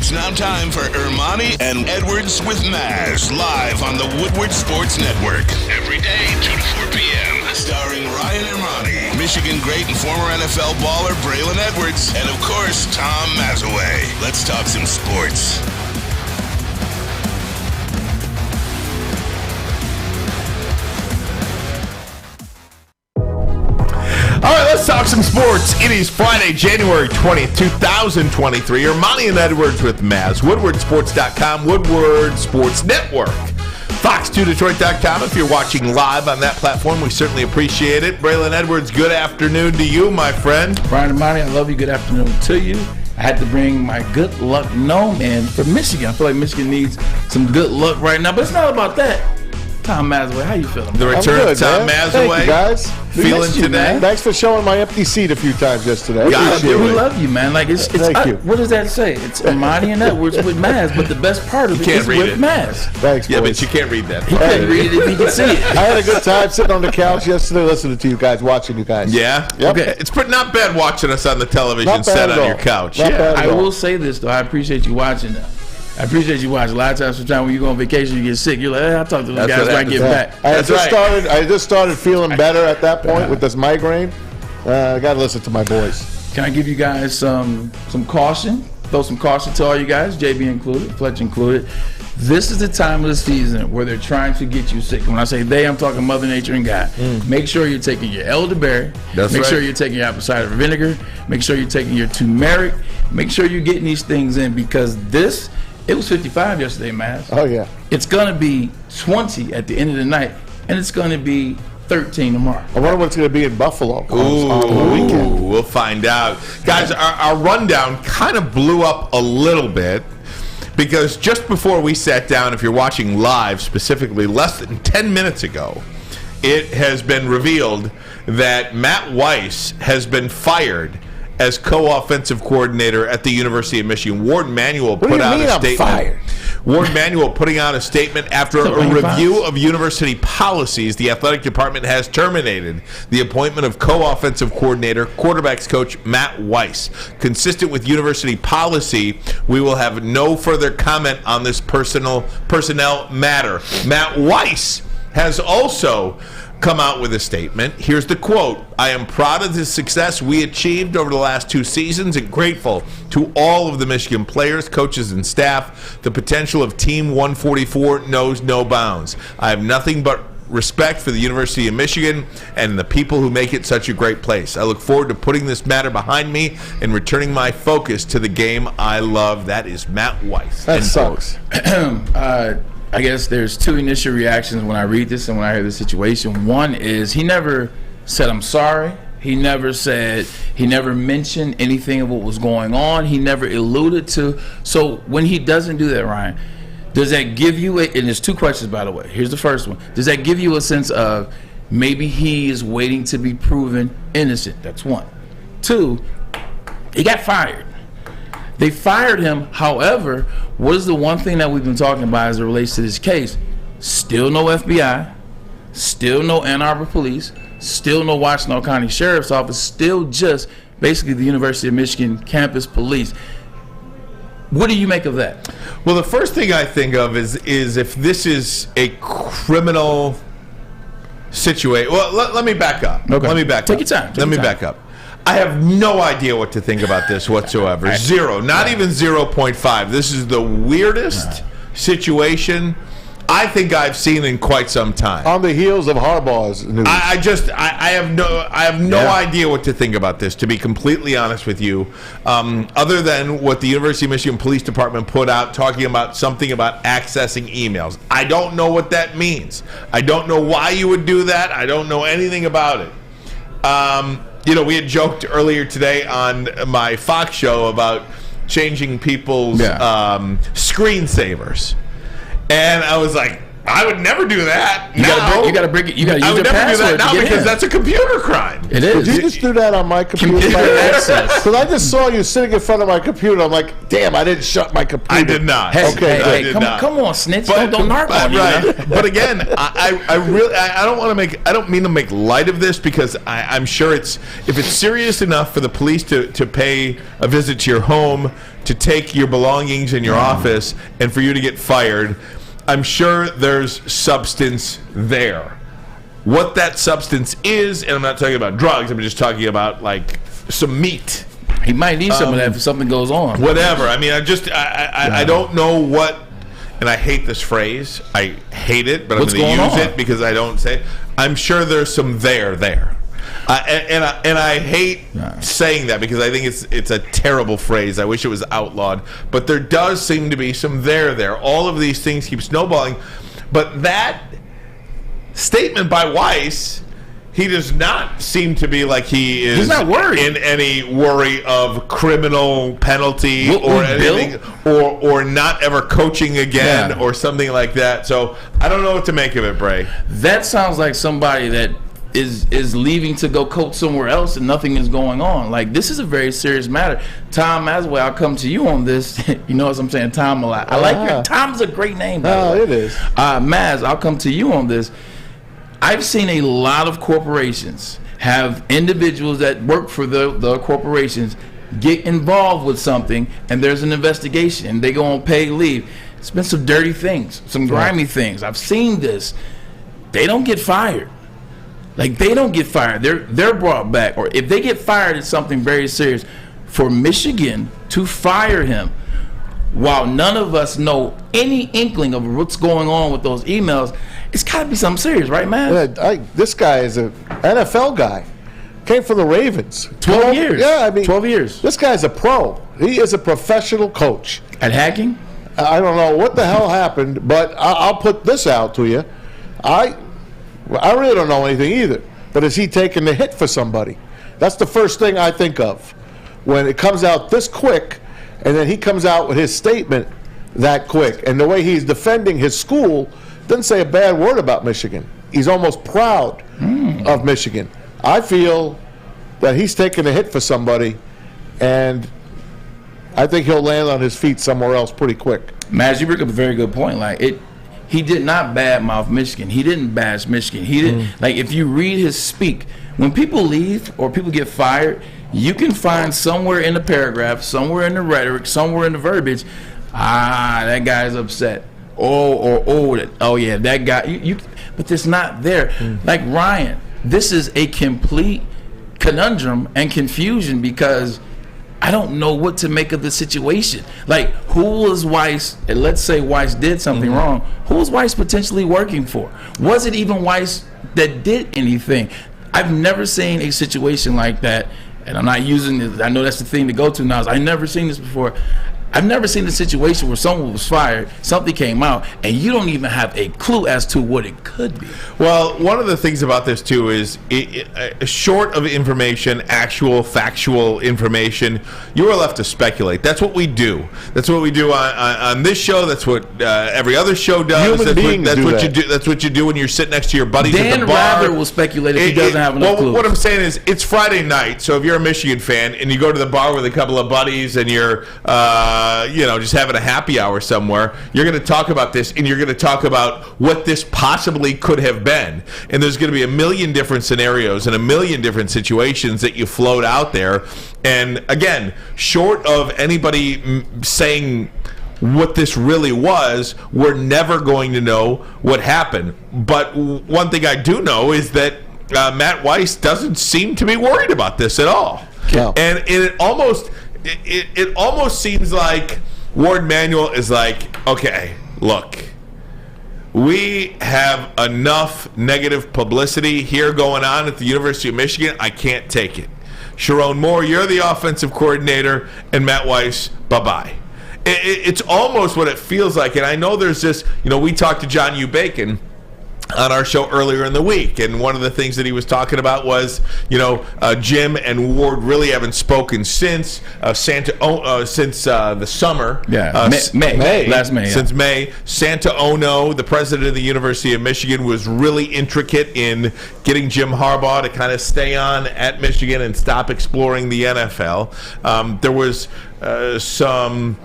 It's now time for Ermanni and Edwards with Maz, live on the Woodward Sports Network. Every day, 2 to 4 p.m. Starring Ryan Ermanni, Michigan great and former NFL baller Braylon Edwards, and of course, Tom Mazawey. Let's talk some sports. All right, let's talk some sports. It is Friday, January 20th, 2023. Ermanni and Edwards with Maz. WoodwardSports.com, Woodward Sports Network. Fox2Detroit.com. If you're watching live on that platform, we certainly appreciate it. Braylon Edwards, good afternoon to you, my friend. Brian Ermanni, I love you. Good afternoon to you. I had to bring my good luck gnome in from Michigan. I feel like Michigan needs some good luck right now, but it's not about that. Tom Mazawey, how you feeling? The return of Tom Mazawey. Thank you, guys. Feeling today? Man. Thanks for showing my empty seat a few times yesterday. We love you, man. Like it's Thank you. What does that say? It's Ermanni and Edwards with Maz, but the best part of it is with Maz. Thanks, Yeah, boys. but you can't read that. He couldn't read it if he could see it. I had a good time sitting on the couch yesterday listening to you guys, watching you guys. Yeah? Yep. Okay. It's not bad watching us on the television Not bad set at on all. your couch. Not Yeah. bad. I will say this, though. I appreciate you watching that. I appreciate you watching. A lot of times, sometimes when you go on vacation, you get sick. You're like, I'll talk to those guys when I get back. I just started feeling better at that point with this migraine. I got to listen to my boys. Can I give you guys some caution? Throw some caution to all you guys, JB included, Fletch included. This is the time of the season where they're trying to get you sick. When I say they, I'm talking Mother Nature and God. Make sure you're taking your elderberry. Make sure you're taking your apple cider vinegar. Make sure you're taking your turmeric. Make sure you're getting these things in because it was 55 yesterday, Maz. Oh, yeah. It's going to be 20 at the end of the night, and it's going to be 13 tomorrow. I wonder what's going to be in Buffalo on the weekend. We'll find out. Guys, our rundown kind of blew up a little bit because just before we sat down, if you're watching live specifically, less than 10 minutes ago, it has been revealed that Matt Weiss has been fired as co-offensive coordinator at the University of Michigan. Ward Manuel put out a statement. Fired? Ward Manuel putting out a statement after a review of university policies. The athletic department has terminated the appointment of co-offensive coordinator, quarterbacks coach Matt Weiss. Consistent with university policy, we will have no further comment on this personnel matter. Matt Weiss has also come out with a statement. Here's the quote. I am proud of the success we achieved over the last 2 seasons and grateful to all of the Michigan players, coaches, and staff. The potential of Team 144 knows no bounds. I have nothing but respect for the University of Michigan and the people who make it such a great place. I look forward to putting this matter behind me and returning my focus to the game I love. That is Matt Weiss. That sucks. I guess there's 2 initial reactions when I read this and when I hear the situation. One is he never said, I'm sorry. He never mentioned anything of what was going on. He never alluded to. So when he doesn't do that, Ryan, does that give you and there's 2 questions, by the way. Here's the first one. Does that give you a sense of maybe he is waiting to be proven innocent? That's 1. 2, he got fired. They fired him. However, what is the one thing that we've been talking about as it relates to this case? Still no FBI, still no Ann Arbor Police, still no Washtenaw County Sheriff's Office, still just basically the University of Michigan campus police. What do you make of that? Well, the first thing I think of is if this is a criminal situation. Well, let me back up. Okay. Let me back up. Take your time. Let me back up. I have no idea what to think about this whatsoever. Zero. Not even 0.5. This is the weirdest situation I think I've seen in quite some time. On the heels of Harbaugh's news. I have no idea what to think about this, to be completely honest with you, other than what the University of Michigan Police Department put out talking about something about accessing emails. I don't know what that means. I don't know why you would do that. I don't know anything about it. We had joked earlier today on my Fox show about changing people's screensavers. And I was like, I would never do that. You gotta use your password. I would never do that now because in. that's a computer crime. It is. Did you just do that on my computer? Because I just saw you sitting in front of my computer. I'm like, damn, I didn't shut my computer. I did not. Hey, come on, snitch. Don't narc on you. Right. But again, I don't mean to make light of this because I'm sure if it's serious enough for the police to pay a visit to your home, to take your belongings in your office, and for you to get fired, I'm sure there's substance there. What that substance is, and I'm not talking about drugs, I'm just talking about like some meat. He might need some of that if something goes on. Whatever. I mean, I don't know what, and I hate this phrase. I hate it, but I'm going to use it because I don't say it. I'm sure there's some there. And I hate saying that because I think it's a terrible phrase. I wish it was outlawed. But there does seem to be some there. All of these things keep snowballing. But that statement by Weiss, he does not seem to be like he's not worried in any worry of criminal penalty or anything, or not ever coaching again or something like that. So I don't know what to make of it, Bray. That sounds like somebody that is leaving to go coach somewhere else and nothing is going on. Like, this is a very serious matter. Tom Mazawey, I'll come to you on this. You know what I'm saying? Tom a lot. I like your Tom's a great name, by the way. It is. Maz, I'll come to you on this. I've seen a lot of corporations have individuals that work for the corporations get involved with something, and there's an investigation, and they go on paid leave. It's been some dirty things, some grimy things. I've seen this. They don't get fired. Like, they don't get fired. They're brought back. Or if they get fired, it's something very serious. For Michigan to fire him while none of us know any inkling of what's going on with those emails, it's got to be something serious, right, man? This guy is an NFL guy. Came from the Ravens. 12 years. Yeah, I mean, 12 years. This guy's a pro. He is a professional coach. At hacking? I don't know what the hell happened, but I'll put this out to you. I really don't know anything either. But is he taking the hit for somebody? That's the first thing I think of when it comes out this quick, and then he comes out with his statement that quick. And the way he's defending his school, doesn't say a bad word about Michigan. He's almost proud of Michigan. I feel that he's taking a hit for somebody, and I think he'll land on his feet somewhere else pretty quick. Maz, you bring up a very good point. He did not badmouth Michigan. He didn't bash Michigan. He didn't if you read his speak, when people leave or people get fired, you can find somewhere in the paragraph, somewhere in the rhetoric, somewhere in the verbiage, that guy's upset. That guy. But it's not there. Like Ryan, this is a complete conundrum and confusion because I don't know what to make of the situation. Like, who was Weiss, and let's say Weiss did something wrong, who was Weiss potentially working for? Was it even Weiss that did anything? I've never seen a situation like that, and I'm not using it, I know that's the thing to go to now, I've never seen this before. I've never seen a situation where someone was fired, something came out, and you don't even have a clue as to what it could be. Well, one of the things about this, too, is short of information, actual, factual information, you are left to speculate. That's what we do. That's what we do on this show. That's what every other show does. That's what you do when you're sitting next to your buddies at the bar. Dan Rather will speculate if he doesn't have enough clues. What I'm saying is, it's Friday night, so if you're a Michigan fan and you go to the bar with a couple of buddies and you're just having a happy hour somewhere, you're going to talk about this, and you're going to talk about what this possibly could have been. And there's going to be a million different scenarios and a million different situations that you float out there. And again, short of anybody saying what this really was, we're never going to know what happened. But one thing I do know is that Matt Weiss doesn't seem to be worried about this at all. No. And it almost seems like Ward Manuel is like, okay, look, we have enough negative publicity here going on at the University of Michigan. I can't take it. Sharon Moore, you're the offensive coordinator, and Matt Weiss, bye-bye. It's almost what it feels like. And I know there's this, we talked to John U. Bacon, on our show earlier in the week, and one of the things that he was talking about was, Jim and Ward really haven't spoken since the summer. Last May. Since May. Santaono, the president of the University of Michigan, was really intricate in getting Jim Harbaugh to kind of stay on at Michigan and stop exploring the NFL. There was some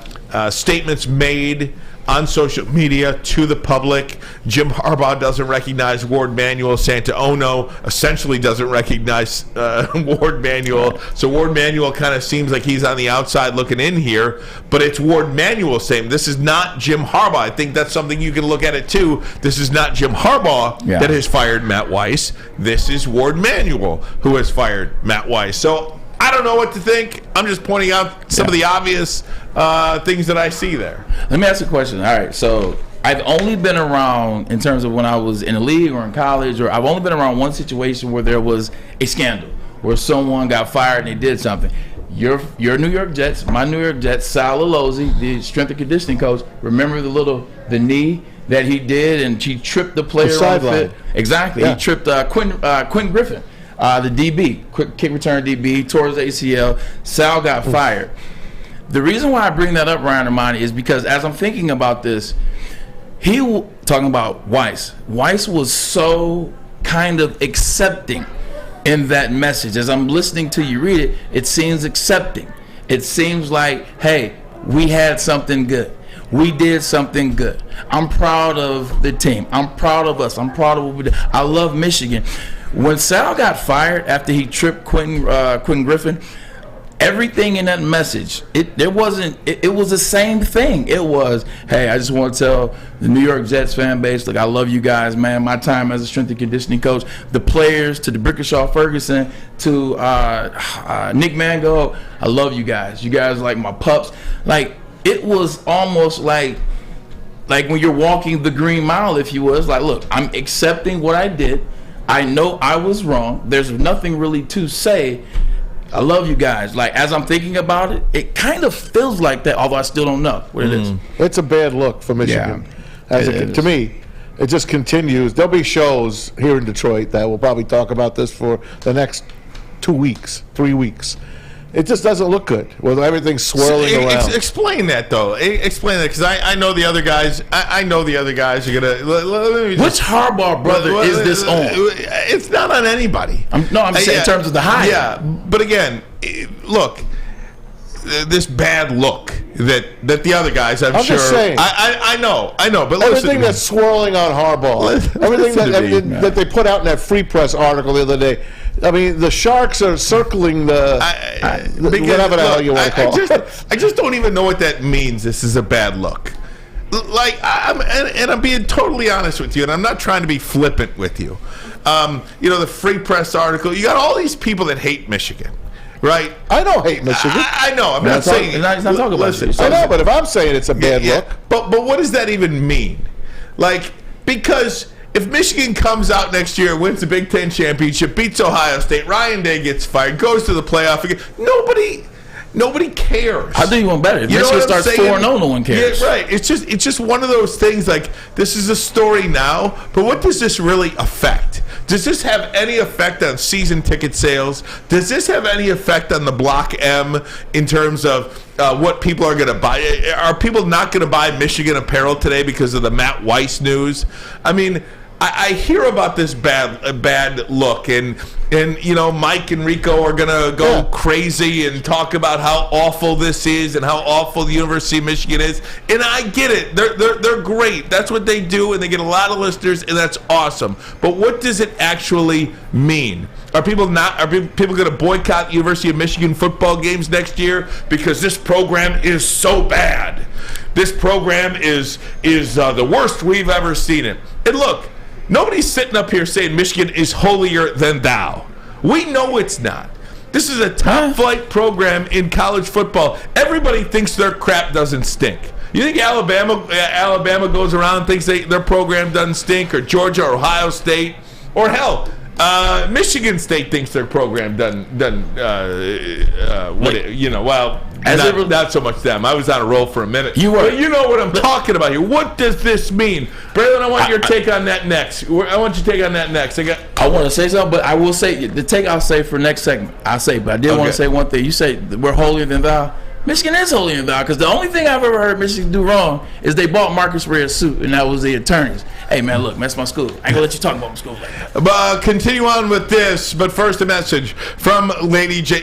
statements made on social media to the public. Jim Harbaugh doesn't recognize Ward Manuel. Santaono essentially doesn't recognize Ward Manuel. So Ward Manuel kind of seems like he's on the outside looking in here, but it's Ward Manuel saying this is not Jim Harbaugh. I think that's something you can look at it too. This is not Jim Harbaugh that has fired Matt Weiss. This is Ward Manuel who has fired Matt Weiss. So I don't know what to think. I'm just pointing out some of the obvious things that I see there. Let me ask you a question. All right, so I've only been around, in terms of when I was in the league or in college, or I've only been around one situation where there was a scandal, where someone got fired and they did something. Your New York Jets, my New York Jets, Sal Alozzi, the strength and conditioning coach, remember the knee that he did, and he tripped the player on the field? Exactly. Yeah. He tripped Quinn Griffin. The DB, quick kick return DB, tore his ACL. Sal got fired. The reason why I bring that up, Ryan Ermanni, is because as I'm thinking about this, talking about Weiss. Weiss was so kind of accepting in that message. As I'm listening to you read it, it seems accepting. It seems like, hey, we had something good. We did something good. I'm proud of the team. I'm proud of us. I'm proud of what we did. I love Michigan. When Sal got fired after he tripped Quinn Griffin, everything in that message, it was the same thing. It was, hey, I just want to tell the New York Jets fan base, look, I love you guys, man. My time as a strength and conditioning coach, the players, to the Brickashaw Ferguson, to Nick Mango, I love you guys. You guys are like my pups. Like, it was almost like when you're walking the green mile, if you will. It's like, look, I'm accepting what I did. I know I was wrong. There's nothing really to say. I love you guys. Like, as I'm thinking about it, it kind of feels like that, although I still don't know what it is. It's a bad look for Michigan. To me, it just continues. There'll be shows here in Detroit that will probably talk about this for the next 2 weeks, 3 weeks. It just doesn't look good with everything swirling around. Explain that, though. Explain that, because I know the other guys. I know the other guys are going to... Which Harbaugh brother is this on? It's not on anybody. I'm saying in terms of the hire. Yeah, but again, look, this bad look that the other guys, I'm sure... just saying. I know, but everything that's swirling on Harbaugh, everything that they put out in that Free Press article the other day, I mean, the Sharks are circling whatever the hell you want to call it. I just don't even know what that means. This is a bad look. Like, I'm being totally honest with you, and I'm not trying to be flippant with you. The Free Press article, you got all these people that hate Michigan, right? I don't hate Michigan. I know. I'm not saying. He's not talking about it. I know, but if I'm saying it's a bad look. But what does that even mean? Like, because if Michigan comes out next year and wins the Big Ten championship, beats Ohio State, Ryan Day gets fired, goes to the playoff again, nobody cares. I'll do you one better. If Michigan starts 4-0, no one cares. Yeah, right. It's just one of those things, like, this is a story now, but what does this really affect? Does this have any effect on season ticket sales? Does this have any effect on the Block M in terms of what people are going to buy? Are people not going to buy Michigan apparel today because of the Matt Weiss news? I mean, I hear about this bad look, and Mike and Rico are gonna go crazy and talk about how awful this is and how awful the University of Michigan is. And I get it; they're great. That's what they do, and they get a lot of listeners, and that's awesome. But what does it actually mean? Are people going to boycott the University of Michigan football games next year because this program is so bad? This program is the worst we've ever seen it. And look. Nobody's sitting up here saying Michigan is holier than thou. We know it's not. This is a top-flight program in college football. Everybody thinks their crap doesn't stink. You think Alabama goes around and thinks their program doesn't stink, or Georgia or Ohio State, or hell, Michigan State thinks their program doesn't Not so much them. I was on a roll for a minute. You were. But you know what I'm talking about here. What does this mean? Braylon, I want your take on that next. I want your take on that next. I want to say something, but I will say, the take I'll say for next segment. I'll say, but I did want to say one thing. You say we're holier than thou. Michigan is holier than thou, because the only thing I've ever heard Michigan do wrong is they bought Marcus Ray a suit, and that was the attorneys. Hey, man, look, that's my school. I ain't going to let you talk about my school like that. Continue on with this, but first a message from Lady J.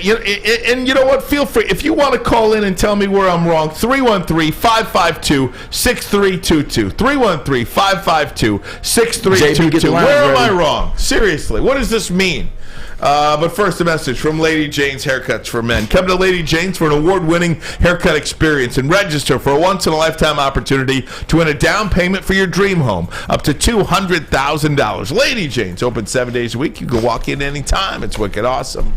And you know what? Feel free. If you want to call in and tell me where I'm wrong, 313-552-6322. 313-552-6322. Where am I wrong? Seriously, what does this mean? But first, a message from Lady Jane's Haircuts for Men. Come to Lady Jane's for an award-winning haircut experience and register for a once-in-a-lifetime opportunity to win a down payment for your dream home, up to $200,000. Lady Jane's, open 7 days a week. You can walk in anytime. It's wicked awesome.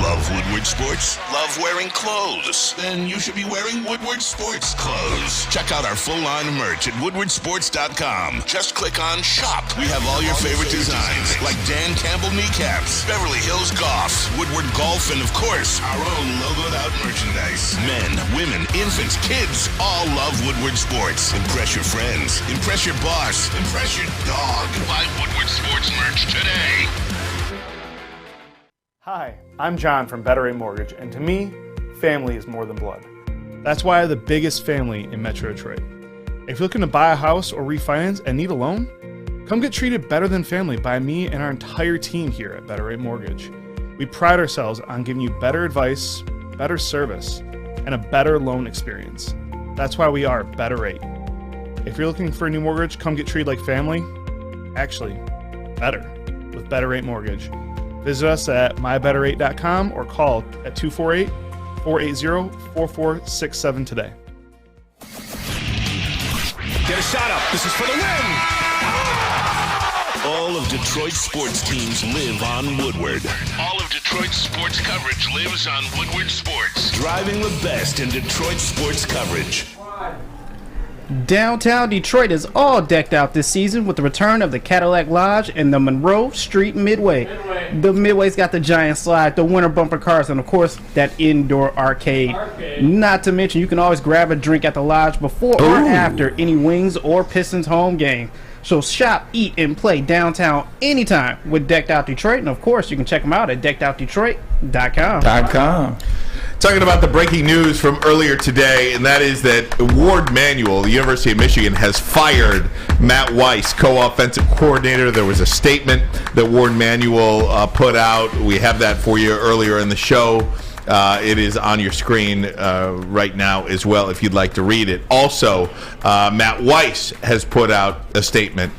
Love Woodward Sports? Love wearing clothes? Then you should be wearing Woodward Sports clothes. Check out our full line of merch at woodwardsports.com. Just click on Shop. We have all your favorite designs, like Dan Campbell kneecaps, Beverly Hills Golf, Woodward Golf, and of course, our own logoed out merchandise. Men, women, infants, kids, all love Woodward Sports. Impress your friends. Impress your boss. Impress your dog. Buy Woodward Sports merch today. Hi, I'm John from Better Rate Mortgage, and to me, family is more than blood. That's why I have the biggest family in Metro Detroit. If you're looking to buy a house or refinance and need a loan, come get treated better than family by me and our entire team here at Better Rate Mortgage. We pride ourselves on giving you better advice, better service, and a better loan experience. That's why we are Better Rate. If you're looking for a new mortgage, come get treated like family. Actually, better with Better Rate Mortgage. Visit us at mybetterrate.com or call at 248-480-4467 today. Get a shot up. This is for the win. All of Detroit's sports teams live on Woodward. All of Detroit's sports coverage lives on Woodward Sports. Driving the best in Detroit sports coverage. Downtown Detroit is all decked out this season with the return of the Cadillac Lodge and the Monroe Street Midway. The Midway's got the giant slide, the winter bumper cars, and of course, that indoor arcade. Not to mention, you can always grab a drink at the Lodge before or after any Wings or Pistons home game. So shop, eat, and play downtown anytime with Decked Out Detroit. And of course, you can check them out at deckedoutdetroit.com. Talking about the breaking news from earlier today, and that is that Ward Manuel, the University of Michigan, has fired Matt Weiss, co-offensive coordinator. There was a statement that Ward Manuel put out. We have that for you earlier in the show. It is on your screen right now as well if you'd like to read it. Also, Matt Weiss has put out a statement.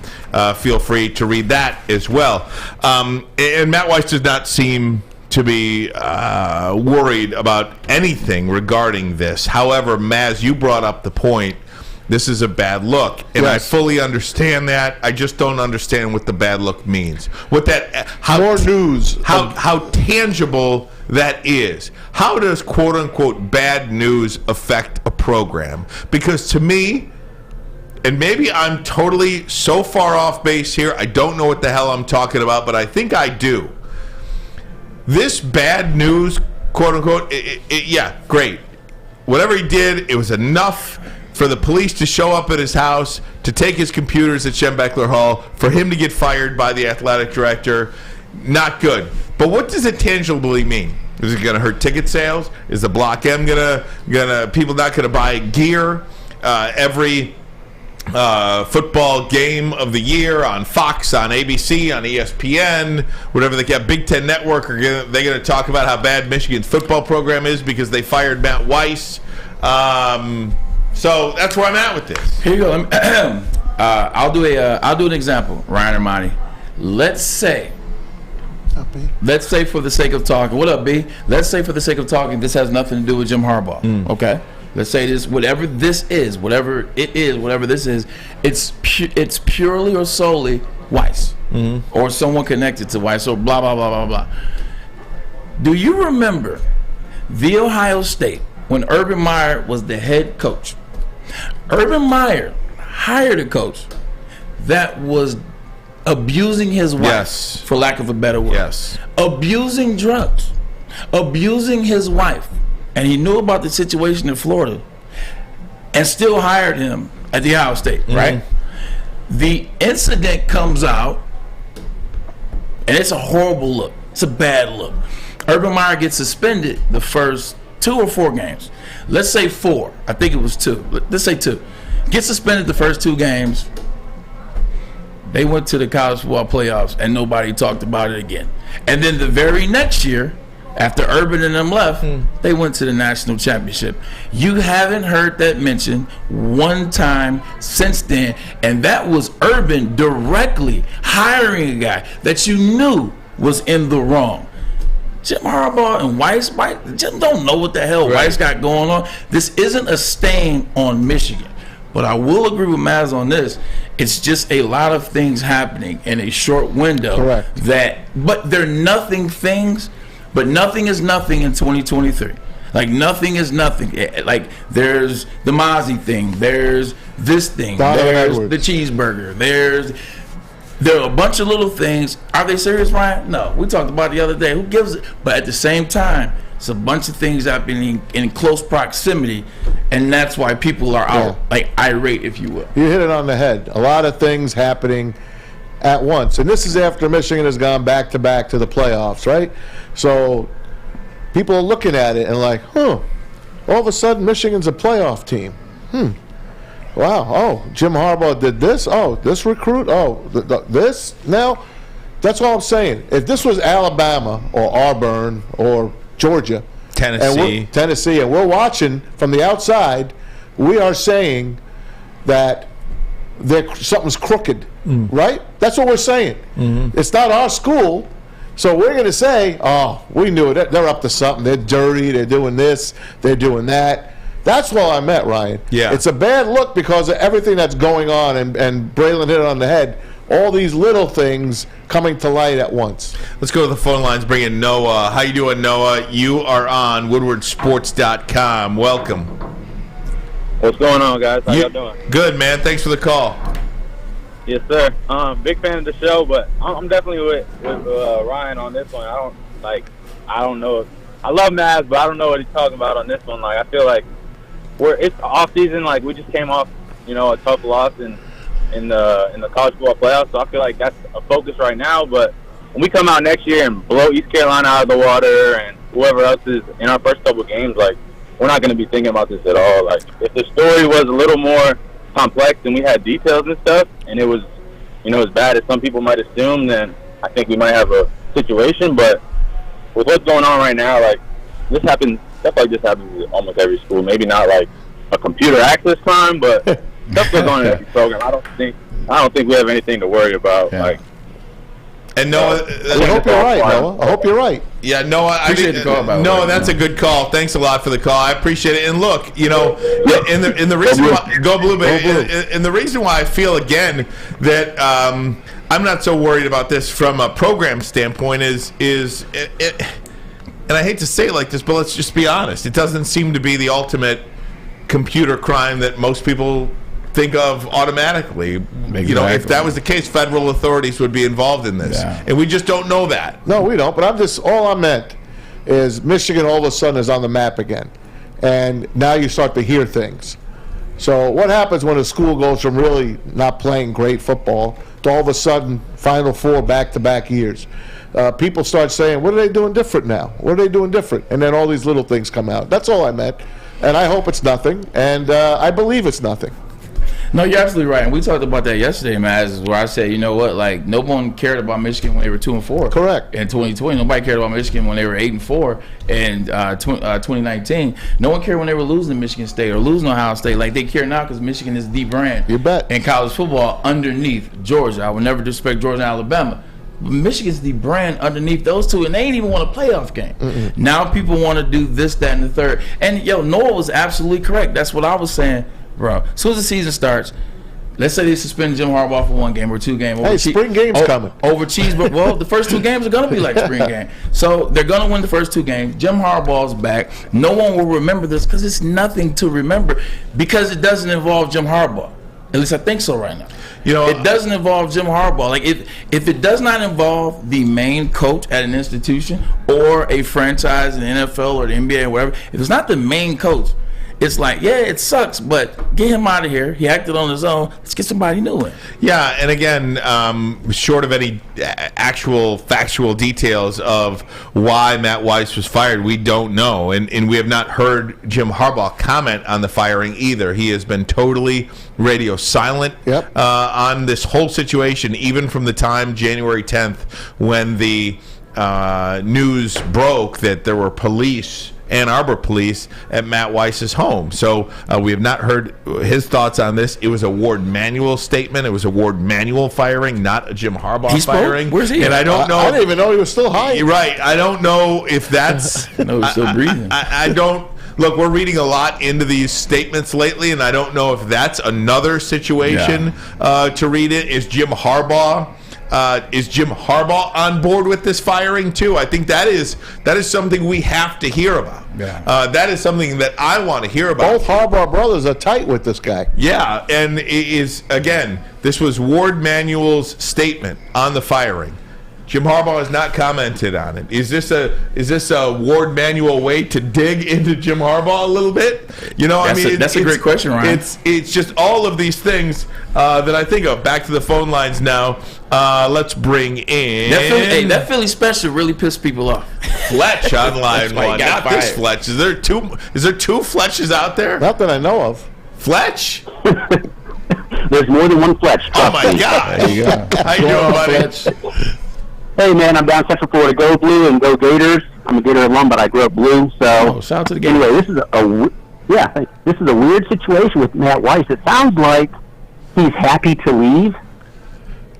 Feel free to read that as well. And Matt Weiss does not seem to be worried about anything regarding this. However, Maz, you brought up the point. This is a bad look, and yes. I fully understand that. I just don't understand what the bad look means. What that more news? How tangible that is. How does quote unquote bad news affect a program? Because to me, and maybe I'm totally so far off base here, I don't know what the hell I'm talking about, but I think I do. This bad news, quote unquote, yeah, great. Whatever he did, it was enough for the police to show up at his house, to take his computers at Schembechler Hall, for him to get fired by the athletic director. Not good. But what does it tangibly mean? Is it going to hurt ticket sales? Is the Block M gonna people not going to buy gear every football game of the year on Fox, on ABC, on ESPN, whatever they get? Big Ten Network, are they going to talk about how bad Michigan's football program is because they fired Matt Weiss? So that's where I'm at with this. Here you go. I'll do an example, Ryan Ermanni. Let's say for the sake of talking, what up, B? Let's say for the sake of talking, this has nothing to do with Jim Harbaugh. Okay. Let's say this, whatever this is, whatever this is, it's purely or solely Weiss, or someone connected to Weiss, or blah blah blah blah blah. Do you remember the Ohio State when Urban Meyer was the head coach? Urban Meyer hired a coach that was abusing his wife, yes, for lack of a better word. Yes. Abusing drugs, abusing his wife, and he knew about the situation in Florida and still hired him at the Ohio State, right? The incident comes out, and it's a horrible look. It's a bad look. Urban Meyer gets suspended the first 2 or 4 games. Let's say 4. I think it was 2. Let's say 2. Gets suspended the first 2 games. They went to the college football playoffs, and nobody talked about it again. And then the very next year, after Urban and them left, they went to the national championship. You haven't heard that mentioned one time since then, and that was Urban directly hiring a guy that you knew was in the wrong. Jim Harbaugh and Weiss just don't know what the hell Weiss got going on. This isn't a stain on Michigan. But I will agree with Maz on this. It's just a lot of things happening in a short window. Correct. But they're nothing things, but nothing is nothing in 2023. Like, nothing is nothing. Like, there's the Mozzie thing. There's this thing. There's the cheeseburger. There are a bunch of little things. Are they serious, Ryan? No. We talked about it the other day. Who gives it? But at the same time, it's a bunch of things happening in close proximity, and that's why people are out, like, irate, if you will. You hit it on the head. A lot of things happening at once. And this is after Michigan has gone back-to-back to the playoffs, right? So people are looking at it and like, all of a sudden Michigan's a playoff team. Wow. Oh, Jim Harbaugh did this. Oh, this recruit. Oh, this. Now, that's all I'm saying. If this was Alabama or Auburn or Georgia, Tennessee, and we're watching from the outside, we are saying that something's crooked, right? That's what we're saying. It's not our school, so we're going to say, oh, we knew it. They're up to something. They're dirty. They're doing this. They're doing that. That's what I meant, Ryan. Yeah. It's a bad look because of everything that's going on, and Braylon hit it on the head. All these little things coming to light at once. Let's go to the phone lines. Bring in Noah. How you doing, Noah? You are on WoodwardSports.com. Welcome. What's going on, guys? How y'all doing? Good, man. Thanks for the call. Yes, sir. Big fan of the show, but I'm definitely with Ryan on this one. I don't know. I love Maz, but I don't know what he's talking about on this one. Like, I feel like it's off season. Like, we just came off, a tough loss in the college football playoffs, so I feel like that's a focus right now. But when we come out next year and blow East Carolina out of the water and whoever else is in our first couple games, like, we're not going to be thinking about this at all. Like, if the story was a little more complex and we had details and stuff, and it was, as bad as some people might assume, then I think we might have a situation. But with what's going on right now, like, stuff like this happens at almost every school. Maybe not like a computer access crime, but stuff goes on in every program. I don't think we have anything to worry about. Yeah. Like, and Noah, I hope you're right, Noah. I hope you're right. Yeah, Noah. Appreciate the call, by the way. Noah, that's a good call. Thanks a lot for the call. I appreciate it. And look, in the reason why, go blue, baby. And the reason why I feel again that I'm not so worried about this from a program standpoint is and I hate to say it like this, but let's just be honest. It doesn't seem to be the ultimate computer crime that most people think of automatically. Exactly. If that was the case, federal authorities would be involved in this, and we just don't know that. No, we don't. But all I meant is Michigan all of a sudden is on the map again, and now you start to hear things. So what happens when a school goes from really not playing great football to all of a sudden Final Four back-to-back years? People start saying, what are they doing different now? What are they doing different? And then all these little things come out. That's all I meant. And I hope it's nothing, and I believe it's nothing. No, you're absolutely right. And we talked about that yesterday, Maz, where I said, you know what, like, no one cared about Michigan when they were 2-4. Correct. In 2020, nobody cared about Michigan when they were 8-4 in 2019. No one cared when they were losing to Michigan State or losing to Ohio State like they care now, because Michigan is the brand. You bet. In college football underneath Georgia. I would never disrespect Georgia and Alabama. Michigan's the brand underneath those two, and they ain't even won a playoff game. Now people want to do this, that, and the third. And, Noah was absolutely correct. That's what I was saying, bro. As soon as the season starts, let's say they suspend Jim Harbaugh for 1 game or 2 games. Hey, spring game's coming. Over Cheeseburger. Well, the first 2 games are going to be like spring game. So they're going to win the first 2 games. Jim Harbaugh's back. No one will remember this because it's nothing to remember, because it doesn't involve Jim Harbaugh. At least I think so right now. You know, it doesn't involve Jim Harbaugh. Like if it does not involve the main coach at an institution or a franchise in the NFL or the NBA or whatever, if it's not the main coach, it's like, yeah, it sucks, but get him out of here. He acted on his own. Let's get somebody new in. Yeah, and again, short of any actual factual details of why Matt Weiss was fired, we don't know. And we have not heard Jim Harbaugh comment on the firing either. He has been totally radio silent on this whole situation, even from the time January 10th when the news broke that there were police, Ann Arbor police, at Matt Weiss's home. So we have not heard his thoughts on this. It was a Ward Manuel statement. It was a Ward Manuel firing, not a Jim Harbaugh firing. Where's he? And I don't know. I didn't even know he was still high. Right. I don't know if that's. No, he's still breathing. I don't. Look, we're reading a lot into these statements lately, and I don't know if that's another situation to read it. Is Jim Harbaugh on board with this firing too? I think that is something we have to hear about. Yeah. That is something that I want to hear about. Both Harbaugh brothers are tight with this guy. Yeah, and it is, again, this was Ward Manuel's statement on the firing. Jim Harbaugh has not commented on it. Is this a Ward Manuel way to dig into Jim Harbaugh a little bit? You know, that's a great question, Ryan. It's just all of these things that I think of. Back to the phone lines now. Let's bring in that Philly special really pissed people off. Fletch on line one. Not fired. this Fletch. Is there two Fletches out there? Not that I know of. Fletch? There's more than one Fletch. Oh my God! There you go. How you doing, buddy? Hey man, I'm down Central Florida. Go Blue and go Gators. I'm a Gator alum, but I grew up blue. So shout out to the Gators. Anyway, this is a weird situation with Matt Weiss. It sounds like he's happy to leave.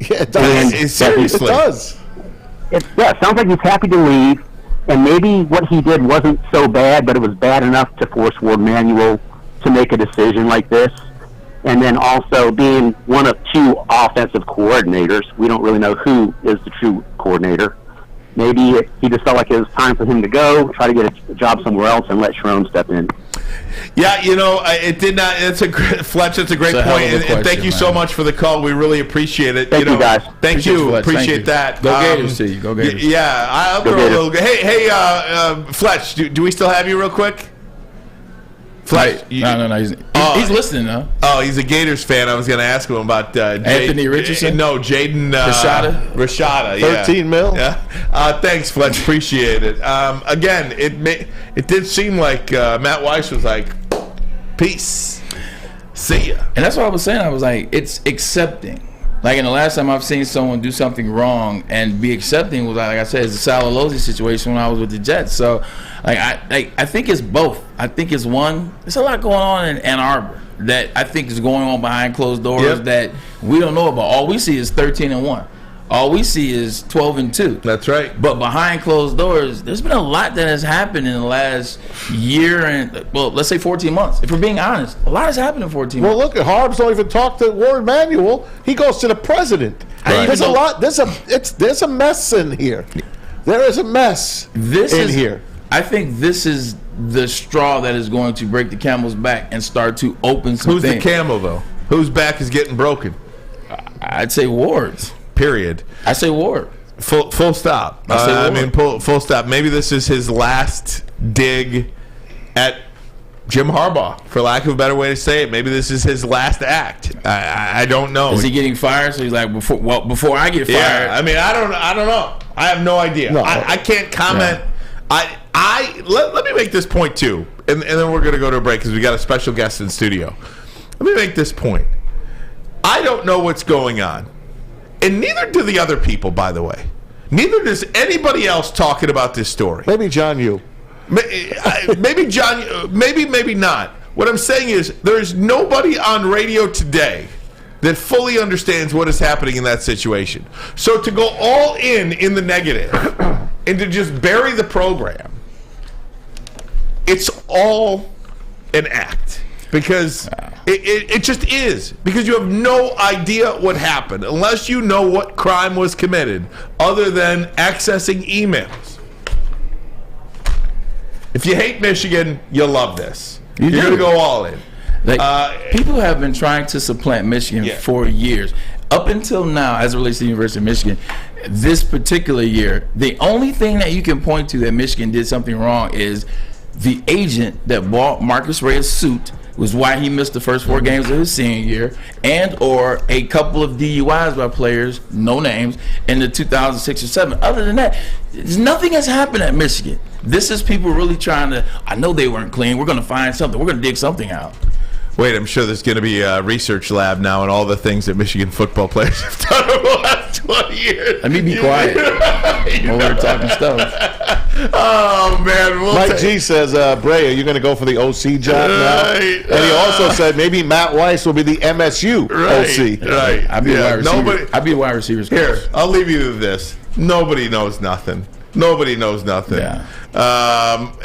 Yeah, it does. Seriously, it does. It sounds like he's happy to leave, and maybe what he did wasn't so bad, but it was bad enough to force Ward Manuel to make a decision like this. And then also being one of two offensive coordinators, we don't really know who is the true coordinator. Maybe he just felt like it was time for him to go, try to get a job somewhere else, and let Sharon step in. Yeah, you know, it did not. Fletch. That's a great point, and thank you so much for the call. We really appreciate it. Thank you guys. Thank you. Appreciate that. Go Gators, see you. Go Gators. Yeah, I'll throw a little. Hey, Fletch. Do we still have you real quick? Fletch. No. He's listening though. Oh, he's a Gators fan. I was going to ask him about Anthony Richardson. No, Jaden Rashada. 13 mil. Yeah. Thanks, Fletch. Appreciate it. Again, it did seem like Matt Weiss was like, "Peace, see ya." And that's what I was saying. I was like, it's accepting. Like, in the last time I've seen someone do something wrong and be accepting was, like I said, it's the Salalozzi situation when I was with the Jets. So, I think it's both. I think it's one. There's a lot going on in Ann Arbor that I think is going on behind closed doors that we don't know about. All we see is 13-1. All we see is 12-2. That's right. But behind closed doors, there's been a lot that has happened in the last year and, well, let's say 14 months. If we're being honest, a lot has happened in 14 months. Well, look, Harbs don't even talk to Ward Manuel. He goes to the president. Right. There's a lot. There's a mess in here. There is a mess here. I think this is the straw that is going to break the camel's back and start to open some Who's things. the camel, though? Whose back is getting broken? I'd say Ward's. Period. I say Ward. Full stop. I mean, full stop. Maybe this is his last dig at Jim Harbaugh, for lack of a better way to say it. Maybe this is his last act. I don't know. Is he getting fired? So he's like, before I get fired. Yeah, I mean, I don't know. I have no idea. No. I can't comment. Yeah. Let me make this point too, and then we're going to go to a break because we got a special guest in studio. Let me make this point. I don't know what's going on. And neither do the other people, by the way. Neither does anybody else talking about this story. Maybe John Yu. Maybe John, maybe not. What I'm saying is there's nobody on radio today that fully understands what is happening in that situation. So to go all in the negative and to just bury the program, it's all an act. Because it just is. Because you have no idea what happened unless you know what crime was committed other than accessing emails. If you hate Michigan, you'll love this. You're going to go all in. Like, people have been trying to supplant Michigan for years. Up until now, as it relates to the University of Michigan, this particular year, the only thing that you can point to that Michigan did something wrong is the agent that bought Marcus Reyes' suit was why he missed the first 4 games of his senior year, and or a couple of DUIs by players, no names, in the 2006 or 7. Other than that, nothing has happened at Michigan. This is people really trying to, I know they weren't clean, we're going to find something, we're going to dig something out. Wait, I'm sure there's going to be a research lab now on all the things that Michigan football players have done over the last 20 years. Let me be quiet while we're talking stuff. Oh, man. Mike G says, Bray, are you going to go for the OC job now? And he also said maybe Matt Weiss will be the MSU OC. Right. I'd be a wide receiver. I'd be a wide receiver. Here, I'll leave you with this. Nobody knows nothing. Nobody knows nothing. Yeah.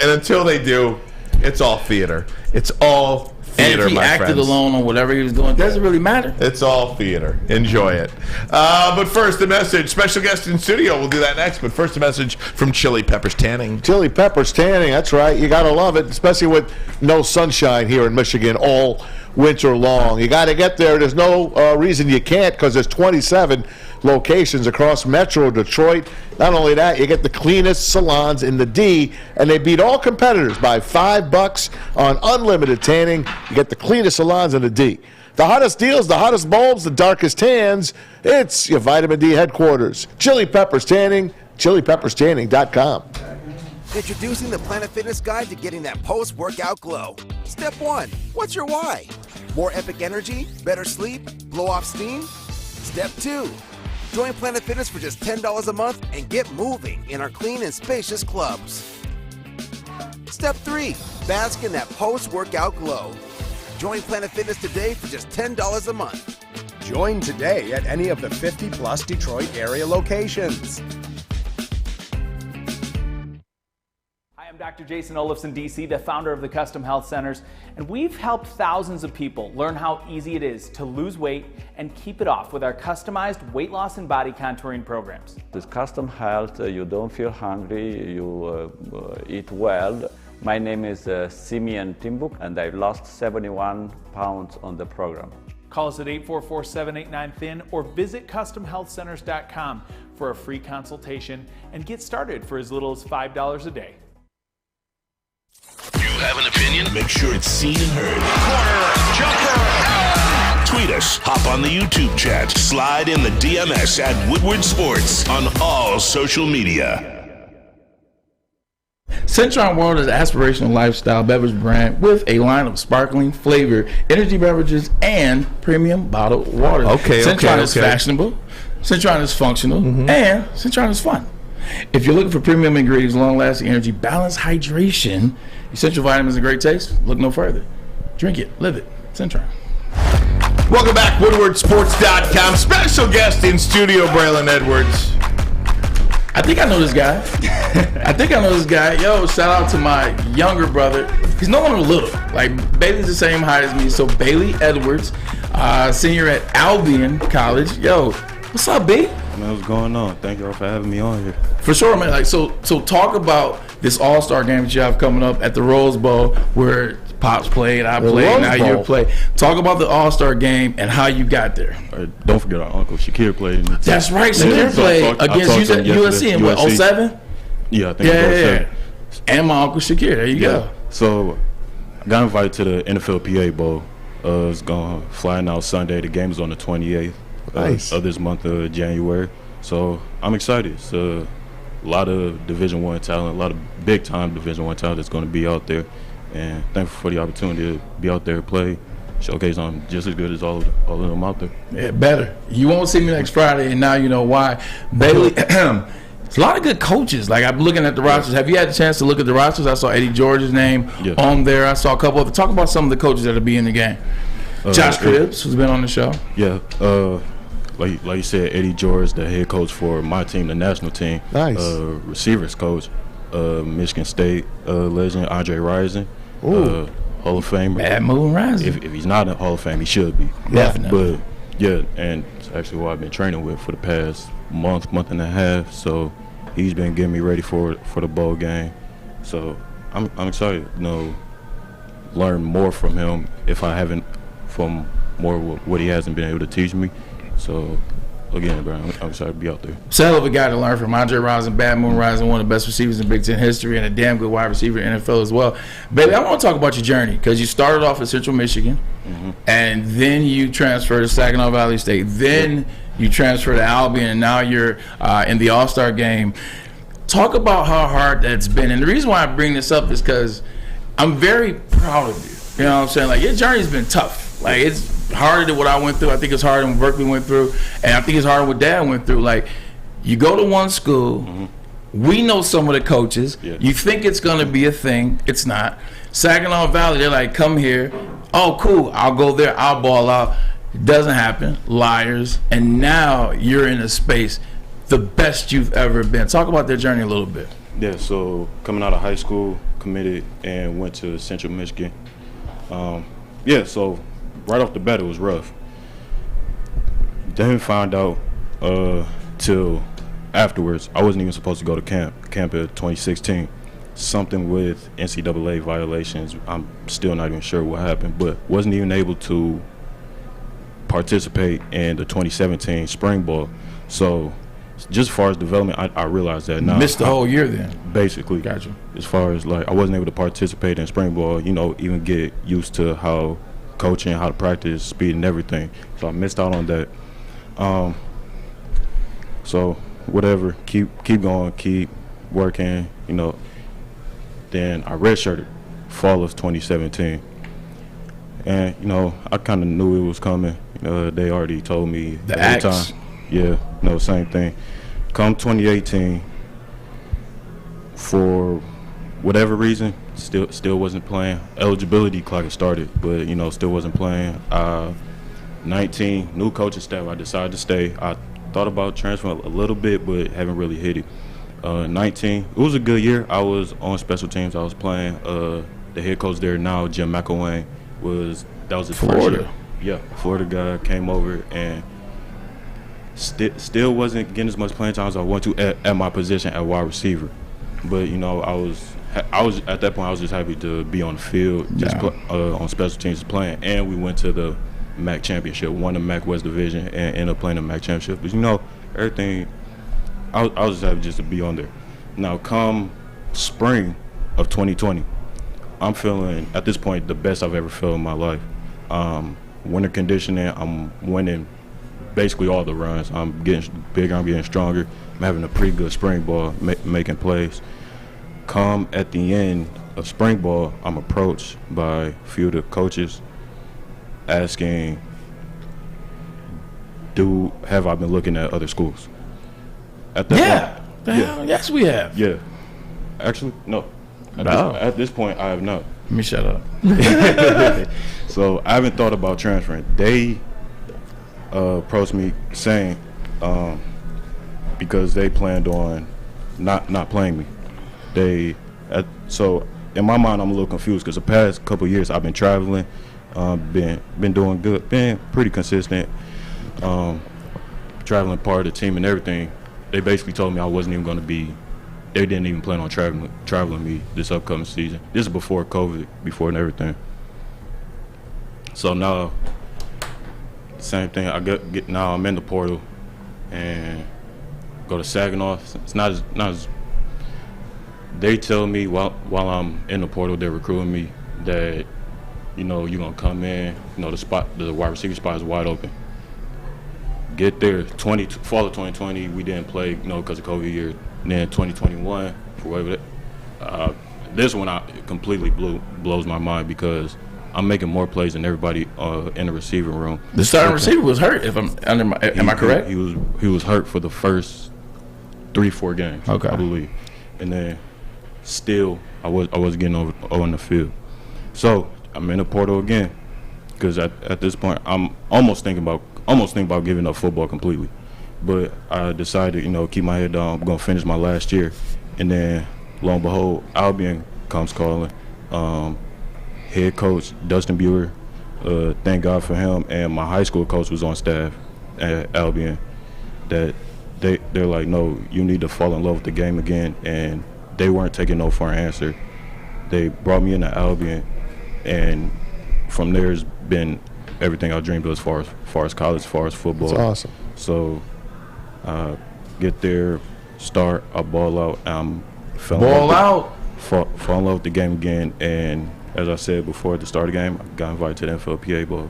And until they do, it's all theater. It's all theater, and if he acted alone on whatever he was doing, it doesn't really matter. It's all theater. Enjoy it. But first, a message. Special guest in studio. We'll do that next. But first, a message from Chili Peppers Tanning. Chili Peppers Tanning. That's right. You got to love it, especially with no sunshine here in Michigan all winter long. You got to get there. There's no reason you can't, because there's 27 locations across Metro Detroit. Not only that, you get the cleanest salons in the D, and they beat all competitors by $5 on unlimited tanning. You get the cleanest salons in the D. The hottest deals, the hottest bulbs, the darkest tans. It's your vitamin D headquarters. Chili Peppers Tanning, chilipepperstanning.com. Introducing the Planet Fitness Guide to getting that post-workout glow. Step 1, what's your why? More epic energy, better sleep, blow off steam? Step 2, join Planet Fitness for just $10 a month and get moving in our clean and spacious clubs. Step 3, bask in that post-workout glow. Join Planet Fitness today for just $10 a month. Join today at any of the 50-plus Detroit area locations. I'm Dr. Jason Olafson, DC, the founder of the Custom Health Centers, and we've helped thousands of people learn how easy it is to lose weight and keep it off with our customized weight loss and body contouring programs. With Custom Health, you don't feel hungry, you eat well. My name is Simeon Timbuk, and I lost 71 pounds on the program. Call us at 844-789-THIN or visit CustomHealthCenters.com for a free consultation and get started for as little as $5 a day. You have an opinion? Make sure it's seen and heard. Corner, jumper. Tweet us, hop on the YouTube chat, slide in the DMS at Woodward Sports on all social media. Centron World is an aspirational lifestyle beverage brand with a line of sparkling flavor, energy beverages, and premium bottled water. Centron is fashionable, Centron is functional, and Centron is fun. If you're looking for premium ingredients, long-lasting energy, balanced hydration, essential vitamins, and great taste, look no further. Drink it, live it. Centron. Welcome back, WoodwardSports.com. Special guest in studio, Braylon Edwards. I think I know this guy. Yo, shout out to my younger brother. He's no longer little. Like, Bailey's the same height as me. So, Bayley Edwards, senior at Albion College. Yo, what's up, B? Man, what's going on? Thank you all for having me on here. For sure, man. Like, so talk about this All-Star game that you have coming up at the Rose Bowl, where Pops played, I played, now you play. Talk about the All-Star game and how you got there. Don't forget our uncle Shakir played. That's right, Shakir played against USC in what, 07? Yeah, I think it was 07. And my uncle Shakir, there you go. So I got invited to the NFLPA Bowl. It's going flying out Sunday. The game is on the 28th of this month of January. So I'm excited. It's a lot of Division I talent, a lot of big-time Division I talent that's going to be out there. And thankful for the opportunity to be out there and play, showcase I'm just as good as all of them out there. Yeah, better. You won't see me next Friday, and now you know why. Bailey, there's a lot of good coaches. Like, I'm looking at the rosters. Have you had a chance to look at the rosters? I saw Eddie George's name on there. I saw a couple of them. Talk about some of the coaches that will be in the game. Josh Cribbs, who's been on the show. Yeah. Like you said, Eddie George, the head coach for my team, the national team. Nice. Receivers coach, Michigan State legend, Andre Rison. Hall of Famer. Bad moving Rising. If he's not in Hall of Fame, he should be. Definitely. But yeah, and it's actually what I've been training with for the past month and a half. So he's been getting me ready for the bowl game. So I'm excited. You know, learn more from him if I haven't from more what he hasn't been able to teach me. So again, bro, I'm excited to be out there. It's a hell of a guy to learn from. Andre Rison, Bad Moon Rison, one of the best receivers in Big Ten history, and a damn good wide receiver in NFL as well. Baby, I want to talk about your journey, because you started off at Central Michigan, and then you transferred to Saginaw Valley State. Then you transferred to Albion, and now you're in the All-Star game. Talk about how hard that's been. And the reason why I bring this up is because I'm very proud of you. You know what I'm saying? Like, your journey's been tough. Like, it's harder than what I went through. I think it's harder than what Berkeley went through. And I think it's harder than what Dad went through. Like, you go to one school. We know some of the coaches. You think it's going to be a thing. It's not. Saginaw Valley, they're like, come here. Oh, cool. I'll go there. I'll ball out. It doesn't happen. Liars. And now you're in a space the best you've ever been. Talk about their journey a little bit. Yeah, so coming out of high school, committed and went to Central Michigan. So right off the bat, it was rough. Didn't find out till afterwards. I wasn't even supposed to go to camp at 2016. Something with NCAA violations. I'm still not even sure what happened, but wasn't even able to participate in the 2017 spring ball. So just as far as development, I realized that now. Missed the whole year then. Basically. Gotcha. As far as, like, I wasn't able to participate in spring ball, even get used to how coaching, how to practice, speed and everything. So I missed out on that. So whatever, keep going, keep working, Then I redshirted fall of 2017. And, I kind of knew it was coming. They already told me the every X. time. Yeah, same thing. Come 2018, for whatever reason, still wasn't playing. Eligibility clock had started, but still wasn't playing. 19, new coaching staff. I decided to stay. I thought about transferring a little bit, but haven't really hit it. 19, it was a good year. I was on special teams. I was playing. The head coach there now, Jim McElwain, that was his first year. Yeah, Florida guy came over and still wasn't getting as much playing time as I wanted to at my position at wide receiver. But I was at that point, I was just happy to be on the field, on special teams playing. And we went to the MAC championship, won the MAC West division, and ended up playing the MAC championship. But everything, I was just happy just to be on there. Now come spring of 2020, I'm feeling at this point the best I've ever felt in my life. Winter conditioning, I'm winning basically all the runs. I'm getting bigger, I'm getting stronger. I'm having a pretty good spring ball, making plays. Come at the end of spring ball, I'm approached by a few of the coaches asking, have I been looking at other schools? At that point, Yes, we have. Yeah. Actually, no. At this point, I have not. Let me shut up. So I haven't thought about transferring. They approached me saying because they planned on not playing me. So in my mind, I'm a little confused because the past couple of years I've been traveling, been doing good, been pretty consistent, traveling part of the team and everything. They basically told me I wasn't even going to be. They didn't even plan on traveling me this upcoming season. This is before COVID, before everything. So now, same thing. Now I'm in the portal and go to Saginaw. It's not as. They tell me while I'm in the portal, they're recruiting me that you're gonna come in. The wide receiver spot is wide open. Get there. Fall of 2020, we didn't play, because of COVID year. And then 2021, for whatever. This one completely blows my mind because I'm making more plays than everybody in the receiving room. The starting receiver was hurt. Am I correct? He was hurt for the first 3-4 games. Okay. I believe, and then still I was getting over on the field. So I'm in the portal again because at this point I'm almost thinking about giving up football completely. But I decided, keep my head down. I'm going to finish my last year. And then, lo and behold, Albion comes calling. Head coach, Dustin Buer, thank God for him. And my high school coach was on staff at Albion. That they're like, no, you need to fall in love with the game again. And they weren't taking no for an answer. They brought me into Albion. and from there has been everything I dreamed of as far as college, as far as football. That's awesome. So get there, start, I ball out. Fall in love with the game again, and as I said before at the start of the game, I got invited to the NFLPA Bowl.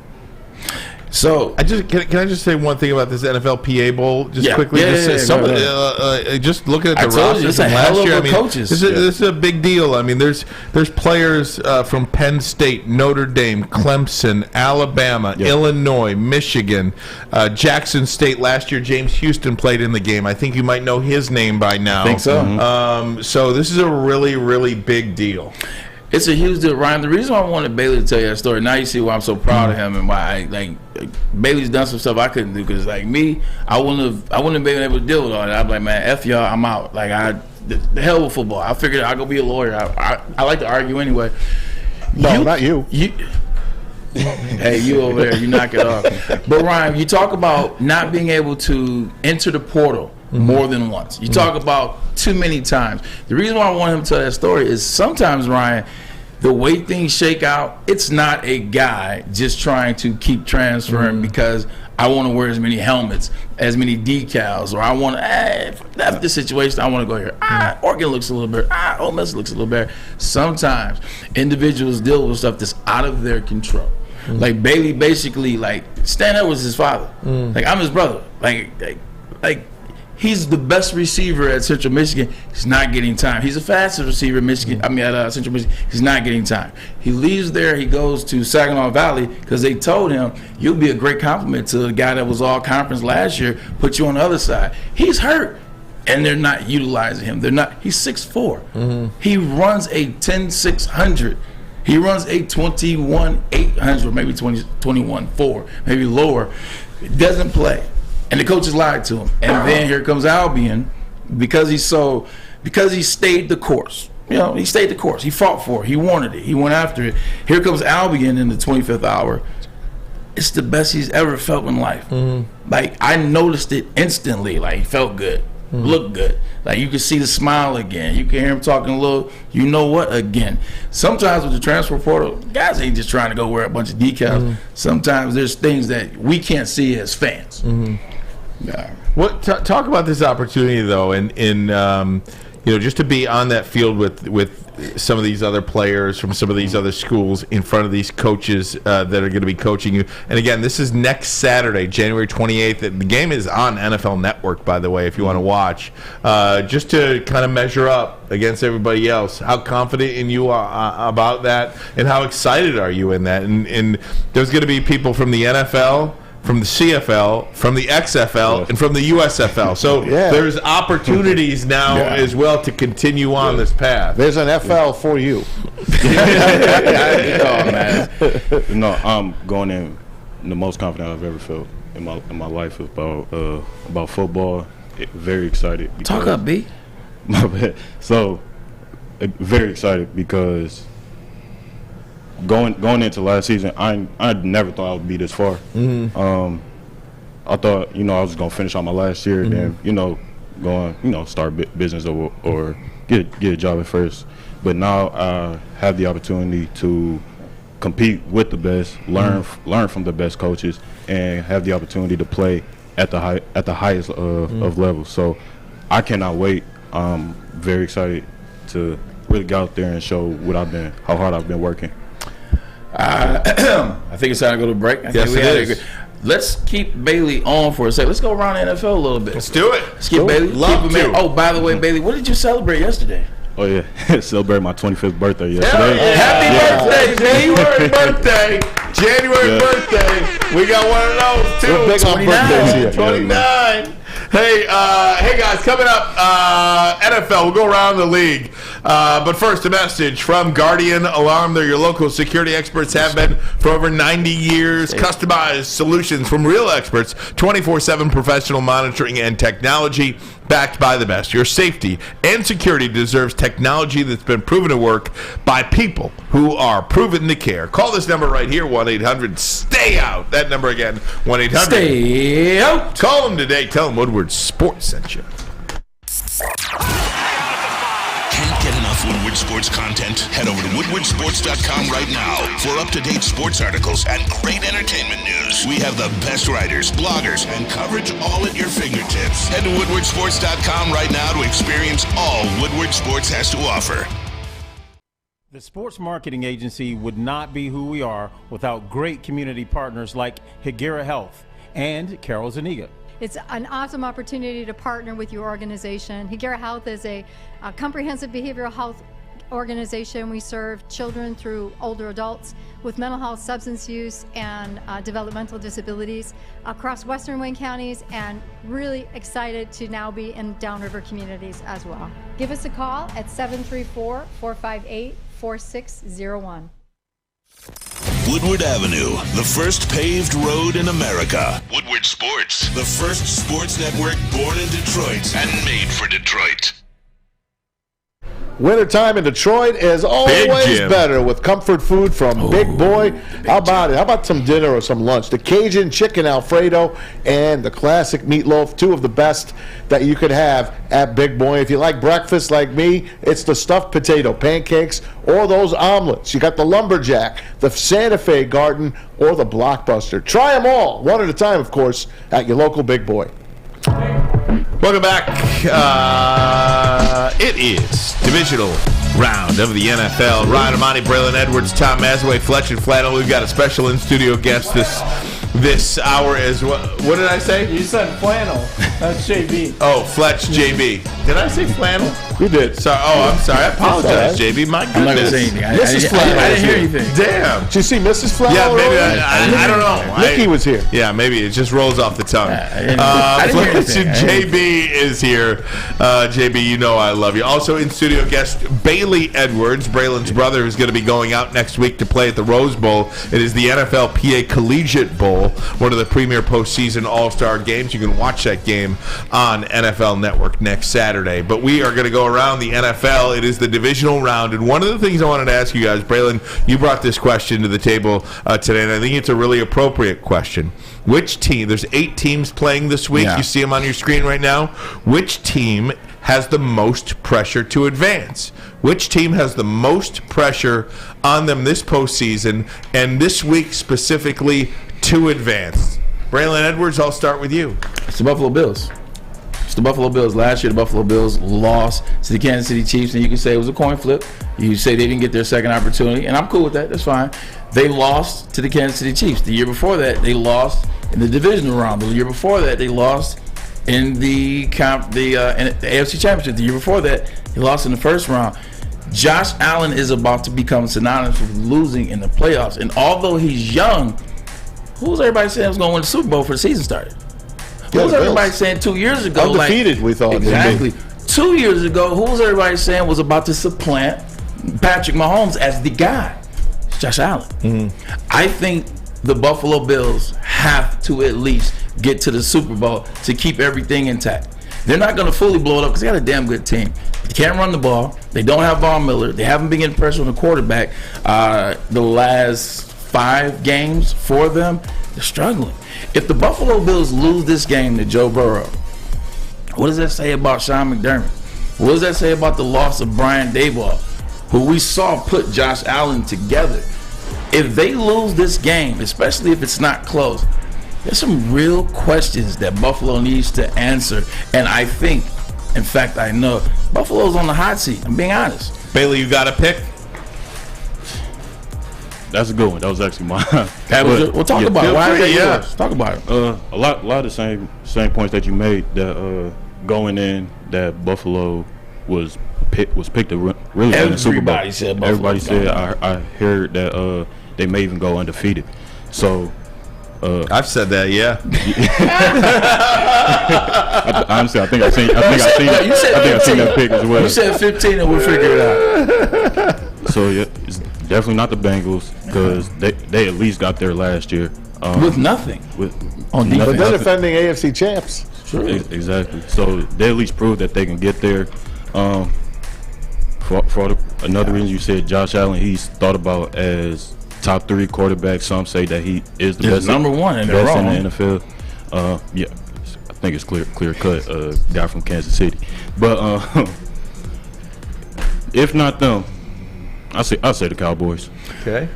So can I just say one thing about this NFLPA Bowl quickly? Just looking at the roster from last year, this is a big deal. I mean, there's players from Penn State, Notre Dame, Clemson, Alabama, Illinois, Michigan, Jackson State. Last year, James Houston played in the game. I think you might know his name by now. I think so. So this is a really, really big deal. It's a huge deal, Ryan. The reason why I wanted Bailey to tell you that story, now you see why I'm so proud of him and why Bailey's done some stuff I couldn't do, because me, I wouldn't have been able to deal with all that. I'd be like, man, F y'all, I'm out. The hell with football. I figured I'd go be a lawyer. I like to argue anyway. No, not you. Hey, you over there, you knock it off. But Ryan, you talk about not being able to enter the portal more than once. You talk about too many times. The reason why I want him to tell that story is sometimes, Ryan, the way things shake out, it's not a guy just trying to keep transferring because I want to wear as many helmets, as many decals, or I want to, after this situation, I want to go here. Oregon looks a little better. Ole Miss looks a little better. Sometimes individuals deal with stuff that's out of their control. Like Bailey basically, Stan Edwards is his father. I'm his brother. He's the best receiver at Central Michigan. He's not getting time. He's the fastest receiver at Central Michigan. He's not getting time. He leaves there. He goes to Saginaw Valley because they told him, you'll be a great compliment to the guy that was all conference last year, put you on the other side. He's hurt, and they're not utilizing him. He's 6'4". He runs a 10.600. He runs a 21.800, maybe 21.4, maybe lower. He doesn't play. And the coaches lied to him. And then here comes Albion, because he stayed the course. He stayed the course. He fought for it. He wanted it. He went after it. Here comes Albion in the 25th hour. It's the best he's ever felt in life. I noticed it instantly. He felt good, looked good. You could see the smile again. You can hear him talking a little, again. Sometimes with the transfer portal, guys ain't just trying to go wear a bunch of decals. Sometimes there's things that we can't see as fans. Talk about this opportunity though, and just to be on that field with some of these other players from some of these other schools in front of these coaches that are going to be coaching you. And again, this is next Saturday, January 28th. The game is on NFL Network, by the way, if you want to watch. Just to kind of measure up against everybody else, how confident in you are about that, and how excited are you in that? And there's going to be people from the NFL, from the CFL, from the XFL, and from the USFL. So there's opportunities now as well to continue on this path. There's an FL for you. No, I'm going in the most confident I've ever felt in my life about football. Very excited. Talk up, B. My bad. So very excited because going into last season, I never thought I would be this far. I thought, I was gonna finish on my last year, then going, start business or get a job at first. But now I have the opportunity to compete with the best, learn from the best coaches, and have the opportunity to play at the highest of levels. So I cannot wait. I'm very excited to really get out there and show how hard I've been working. I think it's time to go to break. Yes, it is. Let's keep Bailey on for a second. Let's go around the NFL a little bit. Let's do it. Let's get Bailey. Love to. Oh, by the way, Bailey, what did you celebrate yesterday? Oh, yeah. Celebrated my 25th birthday yesterday. Happy birthday, January birthday. We got one of those, too. We're big on birthdays here. 29. Hey guys, coming up, NFL, we'll go around the league. But first, a message from Guardian Alarm. They're your local security experts, have been for over 90 years. Customized solutions from real experts, 24/7 professional monitoring and technology backed by the best. Your safety and security deserves technology that's been proven to work by people who are proven to care. Call this number right here, 1-800-STAY-OUT. That number again, 1-800-STAY-OUT. Call them today. Tell them Woodward Sports sent you. Can't get enough Woodward Sports sports content, head over to woodwardsports.com right now for up-to-date sports articles and great entertainment news. We have the best writers, bloggers, and coverage all at your fingertips. Head to woodwardsports.com right now to experience all Woodward Sports has to offer. The sports marketing agency would not be who we are without great community partners like Higuera Health and Carol Zuniga. It's an awesome opportunity to partner with your organization. Higuera Health is a comprehensive behavioral health organization. We serve children through older adults with mental health, substance use, and developmental disabilities across Western Wayne counties, and really excited to now be in downriver communities as well. Give us a call at 734-458-4601. Woodward Avenue, the first paved road in America. Woodward Sports, the first sports network born in Detroit and made for Detroit. Wintertime in Detroit is always better with comfort food from Big Boy. How about it? How about some dinner or some lunch? The Cajun chicken Alfredo and the classic meatloaf, two of the best that you could have at Big Boy. If you like breakfast like me, it's the stuffed potato pancakes or those omelets. You got the lumberjack, the Santa Fe garden, or the blockbuster. Try them all, one at a time, of course, at your local Big Boy. Welcome back. It is divisional round of the NFL. Ryan Ermanni, Braylon Edwards, Tom Mazawey, Fletch and Flannel. We've got a special in-studio guest this hour as well. What did I say? You said flannel. That's JB. Oh, Fletch, JB. Did I say flannel? You did. Sorry. Oh, I'm sorry. I apologize, JB. My goodness. I'm not going to say anything. Mrs. Flannel. I didn't hear anything. Damn. Did you see Mrs. Flannel? Yeah, maybe. I don't know. Nikki was here. Yeah, maybe it just rolls off the tongue. I didn't hear Fletch anything. and JB is here. JB, you know I love you. Also in studio guest Braylon Edwards, Braylon's brother, who's going to be going out next week to play at the Rose Bowl. It is the NFLPA Collegiate Bowl, one of the premier postseason all-star games. You can watch that game on NFL Network next Saturday. But we are going to go around the NFL. It is the divisional round, and one of the things I wanted to ask you guys, Braylon, you brought this question to the table today, and I think it's a really appropriate question. Which team, there's 8 teams playing this week. Yeah. You see them on your screen right now. Which team has the most pressure to advance? Which team has the most pressure on them this postseason, and this week specifically to advance? Braylon Edwards, I'll start with you. It's the Buffalo Bills. It's the Buffalo Bills. Last year, the Buffalo Bills lost to the Kansas City Chiefs, and you can say it was a coin flip. You say they didn't get their second opportunity, and I'm cool with that. That's fine. They lost to the Kansas City Chiefs. The year before that, they lost in the divisional round. The year before that, they lost in the AFC Championship. The year before that, they lost in the first round. Josh Allen is about to become synonymous with losing in the playoffs, and although he's young, who was everybody saying was going to win the Super Bowl before the season started? Who was everybody saying 2 years ago? Undefeated, we thought. Exactly. 2 years ago, who was everybody saying was about to supplant Patrick Mahomes as the guy? It's Josh Allen. Mm-hmm. I think the Buffalo Bills have to at least get to the Super Bowl to keep everything intact. They're not going to fully blow it up because they got a damn good team. They can't run the ball. They don't have Von Miller. They haven't been getting pressure on the quarterback. The last 5 games for them, they're struggling. If the Buffalo Bills lose this game to Joe Burrow, what does that say about Sean McDermott? What does that say about the loss of Brian Daboll, who we saw put Josh Allen together? If they lose this game, especially if it's not close, there's some real questions that Buffalo needs to answer. And I think, in fact, I know, Buffalo's on the hot seat. I'm being honest. Bailey, you got a pick? That's a good one. That was actually mine. We'll talk about it. Why is that yours? Talk about it. A lot of the same points that you made. That going in, that Buffalo was picked to really win the Super Bowl. Everybody said Buffalo. Everybody said. I heard that they may even go undefeated. So. I've said that, yeah. Honestly, I think I've seen that pick as well. You said 15, and we'll figure it out. So yeah, it's definitely not the Bengals because they at least got there last year with nothing. But they're defending AFC champs. True. Exactly. So they at least proved that they can get there. Another reason you said Josh Allen, he's thought about as top 3 quarterbacks. Some say that he is the best, number 1 in the NFL. Yeah, I think it's clear cut. Guy from Kansas City, but if not them, I say the Cowboys. Okay.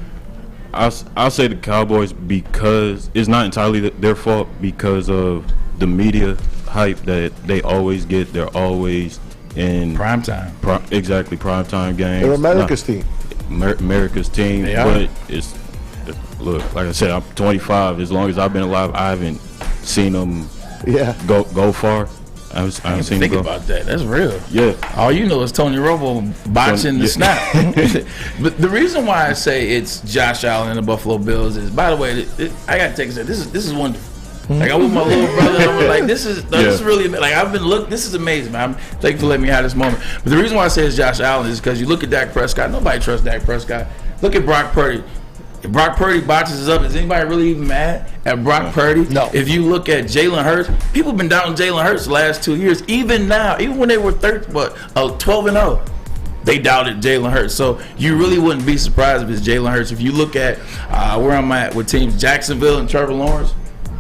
I'll say the Cowboys because it's not entirely their fault because of the media hype that they always get. They're always in prime time. Exactly, prime time games. They're America's team. America's team, but look, like I said, I'm 25. As long as I've been alive, I haven't seen them go far. I haven't seen think them go. about that. That's real. Yeah. All you know is Tony Romo botching the snap. But the reason why I say it's Josh Allen and the Buffalo Bills is, by the way, I got to take a second. This is wonderful. Like I was with my little brother, I was like, this is really like this is amazing, man. Thank you for letting me have this moment. But the reason why I say it's Josh Allen is because you look at Dak Prescott. Nobody trusts Dak Prescott. Look at Brock Purdy. If Brock Purdy botches up, is anybody really even mad at Brock Purdy? No. If you look at Jalen Hurts, people have been down Jalen Hurts the last 2 years. Even now, even when they were 12-0, they doubted Jalen Hurts. So you really wouldn't be surprised if it's Jalen Hurts. If you look at where I'm at with teams, Jacksonville and Trevor Lawrence,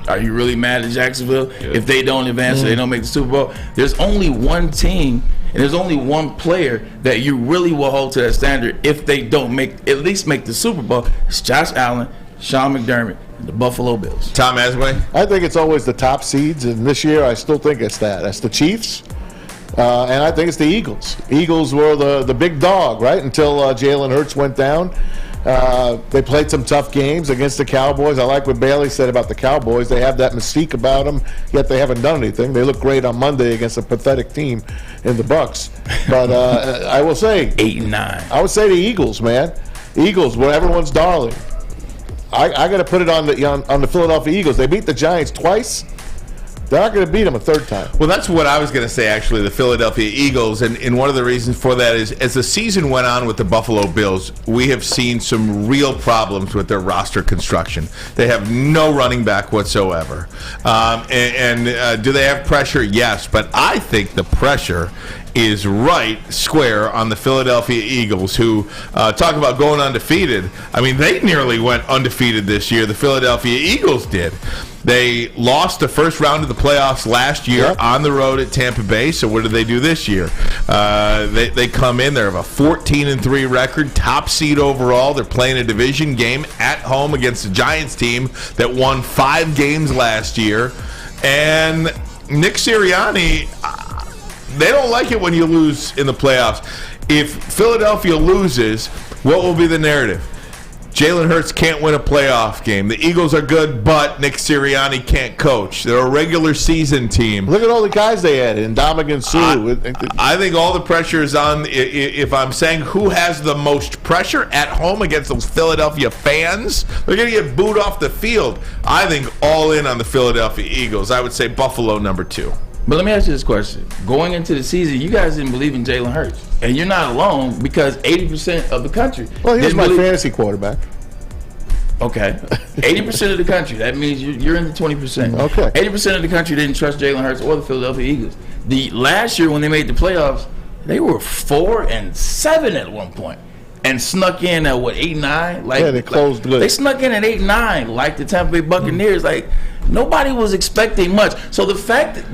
are you really mad at Jacksonville if they don't advance or they don't make the Super Bowl? There's only one team and there's only one player that you really will hold to that standard if they don't at least make the Super Bowl. It's Josh Allen, Sean McDermott, and the Buffalo Bills. Tom Mazawey? I think it's always the top seeds, and this year I still think it's that. That's the Chiefs, and I think it's the Eagles. Eagles were the big dog, right, until Jalen Hurts went down. They played some tough games against the Cowboys. I like what Bailey said about the Cowboys. They have that mystique about them, yet they haven't done anything. They look great on Monday against a pathetic team in the Bucs. But I will say 8-9. I would say the Eagles, man. Eagles were everyone's darling. I got to put it on the Philadelphia Eagles. They beat the Giants twice. They're not going to beat them a third time. Well, that's what I was going to say, actually, the Philadelphia Eagles. And one of the reasons for that is as the season went on with the Buffalo Bills, we have seen some real problems with their roster construction. They have no running back whatsoever. Do they have pressure? Yes. But I think the pressure is right square on the Philadelphia Eagles, who talk about going undefeated. I mean, they nearly went undefeated this year. The Philadelphia Eagles did. They lost the first round of the playoffs last year on the road at Tampa Bay. So what did they do this year? They come in. They have a 14-3 record, top seed overall. They're playing a division game at home against the Giants team that won 5 games last year. And Nick Sirianni, they don't like it when you lose in the playoffs. If Philadelphia loses, what will be the narrative? Jalen Hurts can't win a playoff game. The Eagles are good, but Nick Sirianni can't coach. They're a regular season team. Look at all the guys they added, Ndamukong Suh. I think all the pressure is on, if I'm saying who has the most pressure at home against those Philadelphia fans, they're going to get booed off the field. I think all in on the Philadelphia Eagles. I would say Buffalo number 2. But let me ask you this question. Going into the season, you guys didn't believe in Jalen Hurts. And you're not alone because 80% of the country. Well, he's my fantasy quarterback. Okay. 80% of the country. That means you're in the 20%. Okay. 80% of the country didn't trust Jalen Hurts or the Philadelphia Eagles. The last year when they made the playoffs, they were 4-7 at one point. And snuck in at 8-9? Yeah, they closed good. They snuck in at 8-9 like the Tampa Bay Buccaneers. Like, nobody was expecting much. So the fact that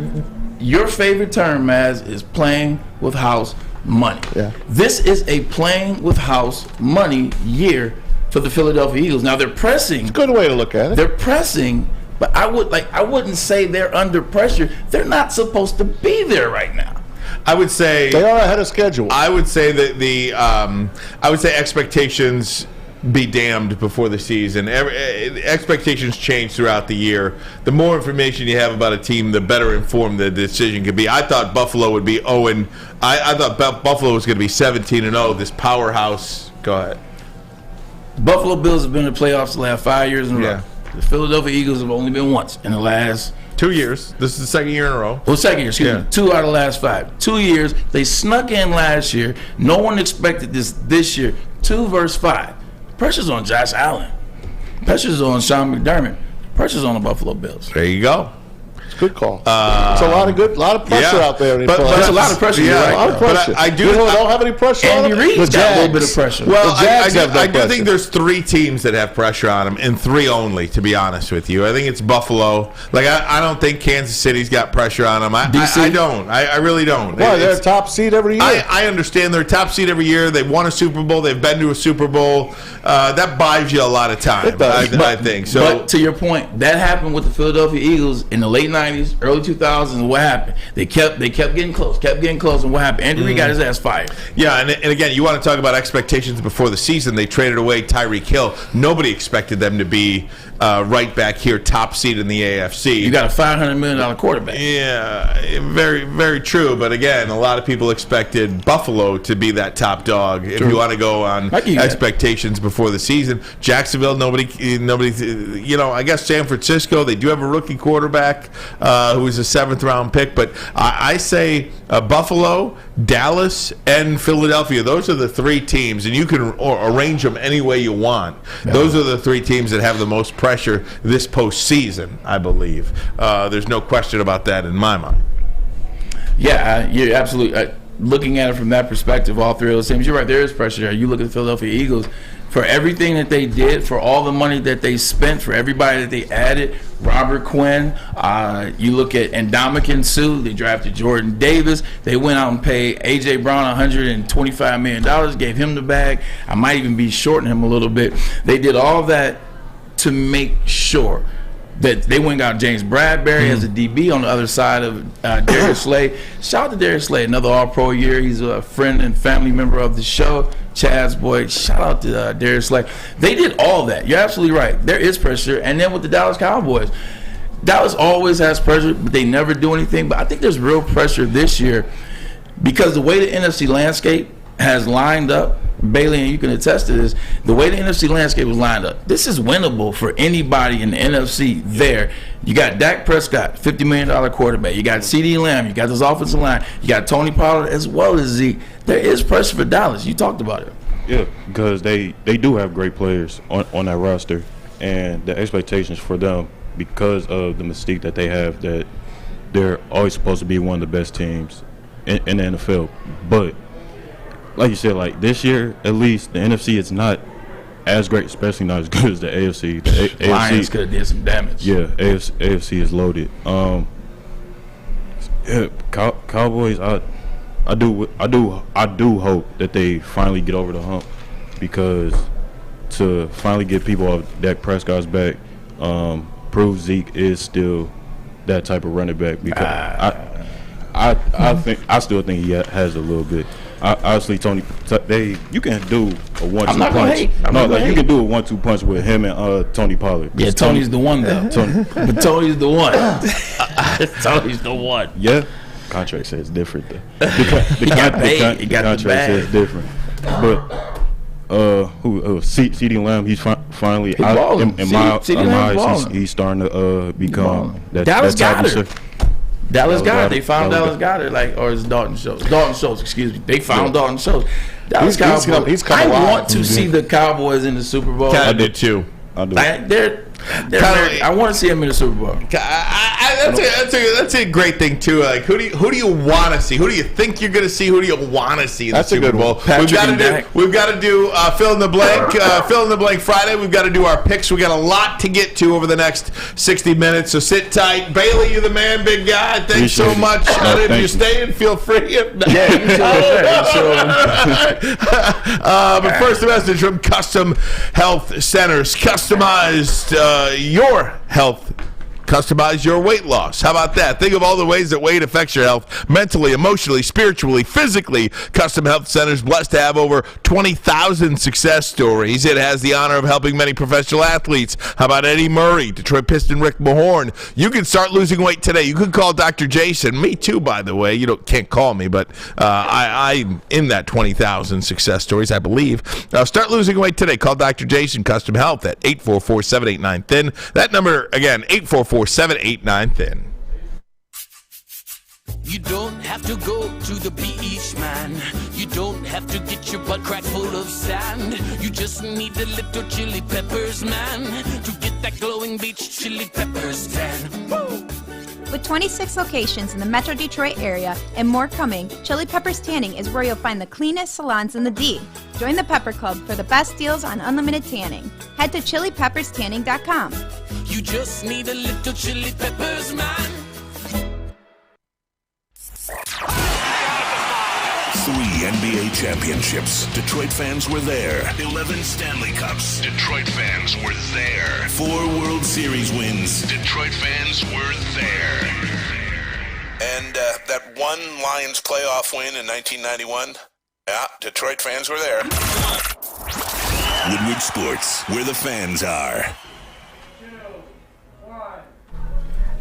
your favorite term, Maz, is playing with house money. Yeah. This is a playing with house money year for the Philadelphia Eagles. Now they're pressing. It's a good way to look at it. They're pressing, but I wouldn't say they're under pressure. They're not supposed to be there right now. I would say they are ahead of schedule. I would say that I would say expectations be damned before the season. Expectations change throughout the year. The more information you have about a team, the better informed the decision could be. I thought Buffalo would be 0. I thought Buffalo was going to be 17-0. This powerhouse. Go ahead. Buffalo Bills have been in the playoffs the last 5 years in a row. The Philadelphia Eagles have only been once in the last 2 years. This is the second year in a row. Well, second year, excuse me. 2 out of the last 5. 2 years. They snuck in last year. No one expected this year. 2 versus 5. Pressure's on Josh Allen. Pressure's on Sean McDermott. Pressure's on the Buffalo Bills. There you go. Good call. It's a lot of pressure out there. But there's a lot of pressure. Yeah, a lot of pressure. But I do. You know, don't have any pressure on Andy them? Reid's got a little bit of pressure. Well, I do pressure. think there's 3 teams that have pressure on them, and 3 only, to be honest with you. I think it's Buffalo. Like, I don't think Kansas City's got pressure on them. I don't. I really don't. Well, they're a top seed every year. I understand they're a top seed every year. They've won a Super Bowl. They've been to a Super Bowl. That buys you a lot of time, I think. So, but to your point, that happened with the Philadelphia Eagles in the late 90s, early 2000s. What happened? They kept getting close, and what happened? Andy Reid got his ass fired. Yeah, and again, you want to talk about expectations before the season. They traded away Tyreek Hill. Nobody expected them to be right back here, top seed in the AFC. You got a $500 million quarterback. Yeah, very, very true. But again, a lot of people expected Buffalo to be that top dog. If you want to go on expectations before the season, Jacksonville, nobody. You know, I guess San Francisco, they do have a rookie quarterback who is a 7th-round pick. But I say Buffalo, Dallas, and Philadelphia. Those are the 3 teams, and you can arrange them any way you want. Yeah. Those are the 3 teams that have the most pressure this postseason, I believe. There's no question about that in my mind. Yeah, you're absolutely looking at it from that perspective. All 3 of those teams, you're right. There is pressure there. You look at the Philadelphia Eagles. For everything that they did, for all the money that they spent, for everybody that they added, Robert Quinn, you look at Ndamukong Suh, they drafted Jordan Davis, they went out and paid A.J. Brown $125 million, gave him the bag. I might even be shorting him a little bit. They did all that to make sure that they went and got James Bradbury as a DB on the other side of Darius Slay. Shout out to Darius Slay, another All-Pro year. He's a friend and family member of the show. Chad's boy, shout out to Darius Slay. They did all that. You're absolutely right. There is pressure. And then with the Dallas Cowboys, Dallas always has pressure, but they never do anything. But I think there's real pressure this year because the way the NFC landscape has lined up, Bailey, and you can attest to this, the way the NFC landscape was lined up, this is winnable for anybody in the NFC there. You got Dak Prescott, $50 million quarterback. You got CeeDee Lamb. You got this offensive line. You got Tony Pollard as well as Zeke. There is pressure for Dallas. You talked about it. Yeah, because they do have great players on that roster. And the expectations for them, because of the mystique that they have, that they're always supposed to be one of the best teams in the NFL. But like you said, like this year, at least the NFC is not as great, especially not as good as the AFC. The Lions could have did some damage. Yeah, AFC is loaded. Yeah, Cowboys. I do hope that they finally get over the hump, because to finally get people off Dak Prescott's back, prove Zeke is still that type of running back, because I still think he has a little bit. Obviously, Tony, you can do a 1-2 punch. You can do a 1-2 punch with him and Tony Pollard. Yeah, Tony's the one though. But Tony's the one. Tony's the one. Yeah, contract says different though. He got paid. He got the bag. Says different. But CeeDee Lamb, he's finally out. In my eyes, he's starting to become that. Dallas got it. Dallas Goddard. They found Dallas Goddard, or is Dalton Schultz? Dalton Schultz, excuse me. They found Dalton Schultz. Dallas Cowboys. He's come I alive. want to see the Cowboys in the Super Bowl. I did too. I want to see them in the Super Bowl. That's a great thing too. Like, who do you want to see? Who do you think you're going to see? Who do you want to see in the Super Bowl? We've got to do fill in the blank. Fill in the blank Friday. We've got to do our picks. We got a lot to get to over the next 60 minutes. So sit tight, Bailey. You're the man, big guy. Thanks so much. If you're staying, feel free. But first, a message from Custom Health Centers. Customized your health. Customize your weight loss. How about that? Think of all the ways that weight affects your health, mentally, emotionally, spiritually, physically. Custom Health Center is blessed to have over 20,000 success stories. It has the honor of helping many professional athletes. How about Eddie Murray, Detroit Piston Rick Mahorn? You can start losing weight today. You can call Dr. Jason. Me too, by the way. You can't call me, but I'm in that 20,000 success stories, I believe. Start losing weight today. Call Dr. Jason Custom Health at 844-789-THIN. That number, again, 844-789-THIN. You don't have to go to the beach, man. You don't have to get your butt crack full of sand. You just need a little chili peppers, man, to get that glowing beach chili peppers tan. Woo! With 26 locations in the Metro Detroit area and more coming, Chili Peppers Tanning is where you'll find the cleanest salons in the D. Join the Pepper Club for the best deals on unlimited tanning. Head to chilipepperstanning.com. You just need a little chili peppers, man. 3 NBA championships. Detroit fans were there. 11 Stanley Cups. Detroit fans were there. 4 World Series wins. Detroit fans were there. And that one Lions playoff win in 1991. Yeah, Detroit fans were there. Woodward Sports, where the fans are.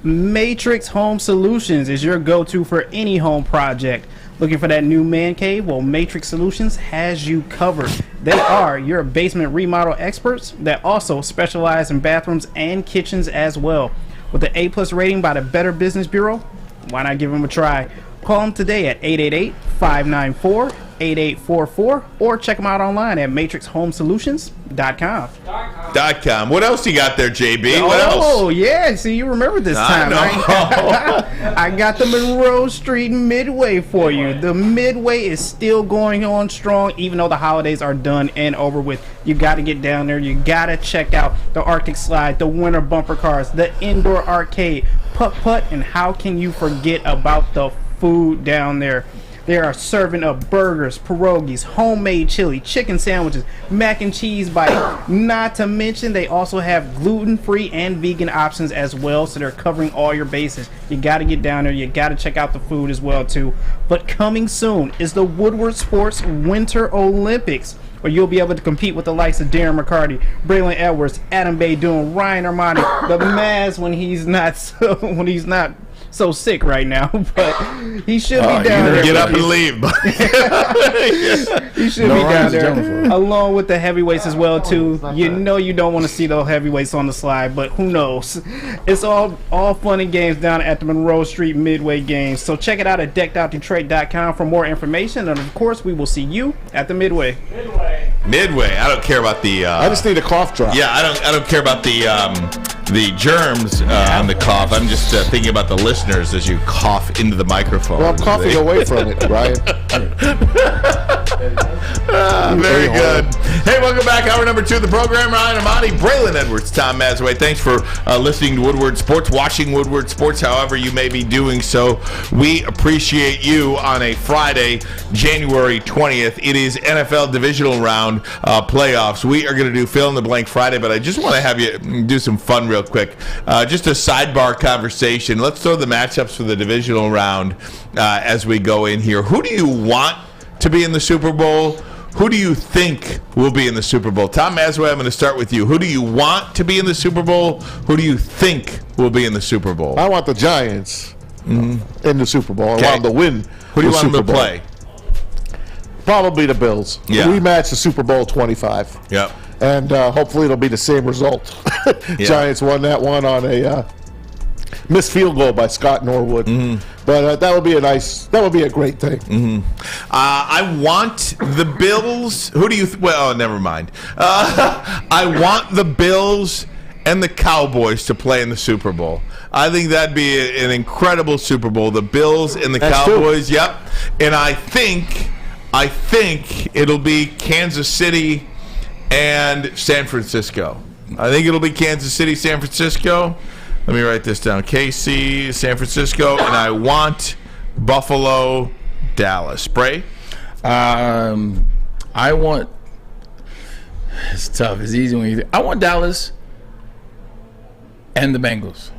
Matrix Home Solutions is your go-to for any home project. Looking for that new man cave? Well, Matrix Solutions has you covered. They are your basement remodel experts that also specialize in bathrooms and kitchens as well. With the A+ rating by the Better Business Bureau, why not give them a try? Call them today at 888-594-8844 or check them out online at matrixhomesolutions.com. What else you got there, JB? What else? Oh, yeah. See, you remember this time, right? I got the Monroe Street Midway for you. The Midway is still going on strong, even though the holidays are done and over with. You got to get down there. You got to check out the Arctic Slide, the Winter Bumper Cars, the Indoor Arcade, Putt-Putt, and how can you forget about the food down there? They are serving up burgers, pierogies, homemade chili, chicken sandwiches, mac and cheese bite. Not to mention they also have gluten-free and vegan options as well, so they're covering all your bases. You got to get down there. You got to check out the food as well too. But coming soon is the Woodward Sports Winter Olympics, where you'll be able to compete with the likes of Darren McCarty, Braylon Edwards, Adam Baydoun, Ryan Ermanni, the Maz when he's not so sick right now, but he should be down there. Get up and leave. He should be down there, along with the heavyweights as well too. You know you don't want to see those heavyweights on the slide, but who knows? It's all fun and games down at the Monroe Street Midway Games. So check it out at deckedoutdetroit.com for more information, and of course we will see you at the Midway. Midway. I don't care about the. I just need a cough drop. Yeah, I don't care about the germs on the cough. I'm just thinking about the listeners as you cough into the microphone. Well, I'm coughing away from it, Brian. Very good. Hey, welcome back. Hour number 2 of the program. Ryan Ermanni, Braylon Edwards, Tom Mazawey. Thanks for listening to Woodward Sports, watching Woodward Sports, however you may be doing so. We appreciate you on a Friday, January 20th. It is NFL Divisional Round playoffs. We are going to do fill in the blank Friday, but I just want to have you do some fun real quick. Just a sidebar conversation. Let's throw the matchups for the divisional round as we go in here. Who do you want to be in the Super Bowl? Who do you think will be in the Super Bowl? Tom Mazawey, I'm going to start with you. Who do you want to be in the Super Bowl? Who do you think will be in the Super Bowl? I want the Giants in the Super Bowl. I want them to win. Who do you want them to play? Probably the Bills. Yeah. Rematch the Super Bowl 25. Yep. And hopefully it'll be the same result. Yeah. Giants won that one on a missed field goal by Scott Norwood. But that would be a great thing. I want the Bills. Who do you? Well, never mind. I want the Bills and the Cowboys to play in the Super Bowl. I think that'd be an incredible Super Bowl. The Bills and the Cowboys. True. Yep. And I think it'll be Kansas City and San Francisco. I think it'll be Kansas City, San Francisco. Let me write this down. KC, San Francisco, and I want Buffalo, Dallas. Bray? I want. It's tough. It's easy when you think. I want Dallas and the Bengals.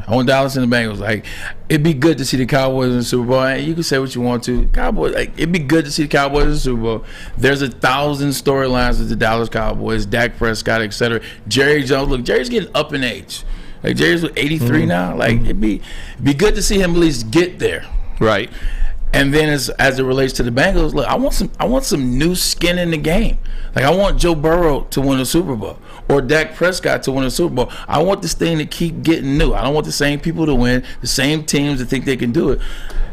I want Dallas and the Bengals. Like, it'd be good to see the Cowboys in the Super Bowl. And you can say what you want to. Cowboys, like, it'd be good to see the Cowboys in the Super Bowl. There's 1,000 storylines with the Dallas Cowboys, Dak Prescott, etc. Jerry Jones. Look, Jerry's getting up in age. Like, Jerry's 83 now. Like, it'd be good to see him at least get there. Right. And then as it relates to the Bengals, look, I want some new skin in the game. Like, I want Joe Burrow to win a Super Bowl or Dak Prescott to win a Super Bowl. I want this thing to keep getting new. I don't want the same people to win, the same teams that think they can do it.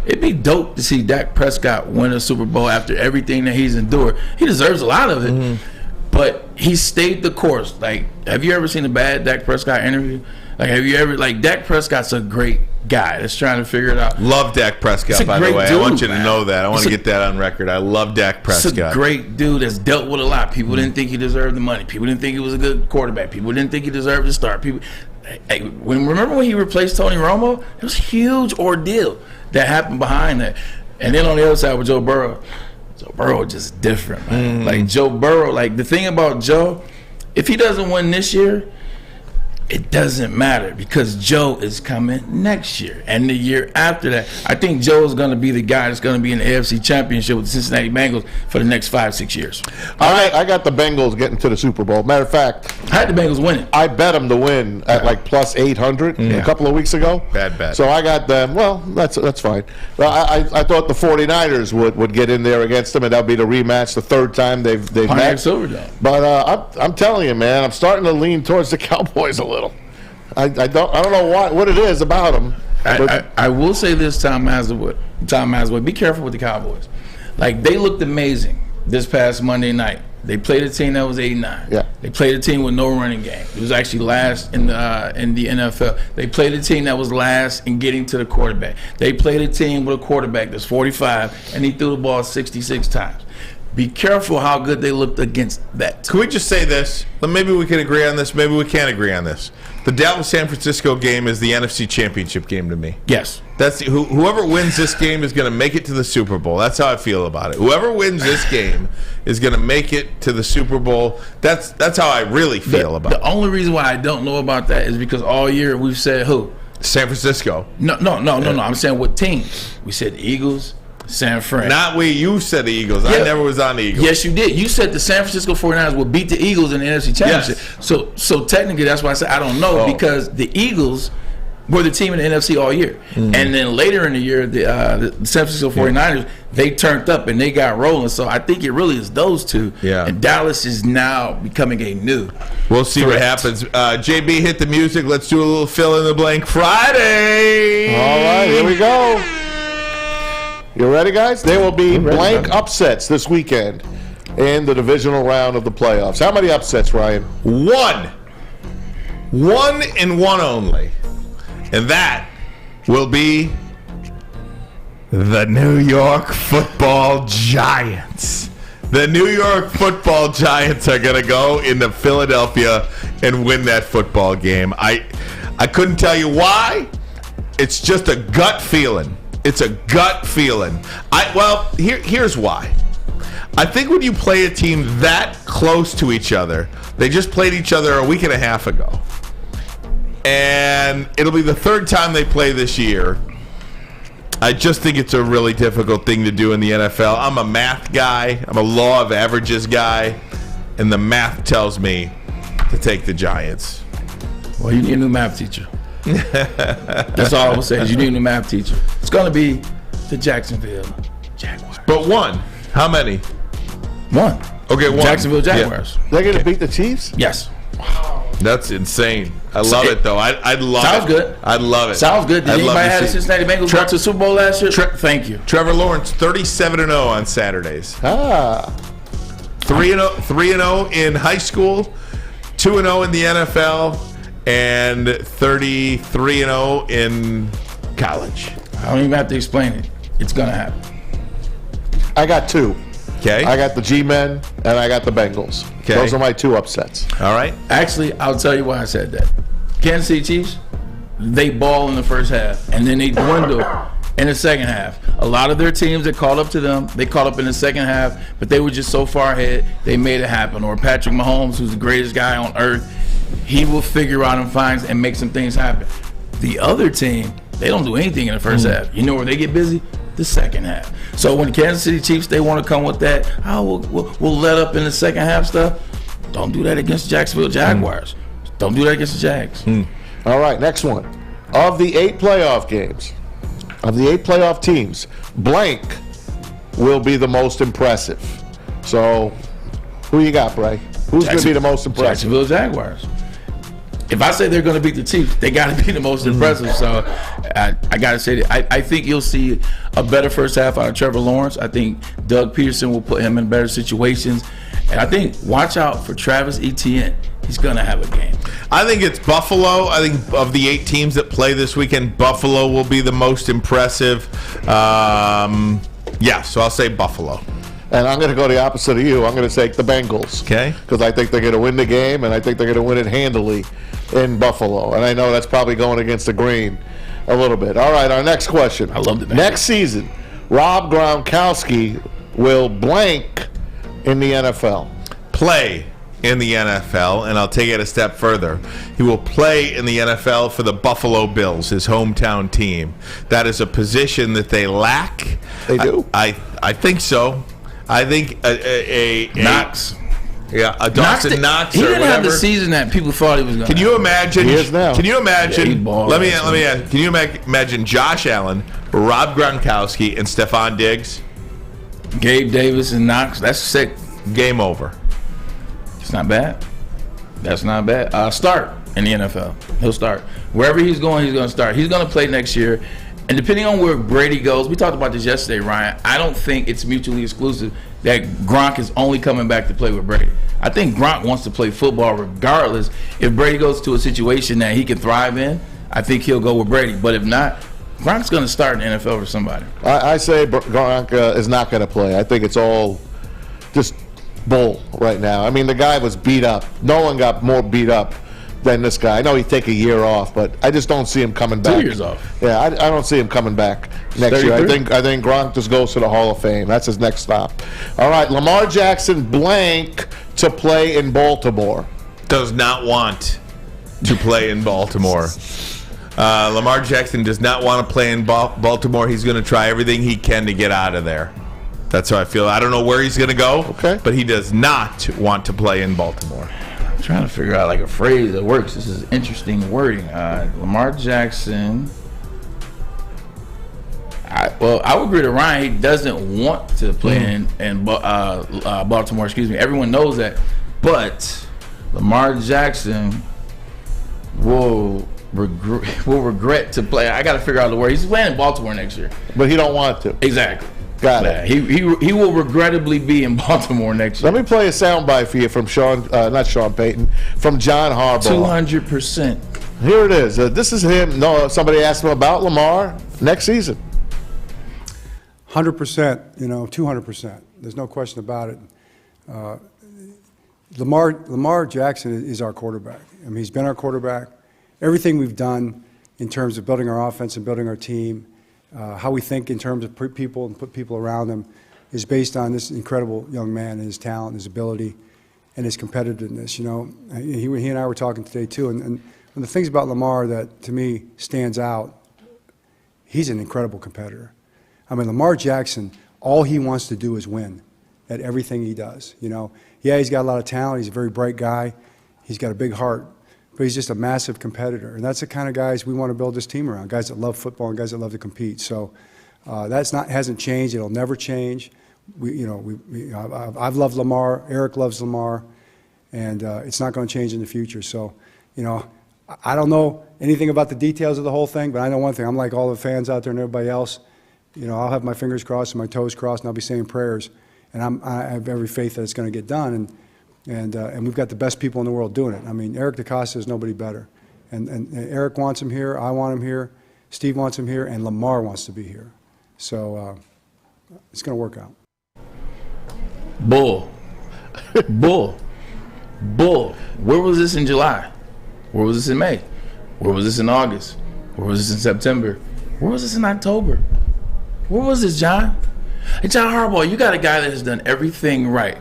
It'd be dope to see Dak Prescott win a Super Bowl after everything that he's endured. He deserves a lot of it. but he stayed the course. Like, have you ever seen a bad Dak Prescott interview? Like, have you ever, like, Dak Prescott's a great guy that's trying to figure it out. Love Dak Prescott, by the way. Dude, I want you to know that. I want to get that on record. I love Dak Prescott. He's a great dude that's dealt with a lot. People didn't think he deserved the money. People didn't think he was a good quarterback. People didn't think he deserved to start. Remember when he replaced Tony Romo? It was a huge ordeal that happened behind that. And then on the other side with Joe Burrow just different, man. Like Joe Burrow, like the thing about Joe, if he doesn't win this year, it doesn't matter because Joe is coming next year and the year after that. I think Joe is going to be the guy that's going to be in the AFC Championship with the Cincinnati Bengals for the next 5-6 years. I got the Bengals getting to the Super Bowl. Matter of fact, I had the Bengals winning. I bet them to win at like plus 800 a couple of weeks ago. Bad bet. So I got them. Well, that's fine. Well, I thought the 49ers would get in there against them, and that'll be the rematch, the third time they've met. Silverdome. But I'm telling you, man, I'm starting to lean towards the Cowboys a little. I don't know what it is about them. I will say this, Tom Mazawey, be careful with the Cowboys. Like, they looked amazing this past Monday night. They played a team that was 8-9. Yeah. They played a team with no running game. It was actually last in the NFL. They played a team that was last in getting to the quarterback. They played a team with a quarterback that's 45 and he threw the ball 66 times. Be careful how good they looked against that. Can we just say this? Maybe we can agree on this. Maybe we can't agree on this. The Dallas-San Francisco game is the NFC Championship game to me. Yes. That's whoever wins this game is going to make it to the Super Bowl. That's how I feel about it. Whoever wins this game is going to make it to the Super Bowl. That's how I really feel about it. The only reason why I don't know about that is because all year we've said who? San Francisco. No. I'm saying what teams? We said the Eagles. San Fran. Not we. You said the Eagles. I never was on the Eagles. Yes, you did. You said the San Francisco 49ers would beat the Eagles in the NFC Championship. Yes. So technically, that's why I said I don't know because the Eagles were the team in the NFC all year. And then later in the year, the San Francisco 49ers, they turned up and they got rolling. So I think it really is those two. Yeah. And Dallas is now becoming a new We'll see what happens. JB, hit the music. Let's do a little fill in the blank Friday. All right, here we go. You ready, guys? There will be blank upsets this weekend in the divisional round of the playoffs. How many upsets, Ryan? One and one only. And that will be the New York Football Giants. The New York Football Giants are going to go into Philadelphia and win that football game. I couldn't tell you why. It's just a gut feeling. It's a gut feeling. Here's why. I think when you play a team that close to each other, they just played each other a week and a half ago. And it'll be the third time they play this year. I just think it's a really difficult thing to do in the NFL. I'm a math guy. I'm a law of averages guy. And the math tells me to take the Giants. Well, you need a new math teacher. That's all I will say is you need a new math teacher. It's going to be the Jacksonville Jaguars. But one. How many? One. Okay, one. Jacksonville Jaguars. They're going to beat the Chiefs? Yes. Wow. That's insane. I love it, though. I'd love it. Sounds good. I'd love it. Sounds good. Did anybody have the Cincinnati Bengals go to the Super Bowl last year? Thank you. Trevor Lawrence, 37-0 on Saturdays. 3-0 in high school, 2-0 in the NFL, and 33-0 in college. I don't even have to explain it. It's going to happen. I got two. Okay. I got the G-Men, and I got the Bengals. Okay. Those are my two upsets. All right. Actually, I'll tell you why I said that. Kansas City Chiefs, they ball in the first half, and then they dwindle in the second half. A lot of their teams that caught up to them, they caught up in the second half, but they were just so far ahead, they made it happen. Or Patrick Mahomes, who's the greatest guy on earth, he will figure out and find and make some things happen. The other team, they don't do anything in the first half. You know where they get busy? The second half. So when the Kansas City Chiefs, they want to come with that, we'll let up in the second half stuff. Don't do that against the Jacksonville Jaguars. Don't do that against the Jags. All right, next one. Of the 8 playoff games, of the 8 playoff teams, blank will be the most impressive. So who you got, Bray? Who's going to be the most impressive? Jacksonville Jaguars. If I say they're going to beat the Chiefs, they got to be the most impressive. So I got to say that I think you'll see a better first half out of Trevor Lawrence. I think Doug Peterson will put him in better situations. And I think watch out for Travis Etienne. He's going to have a game. I think it's Buffalo. I think of the 8 teams that play this weekend, Buffalo will be the most impressive. So I'll say Buffalo. And I'm going to go the opposite of you. I'm going to take the Bengals. Okay. Because I think they're going to win the game, and I think they're going to win it handily in Buffalo. And I know that's probably going against the green a little bit. All right, our next question. I love the Bengals. Next season, Rob Gronkowski will blank in the NFL. Play in the NFL, and I'll take it a step further. He will play in the NFL for the Buffalo Bills, his hometown team. That is a position that they lack. They do? I think so. I think a Knox. Yeah, a Dawson Knox. He or didn't whatever. have the season that people thought he was going to. Can you imagine? He is now. Can you imagine? Yeah, he balled let me out, ask. Can you imagine Josh Allen, Rob Gronkowski, and Stephon Diggs? Gabe Davis and Knox. That's sick. Game over. It's not bad. That's not bad. Start in the NFL. He'll start. Wherever he's going to start. He's going to play next year. And depending on where Brady goes, we talked about this yesterday, Ryan, I don't think it's mutually exclusive that Gronk is only coming back to play with Brady. I think Gronk wants to play football regardless. If Brady goes to a situation that he can thrive in, I think he'll go with Brady. But if not, Gronk's going to start in the NFL for somebody. I say Gronk is not going to play. I think it's all just bull right now. I mean, the guy was beat up. No one got more beat up than this guy. I know he'd take a year off, but I just don't see him coming back. 2 years off. Yeah, I don't see him coming back next year. I think Gronk just goes to the Hall of Fame. That's his next stop. All right, Lamar Jackson blank to play in Baltimore. Does not want to play in Baltimore. Lamar Jackson does not want to play in Baltimore. He's going to try everything he can to get out of there. That's how I feel. I don't know where he's going to go, but he does not want to play in Baltimore. I'm trying to figure out like a phrase that works. This is interesting wording. Lamar Jackson. I would agree to Ryan. He doesn't want to play in Baltimore. Excuse me. Everyone knows that, but Lamar Jackson will regret to play. I got to figure out the word. He's playing in Baltimore next year, but he don't want to. Exactly. Got it. He will regrettably be in Baltimore next year. Let me play a soundbite for you from not Sean Payton, from John Harbaugh. 200%. Here it is. This is him. No, somebody asked him about Lamar next season. 100%. 200%. There's no question about it. Lamar Jackson is our quarterback. I mean, he's been our quarterback. Everything we've done in terms of building our offense and building our team, how we think in terms of people and put people around him, is based on this incredible young man and his talent, and his ability, and his competitiveness. He and I were talking today too, and one of the things about Lamar that to me stands out, he's an incredible competitor. I mean, Lamar Jackson, all he wants to do is win at everything he does. Yeah, he's got a lot of talent. He's a very bright guy. He's got a big heart. But he's just a massive competitor, and that's the kind of guys we want to build this team around, guys that love football and guys that love to compete. So hasn't changed. It'll never change. I've loved Lamar. Eric loves Lamar, and it's not going to change in the future. So, I don't know anything about the details of the whole thing, but I know one thing. I'm like all the fans out there and everybody else. I'll have my fingers crossed and my toes crossed, and I'll be saying prayers, and I have every faith that it's going to get done. And we've got the best people in the world doing it. I mean, Eric DeCosta is nobody better. And Eric wants him here. I want him here. Steve wants him here. And Lamar wants to be here. So it's going to work out. Bull. Where was this in July? Where was this in May? Where was this in August? Where was this in September? Where was this in October? Where was this, John? Hey, John Harbaugh, you got a guy that has done everything right.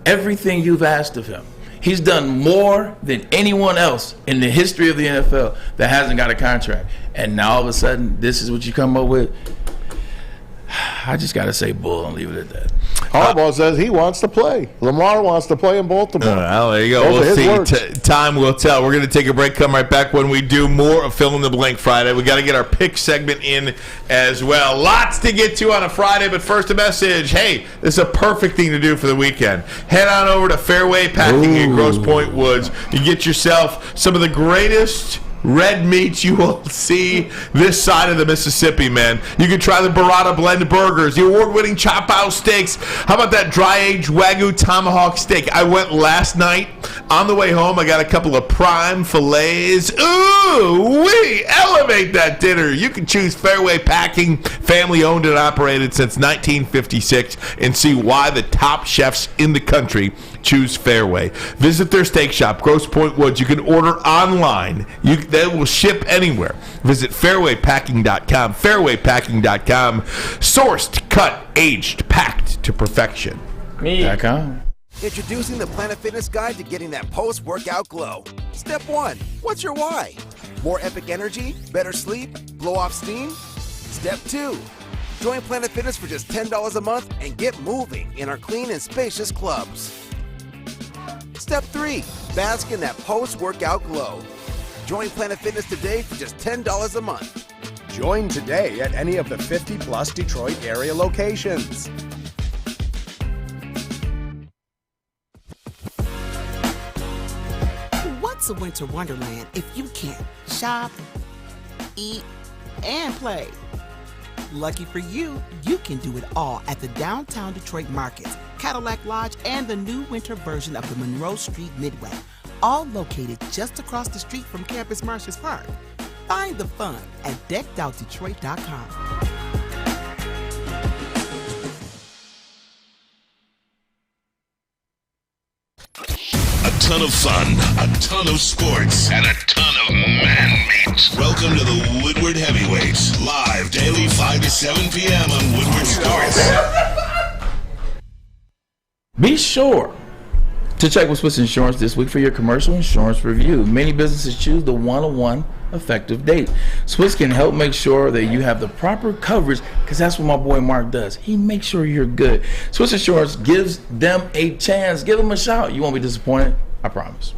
Everything you've asked of him. He's done more than anyone else in the history of the NFL that hasn't got a contract. And now all of a sudden, this is what you come up with. I just got to say bull and leave it at that. Harbaugh says he wants to play. Lamar wants to play in Baltimore. Well, there you go. We'll see. Time will tell. We're going to take a break. Come right back when we do more of Fill in the Blank Friday. We got to get our pick segment in as well. Lots to get to on a Friday, but first a message. Hey, this is a perfect thing to do for the weekend. Head on over to Fairway Packing in Grosse Pointe Woods. You get yourself some of the greatest red meats you will see this side of the Mississippi, man. You can try the Burrata Blend burgers, the award-winning Chop House steaks. How about that dry-aged Wagyu tomahawk steak? I went last night. On the way home, I got a couple of prime fillets. Ooh, we elevate that dinner. You can choose Fairway Packing, family-owned and operated since 1956, and see why the top chefs in the country choose Fairway. Visit their steak shop, Grosse Pointe Woods. You can order online. They will ship anywhere. Visit fairwaypacking.com. Fairwaypacking.com. Sourced, cut, aged, packed to perfection. Me.com. Introducing the Planet Fitness Guide to getting that post-workout glow. Step 1. What's your why? More epic energy? Better sleep? Blow off steam? Step 2. Join Planet Fitness for just $10 a month and get moving in our clean and spacious clubs. Step 3. Bask in that post-workout glow. Join Planet Fitness today for just $10 a month. Join today at any of the 50-plus Detroit area locations. What's a winter wonderland if you can't shop, eat, and play? Lucky for you, you can do it all at the Downtown Detroit Markets, Cadillac Lodge, and the new winter version of the Monroe Street Midway, all located just across the street from Campus Martius Park. Find the fun at deckedoutdetroit.com. A ton of fun, a ton of sports, and a ton of man-meat. Welcome to the Woodward Heavyweights, live daily 5 to 7 p.m. on Woodward Sports. Be sure to check with Swiss Insurance this week for your commercial insurance review. Many businesses choose the 101 effective date. Swiss can help make sure that you have the proper coverage, because that's what my boy Mark does. He makes sure you're good. Swiss Insurance gives them a chance. Give them a shout. You won't be disappointed. I promise.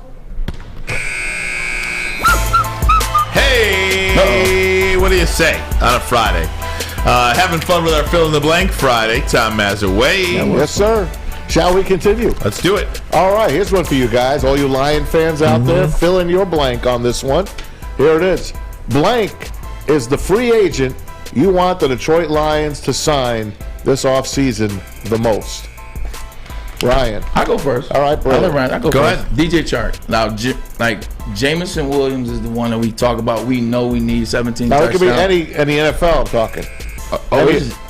Hey, what do you say on a Friday? Having fun with our fill in the blank Friday. Tom Mazawey. Yes, sir. Shall we continue? Let's do it. All right, here's one for you guys, all you Lion fans out there. Fill in your blank on this one. Here it is. Blank is the free agent you want the Detroit Lions to sign this offseason the most. Ryan. I go first. All right, Braylon. I go Go first. ahead. DJ Chark. Now, Jamison Williams is the one that we talk about. We know we need 17 Now, touchdowns. it could be any in the NFL, I'm talking.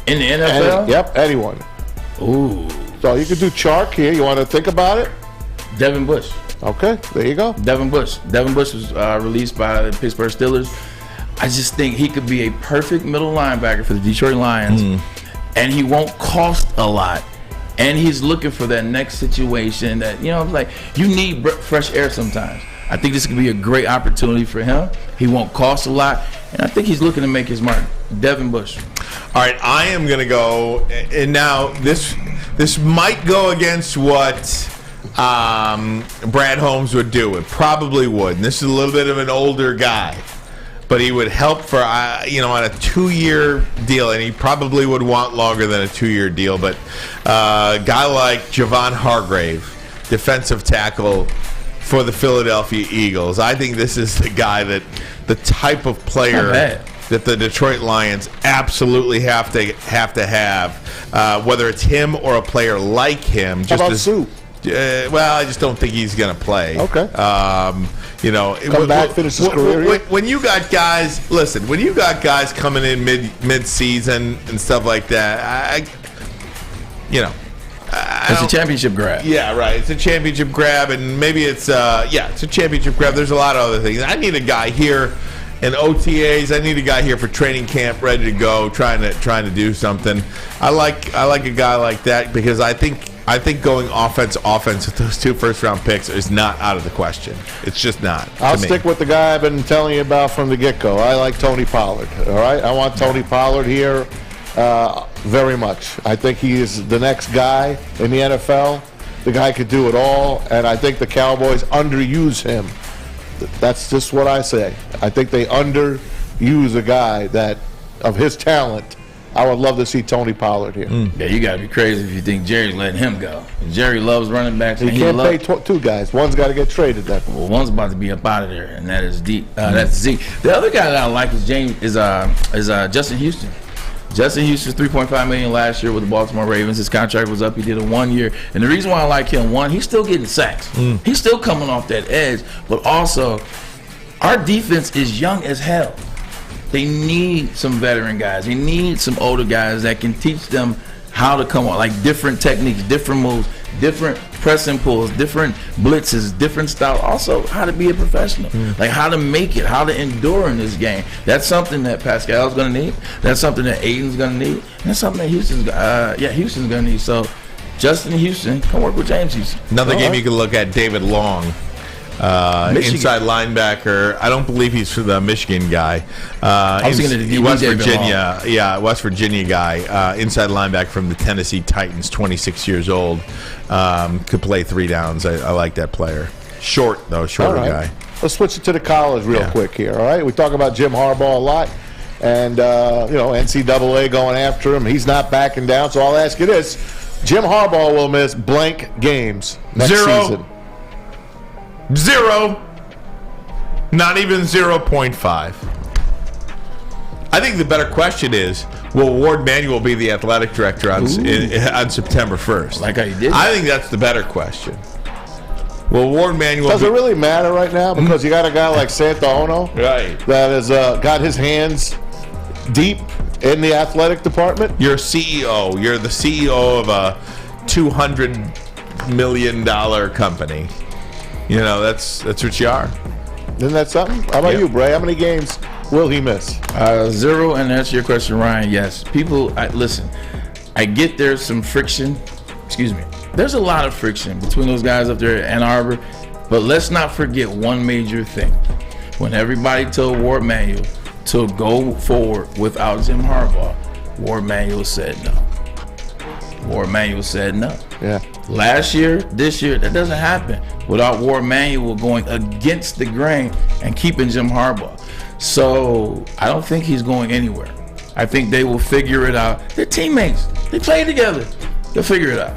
In the NFL? Yep, anyone. Ooh. So you could do Chark here. You want to think about it? Devin Bush. Okay, there you go. Devin Bush. Devin Bush was released by the Pittsburgh Steelers. I just think he could be a perfect middle linebacker for the Detroit Lions, and he won't cost a lot. And he's looking for that next situation that, like, you need fresh air sometimes. I think this could be a great opportunity for him. He won't cost a lot, and I think he's looking to make his mark. Devin Bush. All right, I am going to go, and now this might go against what Brad Holmes would do. It probably would. And this is a little bit of an older guy, but he would help for on a 2-year deal, and he probably would want longer than a 2-year deal. But a guy like Javon Hargrave, defensive tackle for the Philadelphia Eagles, I think this is the guy the type of player that the Detroit Lions absolutely have to have, whether it's him or a player like him. How about Sue? Well, I just don't think he's going to play. Okay. Come back, finish his career. When you got guys, when you got guys coming in mid-season and stuff like that, it's a championship grab. Yeah, right. It's a championship grab, and maybe it's a championship grab. There's a lot of other things. I need a guy here in OTAs. I need a guy here for training camp, ready to go, trying to do something. I like a guy like that because I think going offense with those 2 first-round picks is not out of the question. It's just not. I'll stick with the guy I've been telling you about from the get-go. I like Tony Pollard. All right, I want Tony Pollard here very much. I think he is the next guy in the NFL. The guy could do it all, and I think the Cowboys underuse him. That's just what I say. I think they underuse a guy that of his talent I would love to see Tony Pollard here. Yeah, you got to be crazy if you think Jerry's letting him go. Jerry loves running backs. He can't pay two guys. One's got to get traded then. Well, one's about to be up out of there, and that is that's Zeke. The other guy that I like is Justin Houston. Justin Houston's $3.5 million last year with the Baltimore Ravens. His contract was up. He did a 1 year. And the reason why I like him, one, he's still getting sacks. He's still coming off that edge. But also, our defense is young as hell. They need some veteran guys. They need some older guys that can teach them how to come on, like different techniques, different moves, different pressing pulls, different blitzes, different style. Also, how to be a professional, like how to make it, how to endure in this game. That's something that Pascal's going to need. That's something that Aiden's going to need. And that's something that Houston's going to need. So, Justin Houston, come work with James Houston. Another game you can look at, David Long. Inside linebacker. I don't believe he's the Michigan guy. I was thinking he West Virginia. Yeah, West Virginia guy. Inside linebacker from the Tennessee Titans, 26 years old. Could play 3 downs. I like that player. Shorter guy. Let's switch it to the college real quick here. All right, we talk about Jim Harbaugh a lot, and NCAA going after him. He's not backing down. So I'll ask you this: Jim Harbaugh will miss blank games next season. 0. Not even 0.5. I think the better question is, will Ward Manuel be the athletic director on September 1st? Like how you did. I think that's the better question. Will Ward Manuel Does it really matter right now? Because you got a guy like Santaono right, that has got his hands deep in the athletic department? You're CEO. You're the CEO of a $200 million company. You know, that's what you are. Isn't that something? How about you, Bray? How many games will he miss? 0, and to answer your question, Ryan, yes. People, listen, I get there's some friction. Excuse me. There's a lot of friction between those guys up there at Ann Arbor, but let's not forget one major thing. When everybody told Ward Manuel to go forward without Jim Harbaugh, Ward Manuel said no. Ward Manuel said no. Yeah. Last year, this year, that doesn't happen without Ward Manuel going against the grain and keeping Jim Harbaugh. So I don't think he's going anywhere. I think they will figure it out. They're teammates. They play together. They'll figure it out.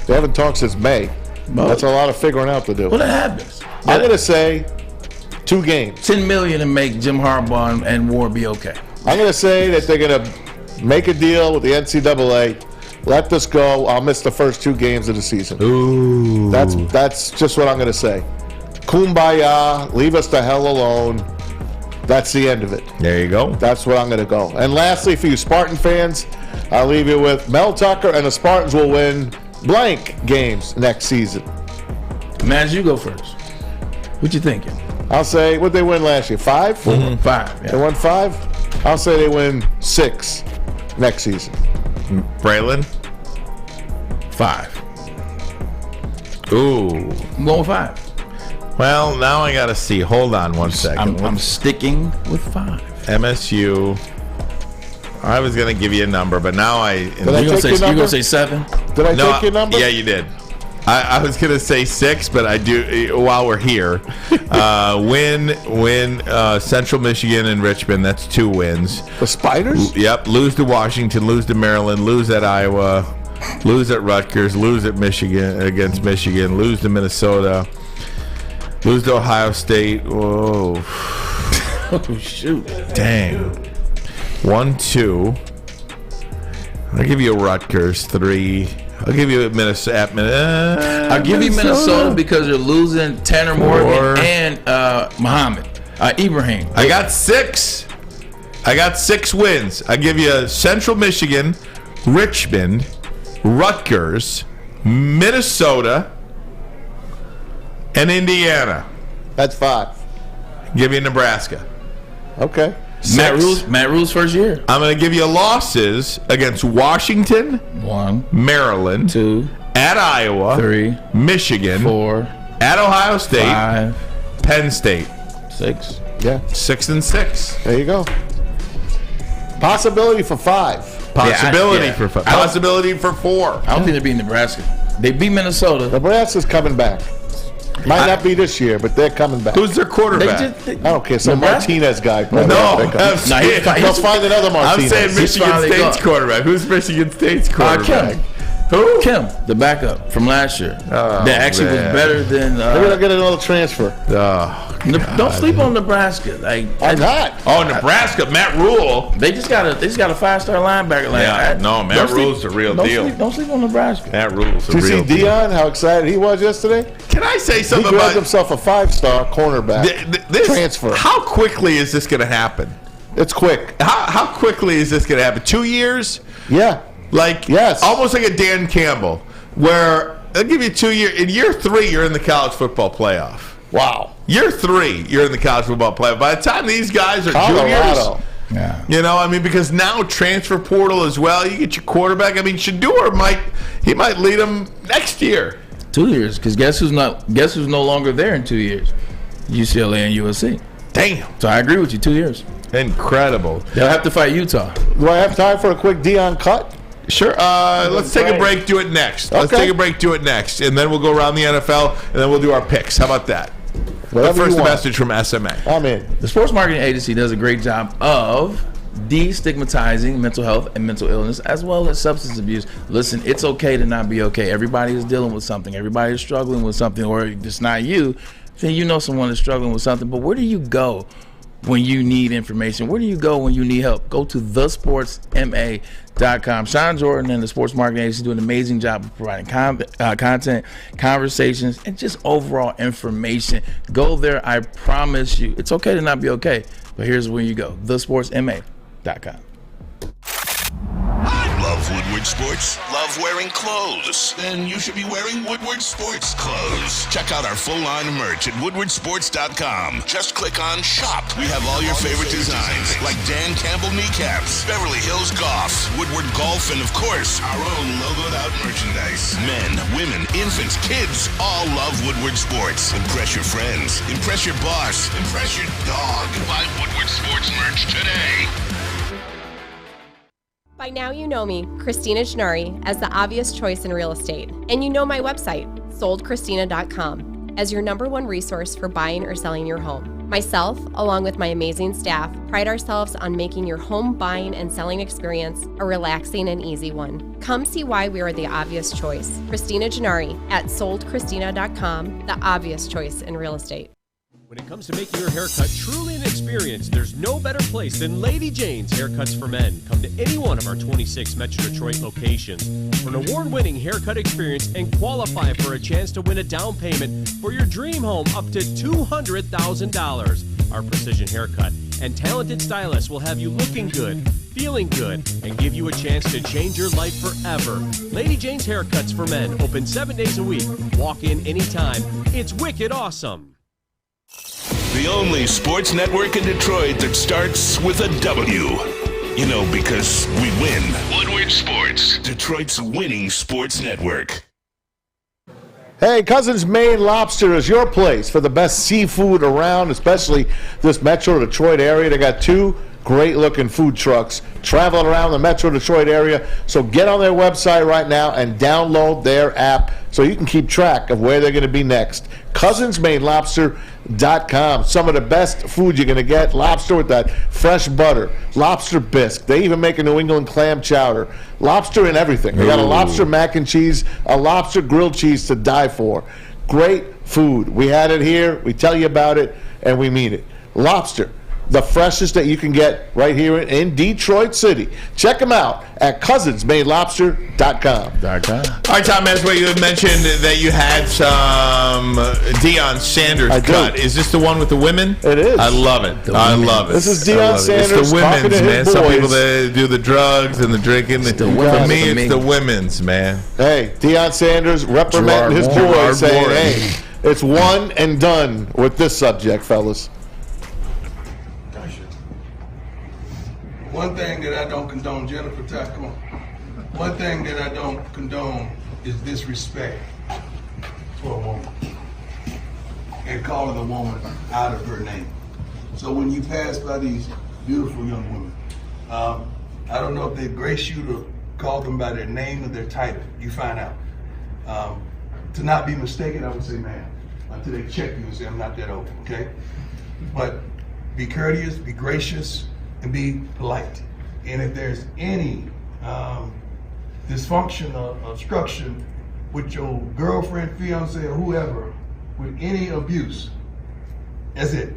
They haven't talked since May. That's a lot of figuring out to do. Well, it happens. I'm going to say 2 games. $10 million to make Jim Harbaugh and Ward be okay. I'm going to say that they're going to make a deal with the NCAA. Let this go. I'll miss the first 2 games of the season. Ooh. That's just what I'm going to say. Kumbaya. Leave us the hell alone. That's the end of it. There you go. That's what I'm going to go. And lastly, for you Spartan fans, I'll leave you with Mel Tucker and the Spartans will win blank games next season. Maz, you go first. What you thinking? I'll say, what they win last year? 5? 5. Yeah. They won 5? I'll say they win 6 next season. Braylon? 5. Ooh. I'm going with 5. Well, now I got to see. Hold on one second. I'm sticking with 5. MSU. I was going to give you a number, but now You're going to say 7? Did I take your number? Yeah, you did. I was going to say 6, but I do while we're here. Win Central Michigan and Richmond. That's 2 wins. The Spiders? Yep. Lose to Washington, lose to Maryland, lose at Iowa, lose at Rutgers, lose at Michigan against Michigan, lose to Minnesota, lose to Ohio State. Whoa. Oh, shoot. Dang. 1, 2. I'll give you a Rutgers. 3. I'll give you Minnesota. I'll give you Minnesota because you're losing Tanner Morgan and Muhammad Ibrahim. I got 6. I got 6 wins. I give you Central Michigan, Richmond, Rutgers, Minnesota, and Indiana. That's 5. Give you Nebraska. Okay. 6. Matt Rule's first year. I'm going to give you losses against Washington, 1, Maryland, 2, at Iowa, 3, Michigan, 4, at Ohio State, 5, Penn State, 6. Yeah. 6 and 6. There you go. Possibility for 5. Possibility for 5. Possibility for 4. I don't think they beat Nebraska. They beat Minnesota. Nebraska's coming back. Might not be this year, but they're coming back. Who's their quarterback? I don't care. Some Nebraska? Martinez guy. They'll find another Martinez. I'm saying Michigan State's quarterback. Who's Michigan State's quarterback? Kim. Who? Kim, the backup from last year. That actually was better than. Maybe they'll get another transfer. Don't sleep on Nebraska. I'm not. Oh, Nebraska, Matt Rule. They just got a 5-star linebacker. Matt Rule's the real deal. Don't sleep on Nebraska. Matt Rule's the Did you real see deal. Dion? How excited he was yesterday? Can I say something He grabbed about himself a 5-star cornerback transfer. How quickly is this going to happen? It's quick. How quickly is this going to happen? 2 years? Yeah. Yes. Almost like a Dan Campbell, where they'll give you 2 years. In year 3, you're in the college football playoff. Wow. Year 3, you're in the college football playoff. By the time these guys are Colorado. juniors, because now transfer portal as well. You get your quarterback. Shador might lead them next year. 2 years, because guess who's no longer there in 2 years? UCLA and USC. Damn. So I agree with you. 2 years. Incredible. They'll have to fight Utah. Do I have time for a quick Dion cut? Sure. Let's take a break. Do it next. Let's take a break. Do it next, and then we'll go around the NFL, and then we'll do our picks. How about that? But first, the message from SMA. I'm in. The Sports Marketing Agency does a great job of destigmatizing mental health and mental illness, as well as substance abuse. Listen, it's okay to not be okay. Everybody is dealing with something. Everybody is struggling with something, or it's not you. Then you know someone is struggling with something. But where do you go when you need information? Where do you go when you need help? Go to thesportsma.com. Sean Jordan and the Sports Marketing Agency do an amazing job of providing content, conversations, and just overall information. Go there. I promise you, it's okay to not be okay. But here's where you go. thesportsma.com. Love Woodward Sports? Love wearing clothes? Then you should be wearing Woodward Sports clothes. Check out our full line of merch at woodwardsports.com. Just click on Shop. We have all your favorite designs, like Dan Campbell kneecaps, Beverly Hills Golf, Woodward Golf, and of course, our own logoed out merchandise. Men, women, infants, kids all love Woodward Sports. Impress your friends. Impress your boss. Impress your dog. Buy Woodward Sports merch today. By now you know me, Christina Gennari, as the obvious choice in real estate. And you know my website, soldchristina.com, as your #1 resource for buying or selling your home. Myself, along with my amazing staff, pride ourselves on making your home buying and selling experience a relaxing and easy one. Come see why we are the obvious choice. Christina Gennari at soldchristina.com, the obvious choice in real estate. When it comes to making your haircut truly an experience, there's no better place than Lady Jane's Haircuts for Men. Come to any one of our 26 Metro Detroit locations for an award-winning haircut experience and qualify for a chance to win a down payment for your dream home up to $200,000. Our precision haircut and talented stylists will have you looking good, feeling good, and give you a chance to change your life forever. Lady Jane's Haircuts for Men, open 7 days a week. Walk in anytime. It's wicked awesome. The only sports network in Detroit that starts with a W. Because we win. Woodward Sports, Detroit's winning sports network. Hey, Cousins Maine Lobster is your place for the best seafood around, especially this Metro Detroit area. They got 2 great-looking food trucks traveling around the Metro Detroit area. So get on their website right now and download their app so you can keep track of where they're going to be next. CousinsMaineLobster.com. Some of the best food you're going to get. Lobster with that fresh butter. Lobster bisque. They even make a New England clam chowder. Lobster in everything. They got a lobster mac and cheese, a lobster grilled cheese to die for. Great food. We had it here. We tell you about it, and we mean it. Lobster. The freshest that you can get right here in Detroit City. Check them out at CousinsMaineLobster.com. All right, Tom Mazawey, you had mentioned that you had some Deion Sanders cut. Is this the one with the women? It is. I love it. I love it. This is Deion Sanders. It's the women's, talking to man. his Some boys. people that do the drugs and the drinking. For me, it's the women's, man. Hey, Deion Sanders reprimanding his boys, saying, hey, it's one and done with this subject, fellas. One thing that I don't condone, Jennifer, come on. One thing that I don't condone is disrespect for a woman and calling a woman out of her name. So when you pass by these beautiful young women, I don't know if they grace you to call them by their name or their title. You find out. To not be mistaken, I would say, ma'am. until they check you and say, I'm not that old, okay? But be courteous, be gracious, and be polite. And if there's any dysfunction or obstruction with your girlfriend, fiance, or whoever, with any abuse, that's it.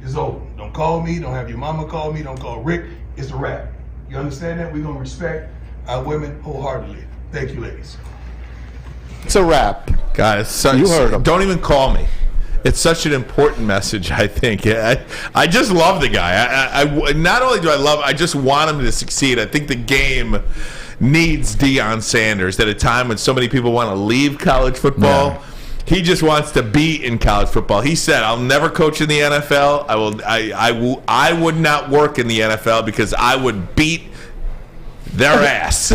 It's over. Don't call me, don't have your mama call me, don't call Rick. It's a wrap. You understand that? We're going to respect our women wholeheartedly. Thank you, ladies. It's a wrap. God, You heard him. Don't even call me. It's such an important message, I think. I just love the guy. I not only do I love, I just want him to succeed. I think the game needs Deion Sanders at a time when so many people want to leave college football. Yeah. He just wants to be in college football. He said, "I'll never coach in the NFL. I would not work in the NFL because I would beat their ass."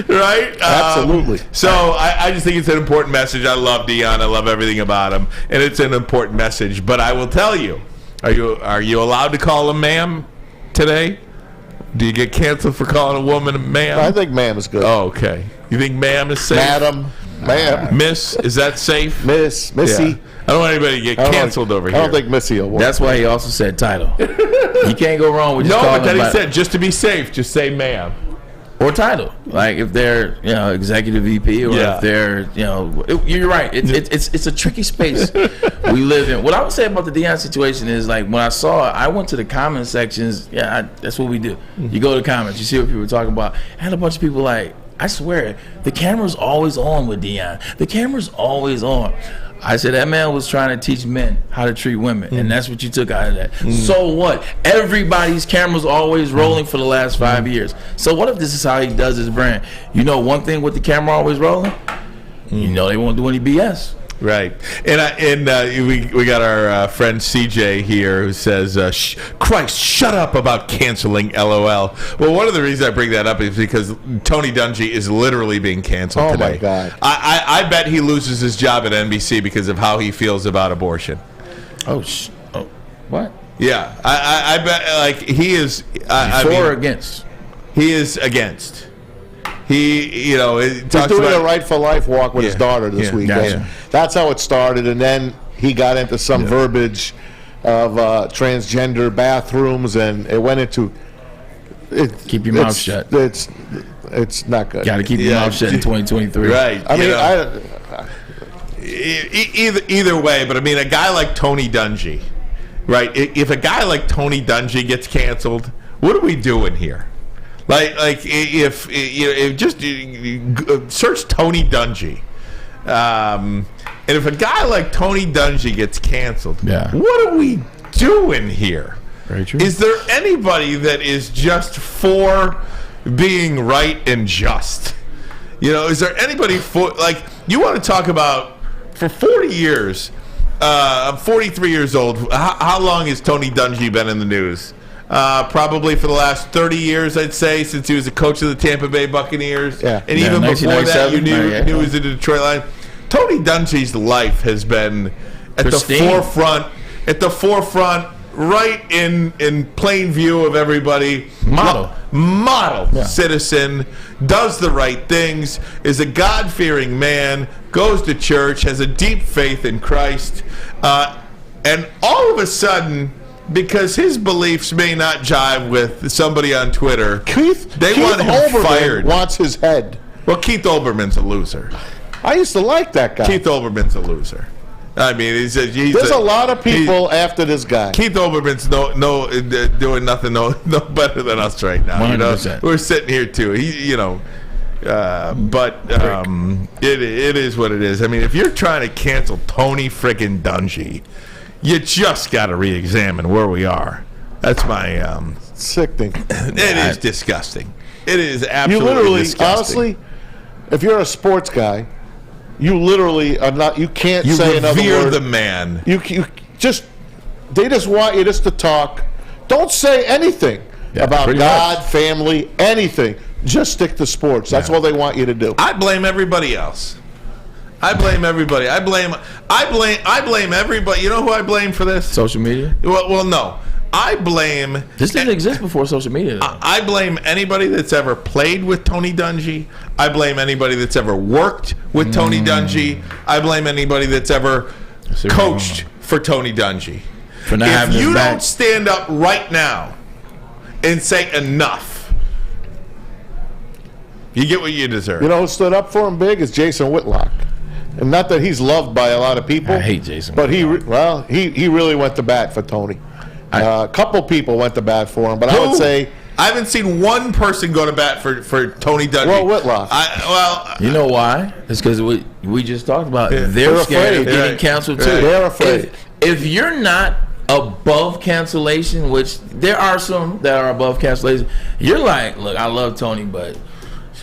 Right? Absolutely. So I just think it's an important message. I love Deion. I love everything about him, and it's an important message. But I will tell you, are you allowed to call him ma'am today? Do you get canceled for calling a woman a ma'am? I think ma'am is good. Oh, okay. You think ma'am is safe? Madam, ma'am. Miss, is that safe? Missy. Yeah. I don't want anybody to get canceled over here. I don't think Missy will work. That's why he also said title. You can't go wrong with just No, calling but then he them said, just to be safe, just say ma'am. or title. Like if they're executive VP or if they're you're right. It's a tricky space we live in. What I would say about the Deion situation is like when I saw it, I went to the comment sections. That's what we do. You go to the comments, you see what people are talking about. I had a bunch of people like, I swear, the camera's always on with Deion. The camera's always on. I said that man was trying to teach men how to treat women, and that's what you took out of that. So what? Everybody's camera's always rolling for the last 5 years. So what if this is how he does his brand? You know one thing with the camera always rolling? You know they won't do any BS. Right, and we got our friend CJ here who says, "Christ, shut up about canceling LOL." Well, one of the reasons I bring that up is because Tony Dungy is literally being canceled today. Oh my God! I bet he loses his job at NBC because of how he feels about abortion. Oh, what? Yeah, I bet like he is or against. He is against. He, he's doing a Right for Life walk with his daughter this weekend. Gotcha. That's how it started, and then he got into some verbiage of transgender bathrooms, and it went into. Keep your mouth shut. It's not good. Got to keep your mouth shut in 2023. Right. I mean, either way, but I mean, a guy like Tony Dungy, right? If a guy like Tony Dungy gets canceled, what are we doing here? Like if just search Tony Dungy, and if a guy like Tony Dungy gets canceled, what are we doing here? Very true. Is there anybody that is just for being right and just? Is there anybody for you want to talk about for 40 years? I'm 43 years old. How long has Tony Dungy been in the news? Probably for the last 30 years, I'd say, since he was a coach of the Tampa Bay Buccaneers. Yeah. And even before that, you knew he was in the Detroit Lions. Tony Dungy's life has been at the forefront, right in plain view of everybody. Model citizen, does the right things, is a God-fearing man, goes to church, has a deep faith in Christ, and all of a sudden, because his beliefs may not jive with somebody on Twitter, they want him Olbermann fired. Wants his head. Well, Keith Olbermann's a loser. I used to like that guy. Keith Olbermann's a loser. I mean, he's there's a lot of people after this guy. Keith Olbermann's doing nothing no better than us right now. 100%. We're sitting here too. But it is what it is. I mean, if you're trying to cancel Tony friggin' Dungy, you just got to re-examine where we are. That's my sickening. It is disgusting. It is absolutely you literally, disgusting. honestly, if you're a sports guy, you literally are not. You can't say another word. You revere the man. You just. They just want you just to talk. Don't say anything about God, family, anything. Just stick to sports. That's all they want you to do. I blame everybody else. I blame everybody. I blame everybody. You know who I blame for this? Social media? Well, no. I blame. This didn't exist before social media. I blame anybody that's ever played with Tony Dungy. I blame anybody that's ever worked with Tony Dungy. I blame anybody that's ever coached for Tony Dungy. For not having if you his back. don't stand up right now and say enough, you get what you deserve. You know who stood up for him big is Jason Whitlock. And not that he's loved by a lot of people. I hate Jason. But he really went to bat for Tony. A couple people went to bat for him, but I would say I haven't seen one person go to bat for Tony Dungy. Well, Whitlock. You know why? It's because we just talked about it. They're scared of getting canceled too. They're afraid. If you're not above cancellation, which there are some that are above cancellation, you're like, look, I love Tony, but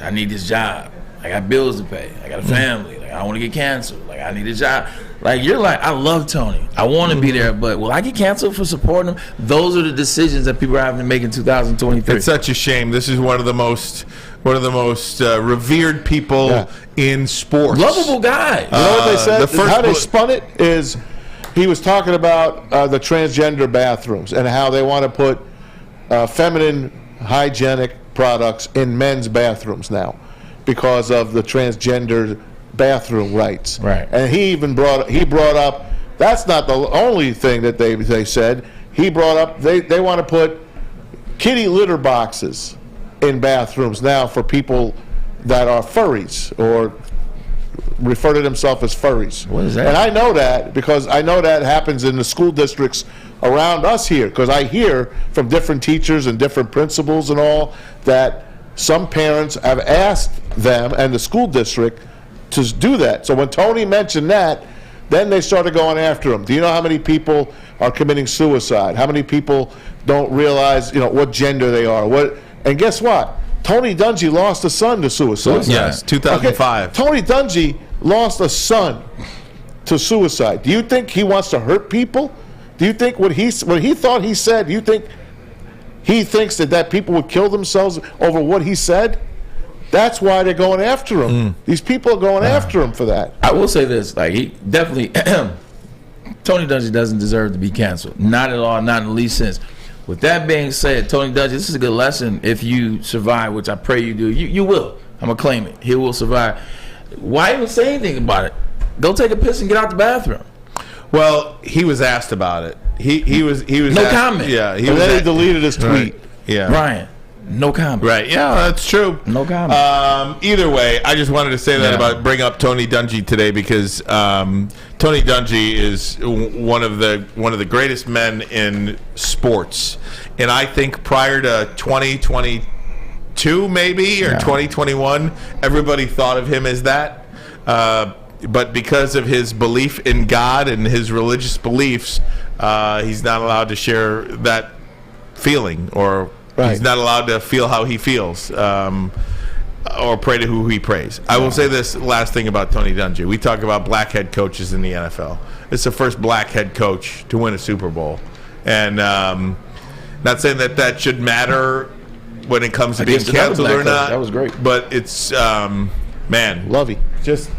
I need this job. I got bills to pay. I got a family. Like, I don't want to get canceled. Like, I need a job. Like, you're like, I love Tony. I want to be there, but will I get canceled for supporting him? Those are the decisions that people are having to make in 2023. It's such a shame. This is one of the most revered people in sports. Lovable guy. You know what they said? How they spun it is he was talking about the transgender bathrooms and how they want to put feminine hygienic products in men's bathrooms now because of the transgender bathroom rights. Right. And he brought up that's not the only thing that they said. He brought up they want to put kitty litter boxes in bathrooms now for people that are furries or refer to themselves as furries. What is that? And I know that because I know that happens in the school districts around us here because I hear from different teachers and different principals and all that some parents have asked them and the school district to do that. So when Tony mentioned that, then they started going after him. Do you know how many people are committing suicide? How many people don't realize, what gender they are? And guess what? Tony Dungy lost a son to suicide. Yes, 2005. Okay. Tony Dungy lost a son to suicide. Do you think he wants to hurt people? Do you think what he thought he said, do you think he thinks that people would kill themselves over what he said? That's why they're going after him. These people are going after him for that. I will say this, like he definitely Tony Dungy doesn't deserve to be canceled. Not at all, not in the least sense. With that being said, Tony Dungy, this is a good lesson if you survive, which I pray you do. You will. I'm going to claim it. He will survive. Why even say anything about it? Go take a piss and get out the bathroom. Well, he was asked about it. He was no asked, comment. Yeah, and then he deleted his tweet. Right. Yeah, Brian, no comment. Right. Yeah, that's true. No comment. Either way, I just wanted to say that bring up Tony Dungy today because Tony Dungy is one of the greatest men in sports, and I think prior to 2022 maybe or 2021, everybody thought of him as that. But because of his belief in God and his religious beliefs, he's not allowed to share that feeling, or he's not allowed to feel how he feels, or pray to who he prays. I will say this last thing about Tony Dungy. We talk about black head coaches in the NFL. It's the first black head coach to win a Super Bowl. And not saying that should matter when it comes to being canceled or not. That was great. But it's, man. Lovey. Just...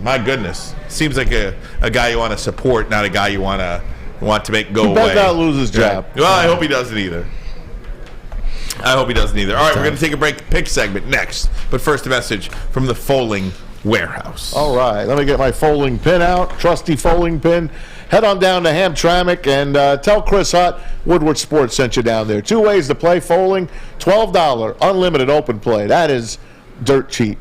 my goodness, seems like a guy you want to support, not a guy you want to make go away. He better not lose his job. Well, I hope he doesn't either. All right, we're going to take a break. Pick segment next, but first a message from the Foaling Warehouse. All right, let me get my folding pin out. Trusty folding pin. Head on down to Hamtramck and tell Chris Hutt Woodward Sports sent you down there. 2 ways to play foaling. $12 unlimited open play. That is dirt cheap.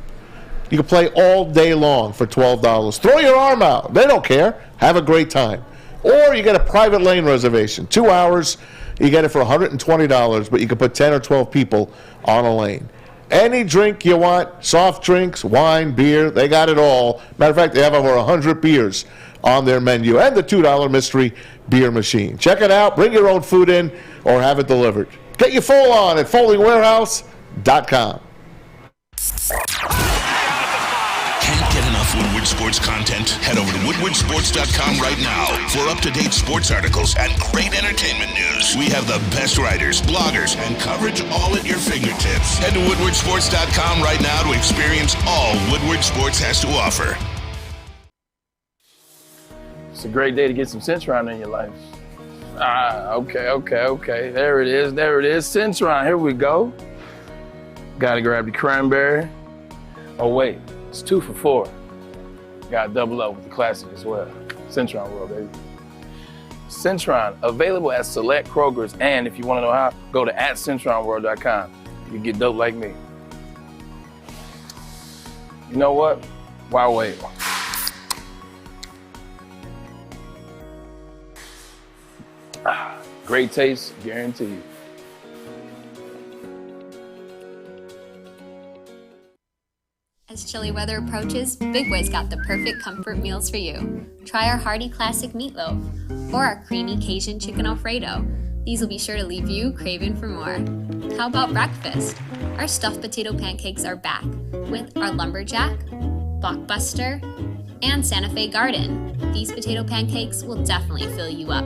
You can play all day long for $12. Throw your arm out. They don't care. Have a great time. Or you get a private lane reservation. 2 hours, you get it for $120, but you can put 10 or 12 people on a lane. Any drink you want, soft drinks, wine, beer, they got it all. Matter of fact, they have over 100 beers on their menu and the $2 mystery beer machine. Check it out. Bring your own food in or have it delivered. Get your full on at foldingwarehouse.com. Woodward Sports content? Head over to woodwardsports.com right now for up-to-date sports articles and great entertainment news. We have the best writers, bloggers, and coverage all at your fingertips. Head to woodwardsports.com right now to experience all Woodward Sports has to offer. It's a great day to get some sense around in your life. Okay. There it is. Centron, here we go. Gotta grab the cranberry. Oh, wait, it's 2 for $4. Gotta double up with the classic as well. Centron World, baby. Centron, available at select Krogers, and if you want to know how, go to @CentronWorld.com. You get dope like me. You know what? Why wait? Great taste, guaranteed. As chilly weather approaches, Big Boy's got the perfect comfort meals for you. Try our hearty classic meatloaf or our creamy Cajun chicken Alfredo. These will be sure to leave you craving for more. How about breakfast? Our stuffed potato pancakes are back with our lumberjack, blockbuster, and Santa Fe Garden. These potato pancakes will definitely fill you up.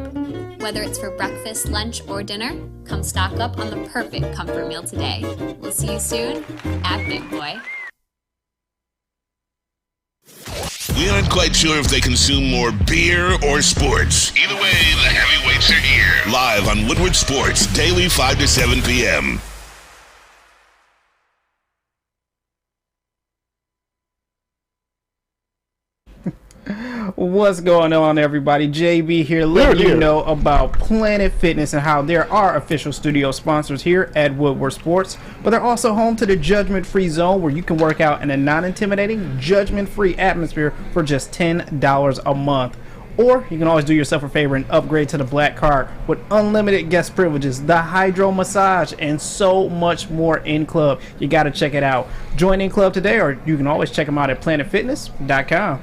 Whether it's for breakfast, lunch, or dinner, come stock up on the perfect comfort meal today. We'll see you soon at Big Boy. We aren't quite sure if they consume more beer or sports. Either way, the heavyweights are here. Live on Woodward Sports, daily 5 to 7 p.m. What's going on, everybody? JB here, letting you know about Planet Fitness and how there are official studio sponsors here at Woodward Sports, but they're also home to the judgment-free zone where you can work out in a non-intimidating, judgment-free atmosphere for just $10 a month. Or you can always do yourself a favor and upgrade to the Black Card with unlimited guest privileges, the hydro massage, and so much more in club. You got to check it out. Join in club today, or you can always check them out at planetfitness.com.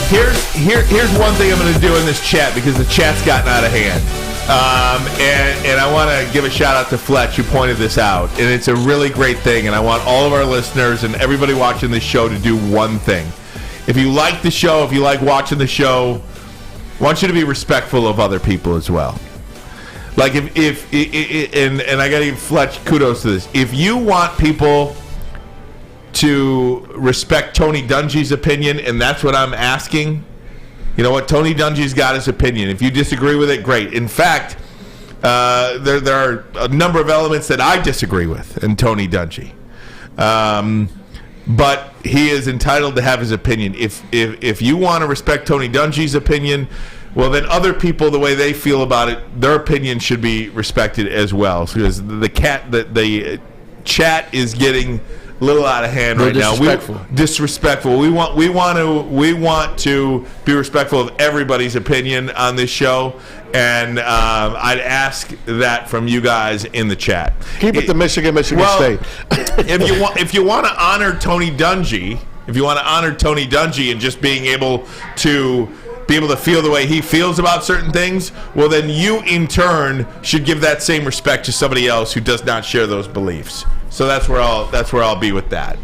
Here's one thing I'm going to do in this chat because the chat's gotten out of hand. And I want to give a shout out to Fletch who pointed this out. And it's a really great thing. And I want all of our listeners and everybody watching this show to do one thing. If you like the show, if you like watching the show, I want you to be respectful of other people as well. Like and I got to give Fletch kudos to this. If you want people to respect Tony Dungy's opinion, and that's what I'm asking, you know what? Tony Dungy's got his opinion. If you disagree with it, great. In fact, there are a number of elements that I disagree with in Tony Dungy. But he is entitled to have his opinion. If you want to respect Tony Dungy's opinion, well, then other people, the way they feel about it, their opinion should be respected as well. Because the chat is getting a little out of hand right now. Disrespectful. We want to be respectful of everybody's opinion on this show, and I'd ask that from you guys in the chat. Keep it to Michigan State. if you want to honor Tony Dungy, and just being able to feel the way he feels about certain things, well, then you in turn should give that same respect to somebody else who does not share those beliefs. So that's where I'll be with that.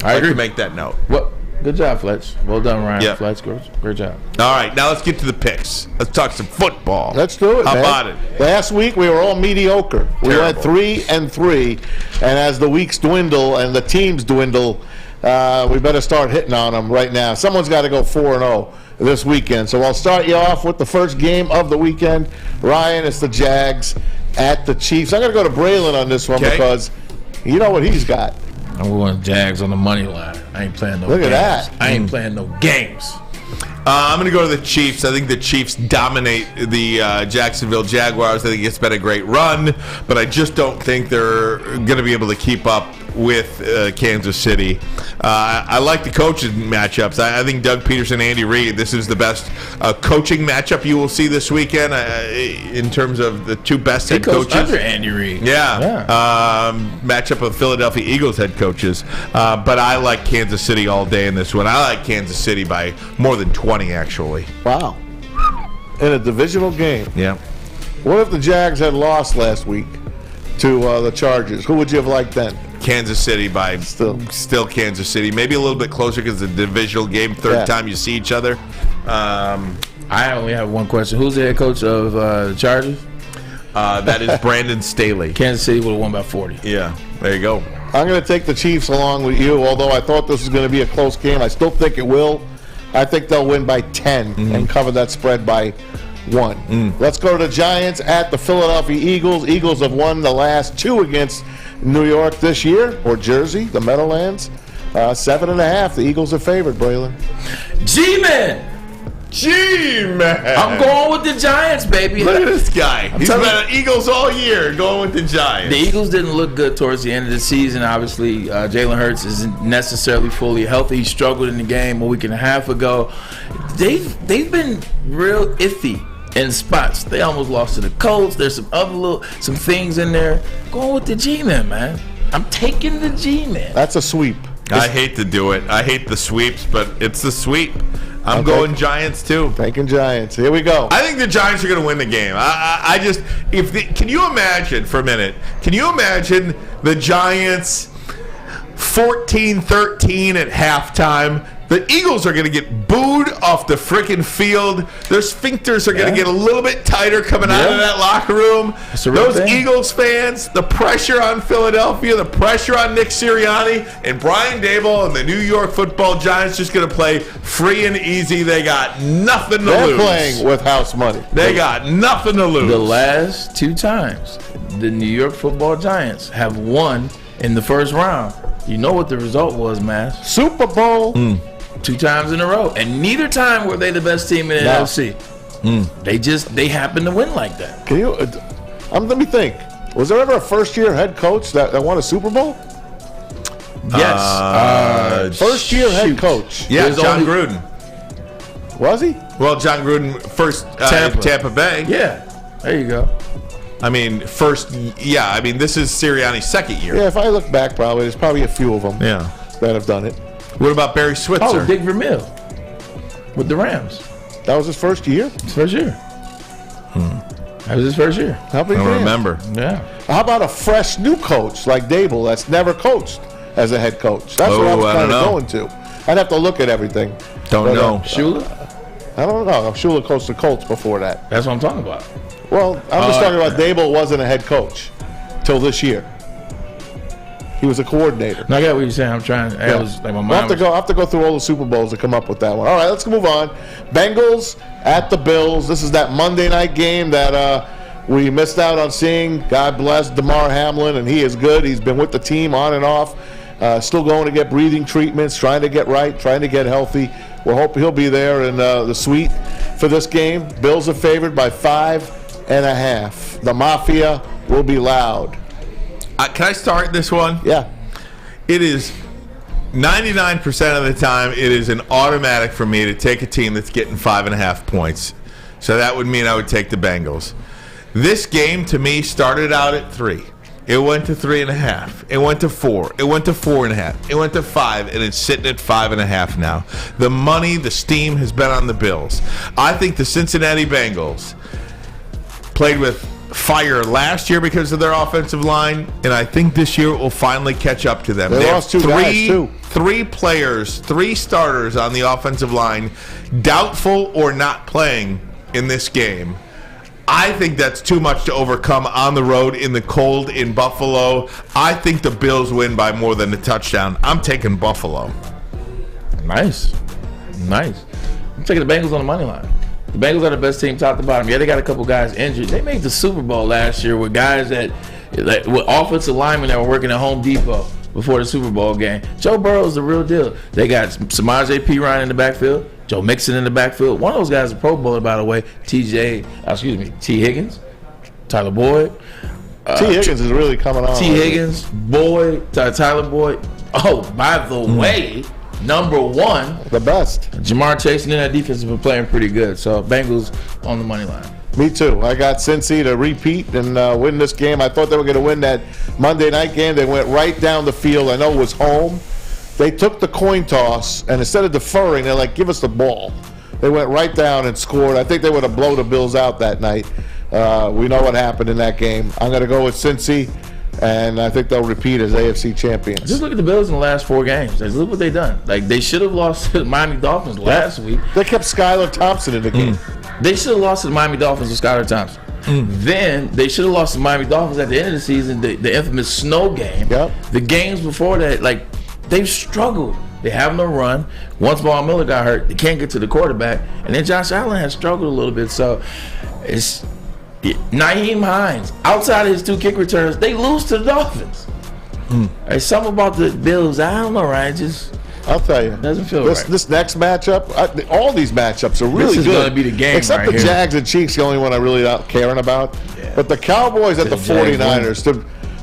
I agree. To make that note. Well, good job, Fletch. Well done, Ryan. Yep. Fletch, great job. All right, now let's get to the picks. Let's talk some football. Let's do it, How man. about it? Last week we were all mediocre. We went Terrible. 3-3, and as the weeks dwindle and the teams dwindle, we better start hitting on them right now. Someone's got to go 4-0 this weekend. So I'll start you off with the first game of the weekend. Ryan, it's the Jags at the Chiefs. I'm going to go to Braylon on this one because you know what he's got. I'm going Jags on the money line. I ain't playing no games. Look at that. I ain't playing no games. I'm going to go to the Chiefs. I think the Chiefs dominate the Jacksonville Jaguars. I think it's been a great run, but I just don't think they're going to be able to keep up with Kansas City. I like the coaching matchups. I think Doug Peterson, Andy Reid, this is the best coaching matchup you will see this weekend in terms of the two best head coaches. Under Andy Reid. Matchup of Philadelphia Eagles head coaches. But I like Kansas City all day in this one. I like Kansas City by more than 20, actually. Wow. In a divisional game. Yeah. What if the Jags had lost last week to the Chargers? Who would you have liked then? Kansas City by still Kansas City. Maybe a little bit closer because it's a divisional game, third time you see each other. I only have one question. Who's the head coach of the Chargers? That is Brandon Staley. Kansas City would have won by 40. Yeah, there you go. I'm going to take the Chiefs along with you, although I thought this was going to be a close game. I still think it will. I think they'll win by 10 and cover that spread by 1. Let's go to the Giants at the Philadelphia Eagles. Eagles have won the last 2 against New York this year, or Jersey, the Meadowlands. 7.5. The Eagles are favored, Braylon. G-Man! G-Man! I'm going with the Giants, baby. Look at this guy. He's been at Eagles all year, going with the Giants. The Eagles didn't look good towards the end of the season. Obviously, Jalen Hurts isn't necessarily fully healthy. He struggled in the game a week and a half ago. They've been real iffy in spots. They almost lost to the Colts. There's some other some things in there. Going with the G-Man, man. I'm taking the G-Man. That's a sweep. I hate to do it. I hate the sweeps, but it's the sweep. I'm going Giants too. Taking Giants. Here we go. I think the Giants are going to win the game. I just, can you imagine for a minute? Can you imagine the Giants 14-13 at halftime? The Eagles are going to get booed off the freaking field. Their sphincters are going to get a little bit tighter coming out of that locker room. Those Eagles fans, the pressure on Philadelphia, the pressure on Nick Sirianni, and Brian Daboll and the New York Football Giants just going to play free and easy. They got nothing to lose. They're playing with house money. They got nothing to lose. The last 2 times the New York Football Giants have won in the first round. You know what the result was, man? Super Bowl. 2 times in a row, and neither time were they the best team in the NFC. They happened to win like that. Can you? Let me think. Was there ever a first-year head coach that won a Super Bowl? Yes. First-year head coach. Yeah, John Gruden. Was he? Well, John Gruden first Tampa Bay. Yeah, there you go. I mean, this is Sirianni's second year. Yeah, if I look back, there's probably a few of them that have done it. What about Barry Switzer? Oh, Dick Vermeil with the Rams. That was his first year? His first year. That was his first year. I don't remember. Yeah. How about a fresh new coach like Daboll that's never coached as a head coach? That's what I was kind of going to. I'd have to look at everything. Don't know. Shula? I don't know. Shula coached the Colts before that. That's what I'm talking about. Well, I'm just talking about Daboll wasn't a head coach till this year. He was a coordinator. No, I get what you're saying. I'm trying. I was like my mind. I'll have to go through all the Super Bowls to come up with that one. All right, let's move on. Bengals at the Bills. This is that Monday night game that we missed out on seeing. God bless DeMar Hamlin, and he is good. He's been with the team on and off. Still going to get breathing treatments, trying to get right, trying to get healthy. We'll hope he'll be there in the suite for this game. Bills are favored by 5.5. The Mafia will be loud. Can I start this one? Yeah. It is 99% of the time, it is an automatic for me to take a team that's getting 5.5 points. So that would mean I would take the Bengals. This game, to me, started out at 3. It went to 3.5. It went to 4. It went to 4.5. It went to 5, and it's sitting at 5.5 now. The money, the steam has been on the Bills. I think the Cincinnati Bengals played with fire last year because of their offensive line, and I think this year it will finally catch up to them. They lost 2 guys, too. 3 players, 3 starters on the offensive line, doubtful or not playing in this game. I think that's too much to overcome on the road in the cold in Buffalo. I think the Bills win by more than a touchdown. I'm taking Buffalo. Nice. I'm taking the Bengals on the money line. The Bengals are the best team top to bottom. Yeah, they got a couple guys injured. They made the Super Bowl last year with guys with offensive linemen that were working at Home Depot before the Super Bowl game. Joe Burrow is the real deal. They got Samaje Perine in the backfield, Joe Mixon in the backfield. One of those guys is a Pro Bowler, by the way. T. Higgins, Tyler Boyd. T. Higgins is really coming on. T. Higgins, Boyd, Tyler Boyd. Oh, by the way, number 1, the best. Jamar Chase, and then that defense has been playing pretty good. So Bengals on the money line. Me too. I got Cincy to repeat and win this game. I thought they were going to win that Monday night game. They went right down the field. I know it was home. They took the coin toss, and instead of deferring, they're like, give us the ball. They went right down and scored. I think they would have blown the Bills out that night. We know what happened in that game. I'm going to go with Cincy, and I think they'll repeat as AFC champions. Just look at the Bills in the last 4 games. Just look what they've done. Like, they should have lost to the Miami Dolphins last week. They kept Skylar Thompson in the game. They should have lost to the Miami Dolphins with Skylar Thompson. Then they should have lost to the Miami Dolphins at the end of the season, the infamous snow game. Yep. The games before that, like, they've struggled They have no run. Once Von Miller got hurt, they can't get to the quarterback. And then Josh Allen has struggled a little bit. So it's Nyheim Hines. Outside of his 2 kick returns, they lose to the Dolphins. It's something about the Bills. I don't know, Ryan. I'll tell you. Doesn't feel this, right. This next matchup, all these matchups are really This is good. going to be the game Except right the here. Jags and Chiefs, the only one I really not caring about. But the Cowboys at the 49ers.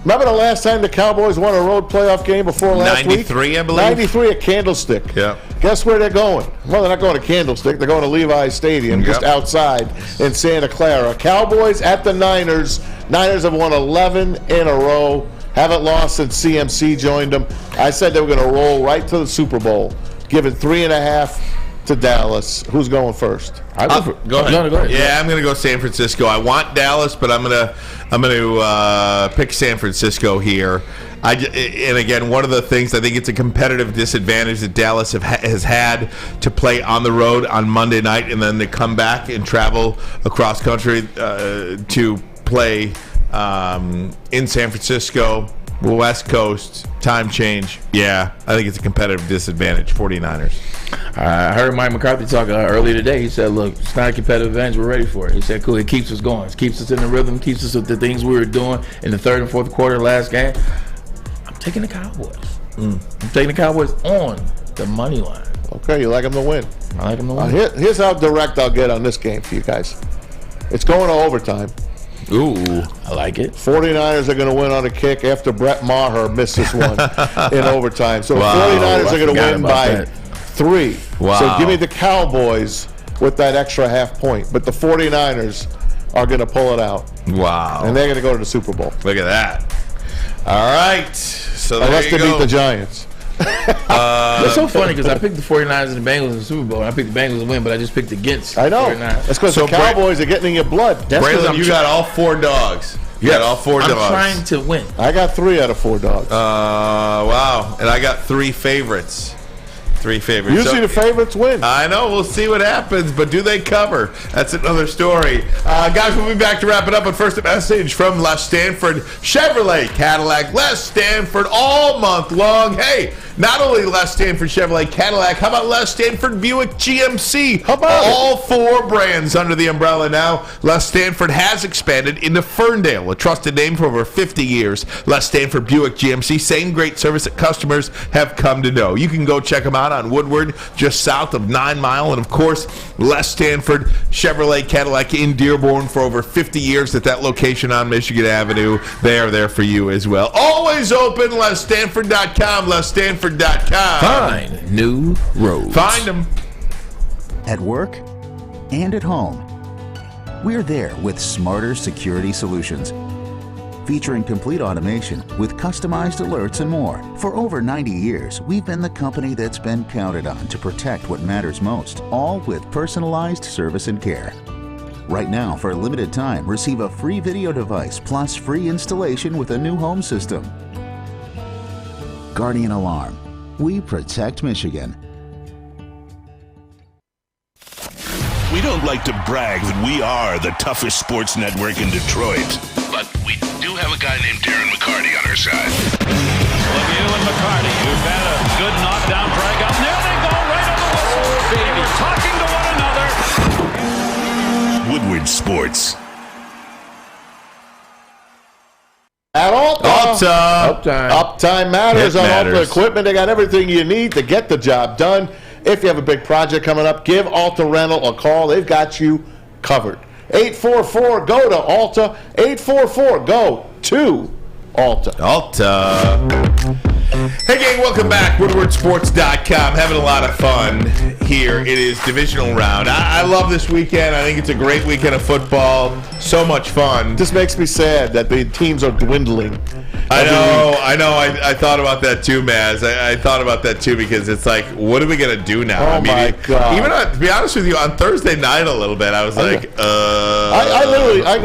Remember the last time the Cowboys won a road playoff game before last week? 93, I believe. 93 at Candlestick. Yeah. Guess where they're going? Well, they're not going to Candlestick. They're going to Levi's Stadium, just outside in Santa Clara. Cowboys at the Niners. Niners have won 11 in a row. Haven't lost since CMC joined them. I said they were going to roll right to the Super Bowl, giving 3.5 to Dallas. Who's going first? Go ahead. Yeah, I'm going to go San Francisco. I want Dallas, but I'm going to pick San Francisco here. And again, one of the things, I think it's a competitive disadvantage that Dallas has had to play on the road on Monday night and then to come back and travel across country to play in San Francisco, West Coast, time change. Yeah, I think it's a competitive disadvantage, 49ers. I heard Mike McCarthy talk earlier today. He said, look, it's not a competitive advantage. We're ready for it. He said, cool, it keeps us going. It keeps us in the rhythm, keeps us with the things we were doing in the third and fourth quarter last game. I'm taking the Cowboys. I'm taking the Cowboys on the money line. Okay, you like them to win. I like them to win. Here's how direct I'll get on this game for you guys. It's going to overtime. Ooh, I like it. 49ers are going to win on a kick after Brett Maher missed this one in overtime. So Wow. 49ers are going to win by that. 3. Wow. So give me the Cowboys with that extra half point. But the 49ers are going to pull it out. Wow. And they're going to go to the Super Bowl. Look at that. All right. So Unless there they you beat go. the Giants. It's so funny because I picked the 49ers and the Bengals in the Super Bowl. I picked the Bengals to win, but I just picked against I know. 49ers. That's because the Cowboys are getting in your blood. That's 'cause Braylon, I'm you try- got all 4 dogs. You got all 4 dogs. I'm trying to win. I got 3 out of 4 dogs. Wow. And I got 3 favorites. 3 favorites. Usually the favorites win. I know. We'll see what happens, but do they cover? That's another story. Guys, we'll be back to wrap it up. But first, a message from Les Stanford Chevrolet Cadillac. Les Stanford all month long. Hey, not only Les Stanford Chevrolet Cadillac, how about Les Stanford Buick GMC? How about all 4 brands under the umbrella now. Les Stanford has expanded into Ferndale, a trusted name for over 50 years. Les Stanford Buick GMC, same great service that customers have come to know. You can go check them out on Woodward, just south of 9 Mile. And of course, Les Stanford Chevrolet Cadillac in Dearborn for over 50 years at that location on Michigan Avenue. They are there for you as well. Always open, LesStanford.com, LesStanford.com. Find new roads. Find them. At work and at home, we're there with smarter security solutions. Featuring complete automation with customized alerts and more. For over 90 years, we've been the company that's been counted on to protect what matters most, all with personalized service and care. Right now, for a limited time, receive a free video device plus free installation with a new home system. Guardian Alarm. We protect Michigan. We don't like to brag that we are the toughest sports network in Detroit, but we do have a guy named Darren McCarty on our side. Lemieux and McCarty, who've had a good knockdown drag up. There they go, right on the whistle. They were talking to one another. Woodward Sports. At Uptime. Uptime matters It on matters. Alta Equipment. They got everything you need to get the job done. If you have a big project coming up, give Alta Rental a call. They've got you covered. 844-GO to Alta. 844-GO to Alta. Hey gang, welcome back. WoodwardSports.com. Having a lot of fun here. It is divisional round. I love this weekend. I think it's a great weekend of football. So much fun. Just makes me sad that the teams are dwindling. I know. I thought about that too, Maz. I thought about that too because it's like, what are we gonna do now? Oh my God. Even to be honest with you, on Thursday night a little bit, I was like, I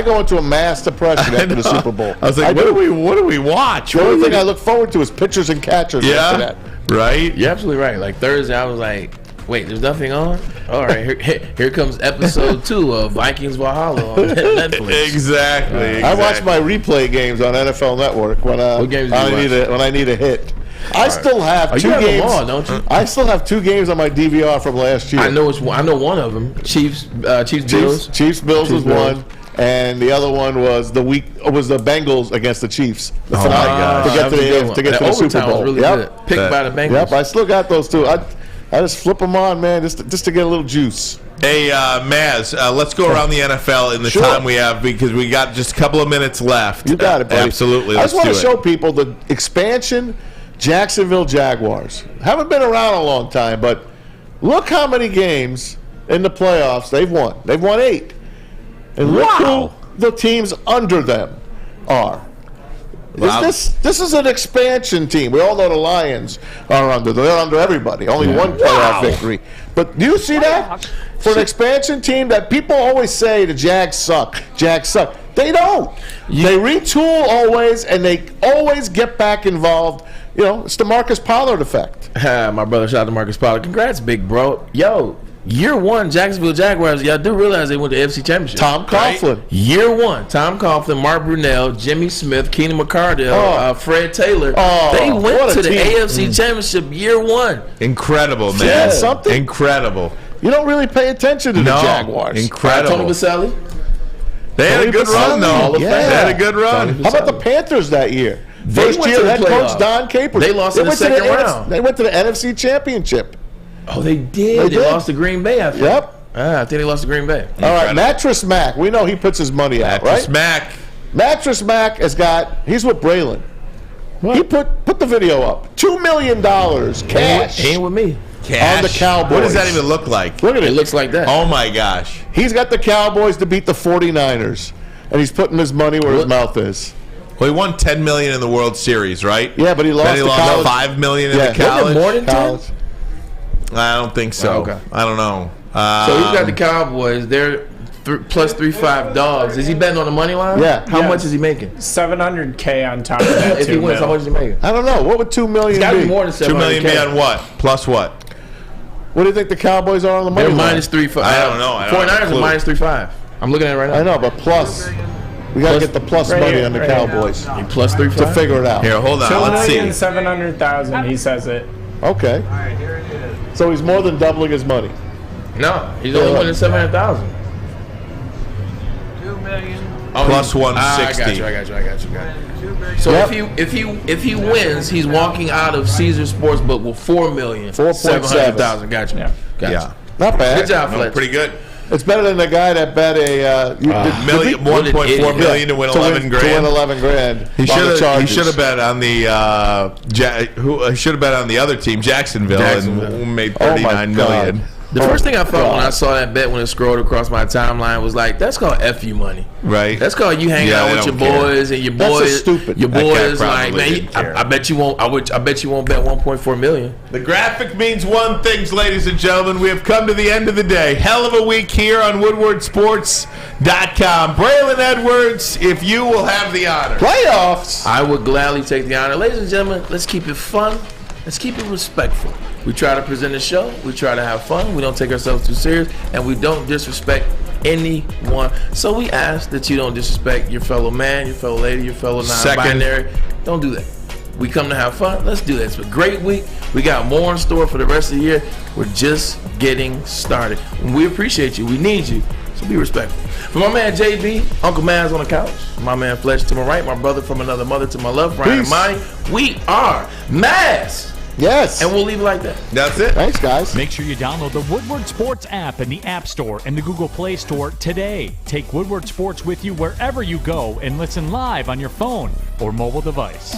go into a mass depression after the Super Bowl. I was like, what do we watch? The only thing I look forward to is pitchers and catchers after that. Right? You're absolutely right. Like Thursday, I was like, wait, there's nothing on? All right, here comes episode 2 of Vikings Valhalla on Netflix. Exactly. I watch my replay games on NFL Network when I need a hit. I still have two you have games. them all, don't you? I still have 2 games on my DVR from last year. I know one of them. Chiefs Bills. Chiefs Bills was one. And the other one was the Bengals against the Chiefs. The finale to get to the Super Bowl. Was really good. Picked by the Bengals. Yep, I still got those 2. I just flip them on, man, just to get a little juice. Hey, Maz, let's go around the NFL in the time we have because we got just a couple of minutes left. You got it, buddy. Absolutely. I just want to show people the expansion Jacksonville Jaguars. Haven't been around a long time, but look how many games in the playoffs they've won. They've won 8. And look who the teams under them are. Wow. This is an expansion team. We all know the Lions are under. They're under everybody. Only one playoff victory. But do you see that? For an expansion team that people always say the Jags suck. Jags suck. They don't. They retool always, and they always get back involved. You know, it's the Marcus Pollard effect. My brother, shout out to Marcus Pollard. Congrats, big bro. Yo. Year 1, Jacksonville Jaguars, y'all do realize they went to the AFC Championship. Tom Coughlin. Right? Year 1, Tom Coughlin, Mark Brunell, Jimmy Smith, Keenan McCardell, Fred Taylor. They went to the AFC Championship year 1. Incredible, man. Yeah, something. Incredible. You don't really pay attention to the Jaguars. Incredible. Tony Vaselli. They had a good run, though. They had a good run. How about the Panthers that year? First year, head coach Don Capers. They lost in the second round. They went to the NFC Championship. Oh, they did. They lost to Green Bay, I think. Yep. I think they lost to Green Bay. All right, Mattress Mac. We know he puts his money out, right? Mattress Mac has got, he's with Braylon. What? He put the video up. $2 million cash. Ain't with me. Cash. On the Cowboys. What does that even look like? Look at it. It looks like that. Oh, my gosh. He's got the Cowboys to beat the 49ers, and he's putting his money where his mouth is. Well, he won $10 million in the World Series, right? Yeah, but he lost the college. $5 million in the college. More than college? I don't think so. Oh, okay. I don't know. So he's got the Cowboys. They're plus 3.5 dogs. Is he betting on the money line? Yeah. How much is he making? $700K on top of that. If he wins, how much is he making? I don't know. What would $2 million It's got to be? be more than $700K. $2 million be on what? Plus what? What do you think the Cowboys are on the money They're line? minus 3.5. I don't know. 49ers are minus 3.5. I'm looking at it right now. I know, but plus. We got to get the plus money on the Cowboys. Plus 3.5? To figure it out. Here, hold on. Let's see. $2,700,000, he says it. Okay. All right, here it is. So he's more than doubling his money. No, he's only winning 700,000. $2 million. Plus 160. I got you. So if he wins, he's walking out of Caesar Sportsbook with $4,700,000. Got you. Yeah. Not bad. Good job, Fletch. Pretty good. It's better than the guy that bet a $1.4 million to win 11 grand. To win 11 grand. He should have bet on the should have bet on the other team, Jacksonville. And made $39 million. The first thing I thought when I saw that bet when it scrolled across my timeline was like, that's called F you money. Right. That's called you hanging out with your boys and your boys. That's stupid. Your boys like, man, I bet you won't. I bet you won't bet 1.4 million. The graphic means one thing, ladies and gentlemen. We have come to the end of the day. Hell of a week here on WoodwardSports.com. Braylon Edwards, if you will have the honor. Playoffs. I would gladly take the honor. Ladies and gentlemen, let's keep it fun. Let's keep it respectful. We try to present a show. We try to have fun. We don't take ourselves too serious, and we don't disrespect anyone. So we ask that you don't disrespect your fellow man, your fellow lady, your fellow non-binary. Don't do that. We come to have fun. Let's do that. It's a great week. We got more in store for the rest of the year. We're just getting started. And we appreciate you. We need you. So be respectful. For my man JB, Uncle Maz on the couch, my man Fletch to my right, my brother from another mother to my left, Brian and Monty. We are Maz. Yes. And we'll leave it like that. That's it. Thanks, guys. Make sure you download the Woodward Sports app in the App Store and the Google Play Store today. Take Woodward Sports with you wherever you go and listen live on your phone or mobile device.